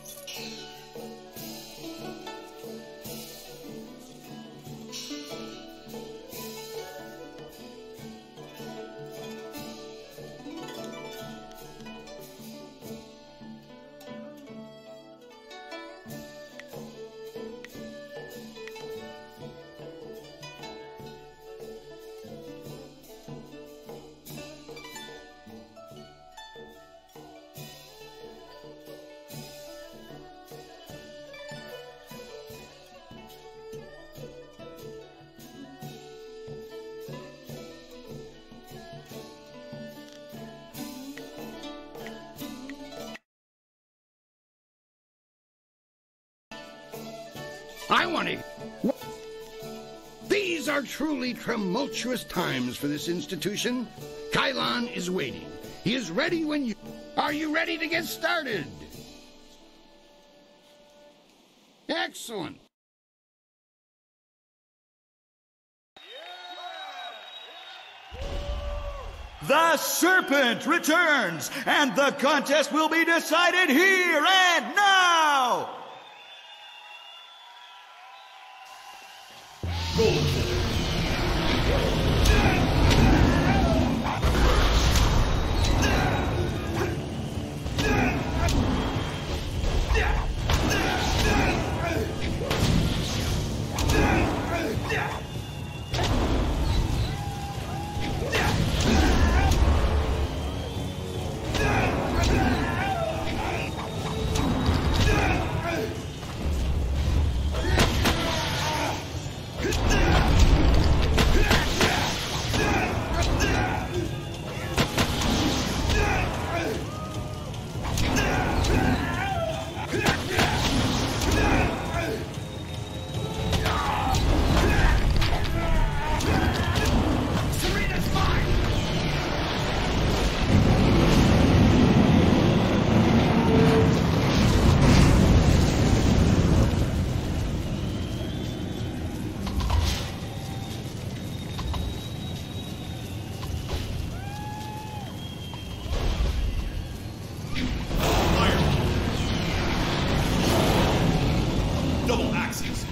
I want to... These are truly tumultuous times for this institution. Kai Lan is waiting. He is ready when you... Are you ready to get started? Excellent. The Serpent returns, and the contest will be decided here and now! Double axes.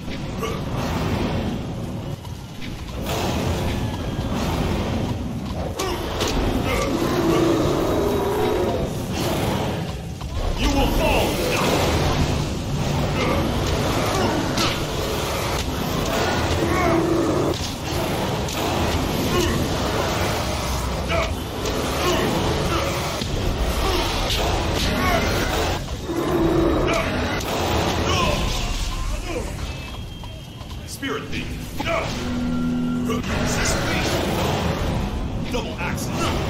You will fall. Spirit thief. Double axes.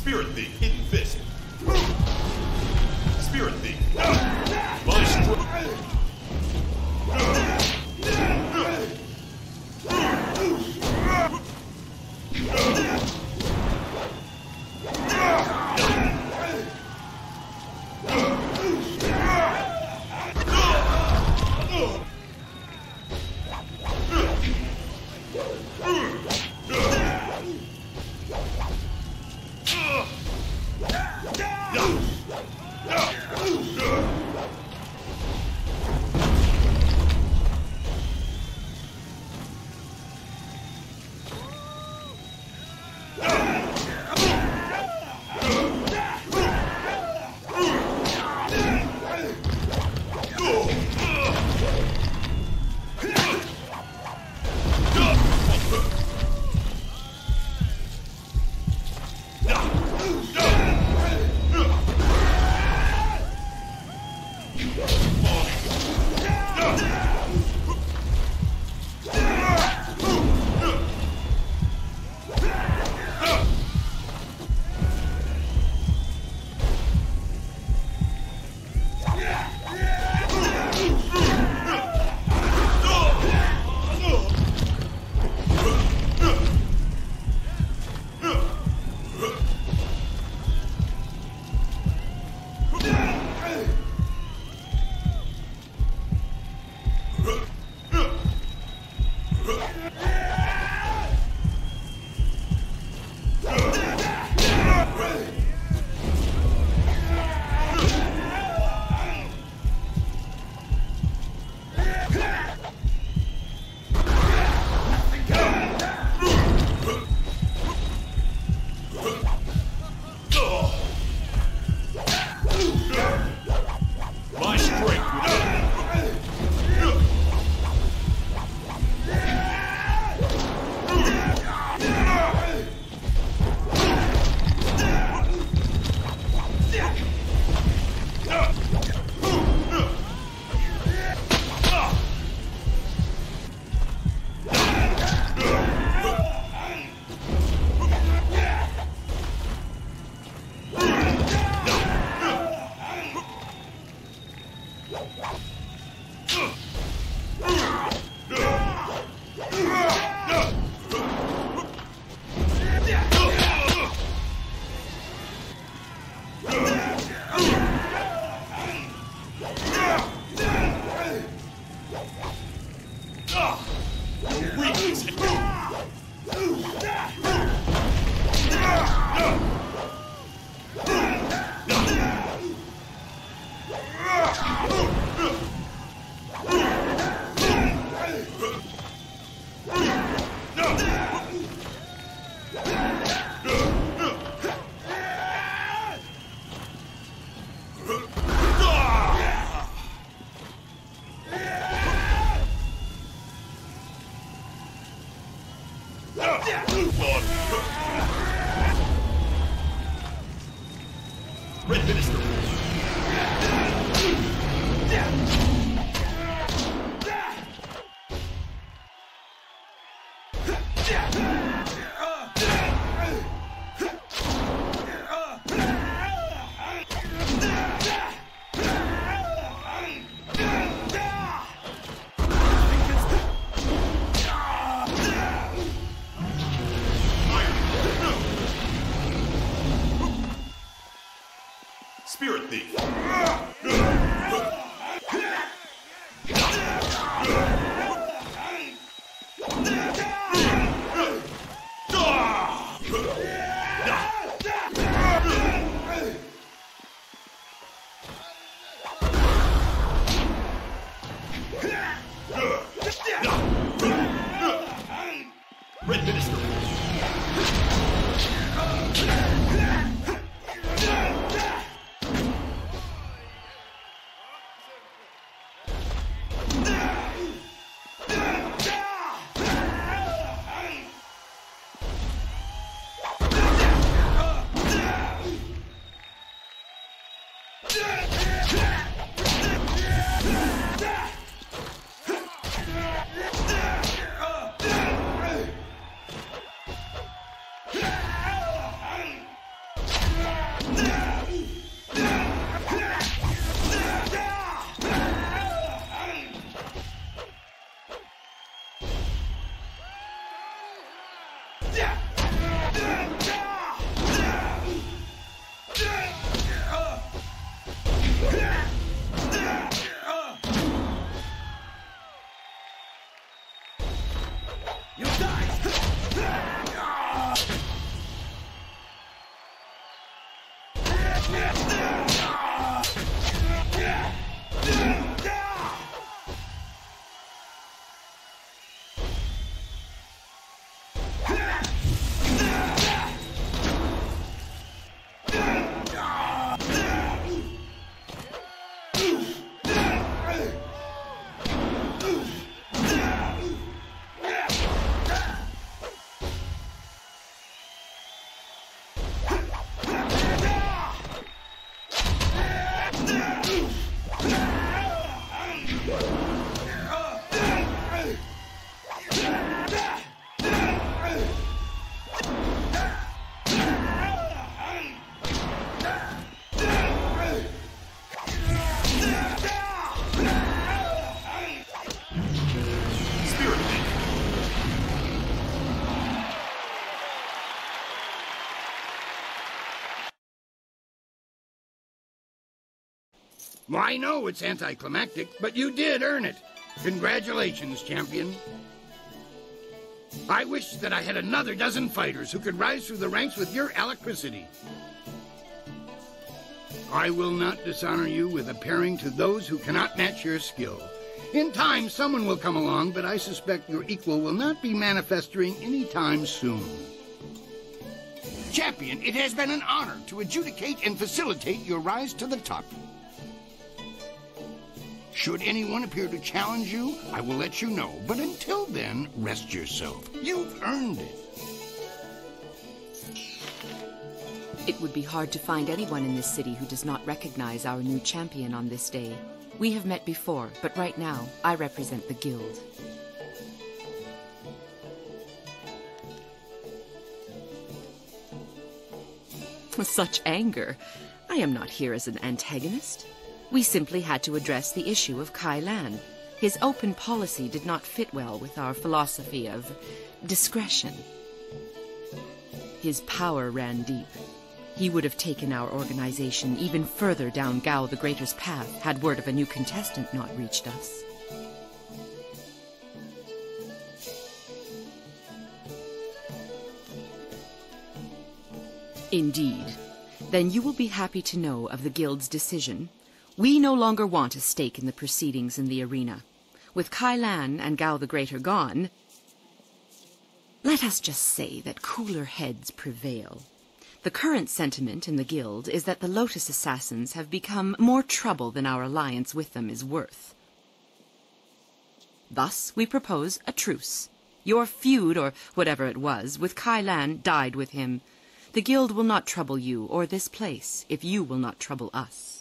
Spirit Thief, Hidden Fist. Spirit Thief. My stroke. Spirit Thief. Red Minister. I know it's anticlimactic, but you did earn it. Congratulations, champion. I wish that I had another dozen fighters who could rise through the ranks with your alacrity. I will not dishonor you with appearing to those who cannot match your skill. In time, someone will come along, but I suspect your equal will not be manifesting any time soon. Champion, it has been an honor to adjudicate and facilitate your rise to the top. Should anyone appear to challenge you, I will let you know. But until then, rest yourself. You've earned it. It would be hard to find anyone in this city who does not recognize our new champion on this day. We have met before, but right now, I represent the guild. Such anger. I am not here as an antagonist. We simply had to address the issue of Kai Lan. His open policy did not fit well with our philosophy of discretion. His power ran deep. He would have taken our organization even further down Gao the Greater's path had word of a new contestant not reached us. Indeed. Then you will be happy to know of the guild's decision. We no longer want a stake in the proceedings in the arena. With Kai Lan and Gao the Greater gone, let us just say that cooler heads prevail. The current sentiment in the guild is that the Lotus Assassins have become more trouble than our alliance with them is worth. Thus, we propose a truce. Your feud, or whatever it was, with Kai Lan died with him. The guild will not trouble you or this place if you will not trouble us.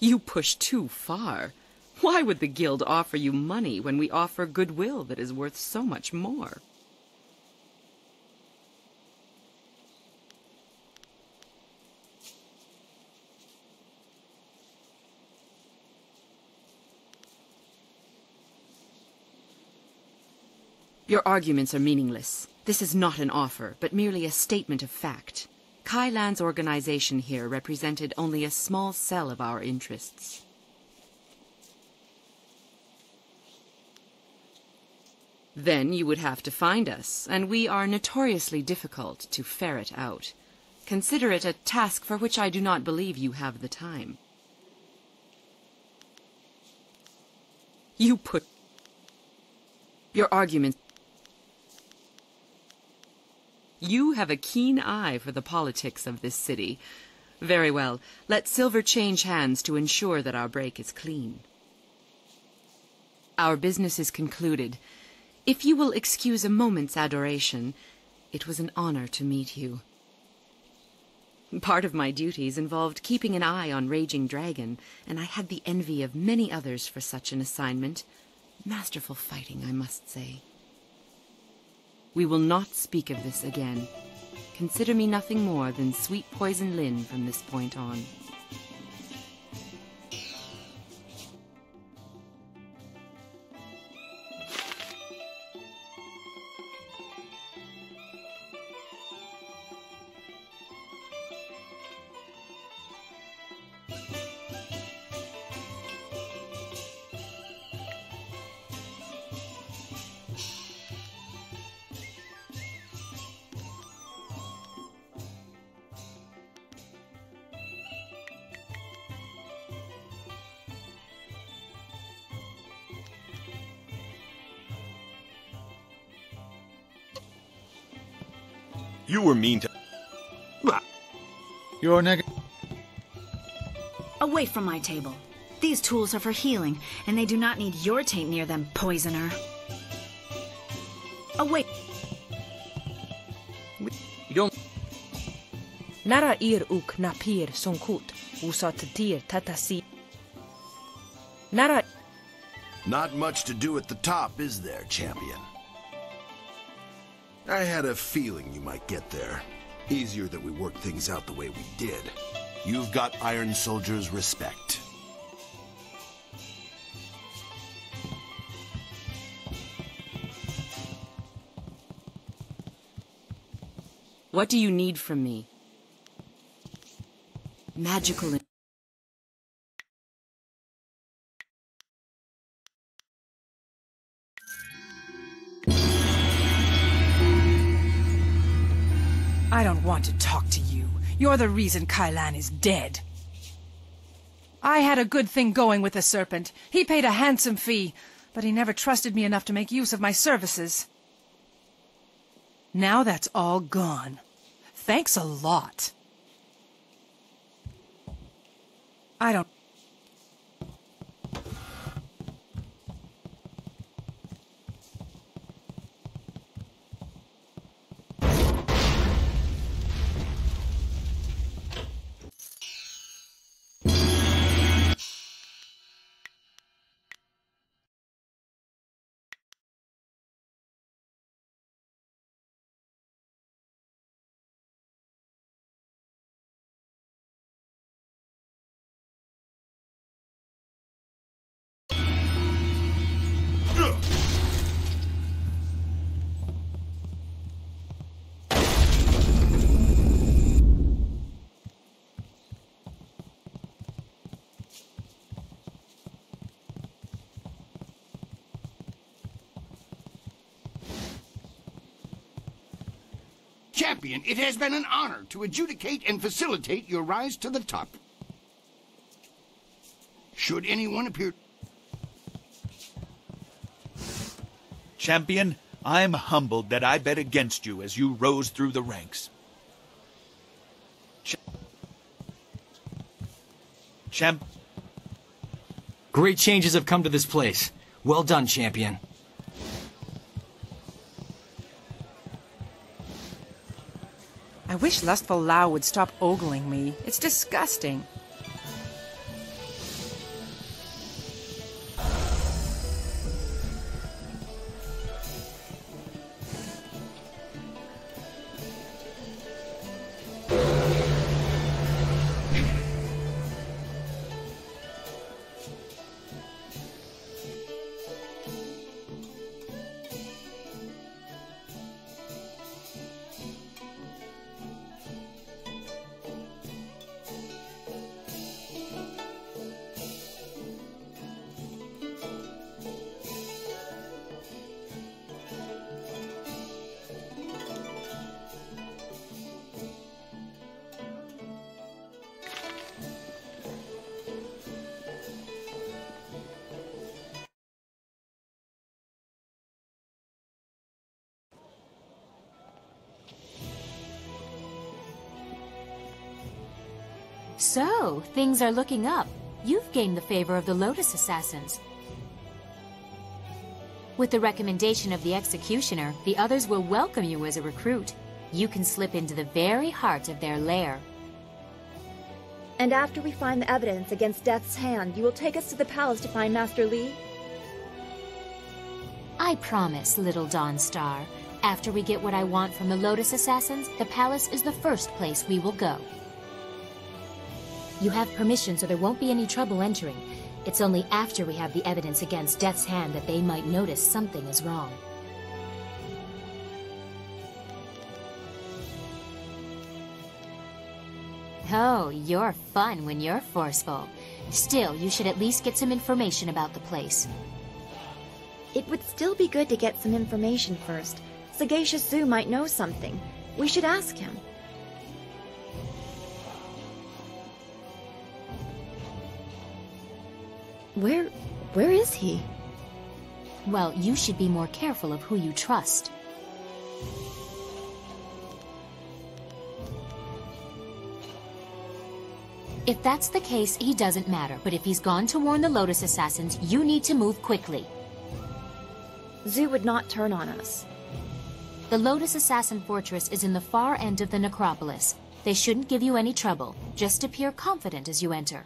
You push too far. Why would the guild offer you money when we offer goodwill that is worth so much more? Your arguments are meaningless. This is not an offer, but merely a statement of fact. Kai Lan's organization here represented only a small cell of our interests. Then you would have to find us, and we are notoriously difficult to ferret out. Consider it a task for which I do not believe you have the time. You put your arguments. You have a keen eye for the politics of this city. Very well. Let silver change hands to ensure that our break is clean. Our business is concluded. If you will excuse a moment's adoration, it was an honor to meet you. Part of my duties involved keeping an eye on Raging Dragon, and I had the envy of many others for such an assignment. Masterful fighting, I must say. We will not speak of this again. Consider me nothing more than Sweet Poison Lynn from this point on. You were mean to... You're negative. Away from my table. These tools are for healing, and they do not need your taint near them, poisoner. Away. You don't... Nara ir uk napir sonkut, usat dir tatasi. Nara... Not much to do at the top, is there, champion? I had a feeling you might get there. Easier that we worked things out the way we did. You've got Iron Soldier's respect. What do you need from me? Magical... I don't want to talk to you. You're the reason Kailan is dead. I had a good thing going with the Serpent. He paid a handsome fee, but he never trusted me enough to make use of my services. Now that's all gone. Thanks a lot. I don't... Champion, it has been an honor to adjudicate and facilitate your rise to the top. Should anyone appear... Champion, I'm humbled that I bet against you as you rose through the ranks. Great changes have come to this place. Well done, champion. I wish Lustful Lao would stop ogling me. It's disgusting. So, things are looking up. You've gained the favor of the Lotus Assassins. With the recommendation of the Executioner, the others will welcome you as a recruit. You can slip into the very heart of their lair. And after we find the evidence against Death's Hand, you will take us to the palace to find Master Li? I promise, little Dawnstar. After we get what I want from the Lotus Assassins, the palace is the first place we will go. You have permission, so there won't be any trouble entering. It's only after we have the evidence against Death's Hand that they might notice something is wrong. Oh, you're fun when you're forceful. Still, you should at least get some information about the place. It would still be good to get some information first. Sagacious Zoo might know something. We should ask him. Where is he? Well, you should be more careful of who you trust. If that's the case, he doesn't matter. But if he's gone to warn the Lotus Assassins, you need to move quickly. Zoo would not turn on us. The Lotus Assassin Fortress is in the far end of the necropolis. They shouldn't give you any trouble. Just appear confident as you enter.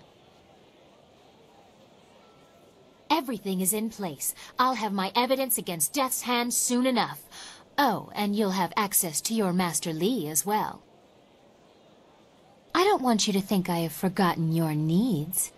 Everything is in place. I'll have my evidence against Death's Hand soon enough. Oh, and you'll have access to your Master Li as well. I don't want you to think I have forgotten your needs.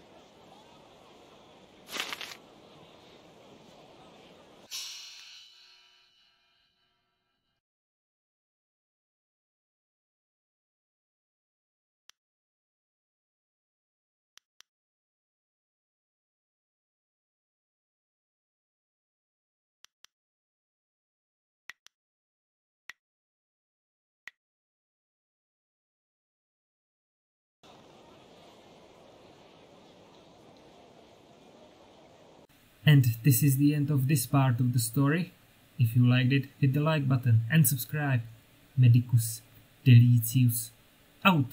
And this is the end of this part of the story. If you liked it, hit the like button and subscribe. Medicus Delicius out.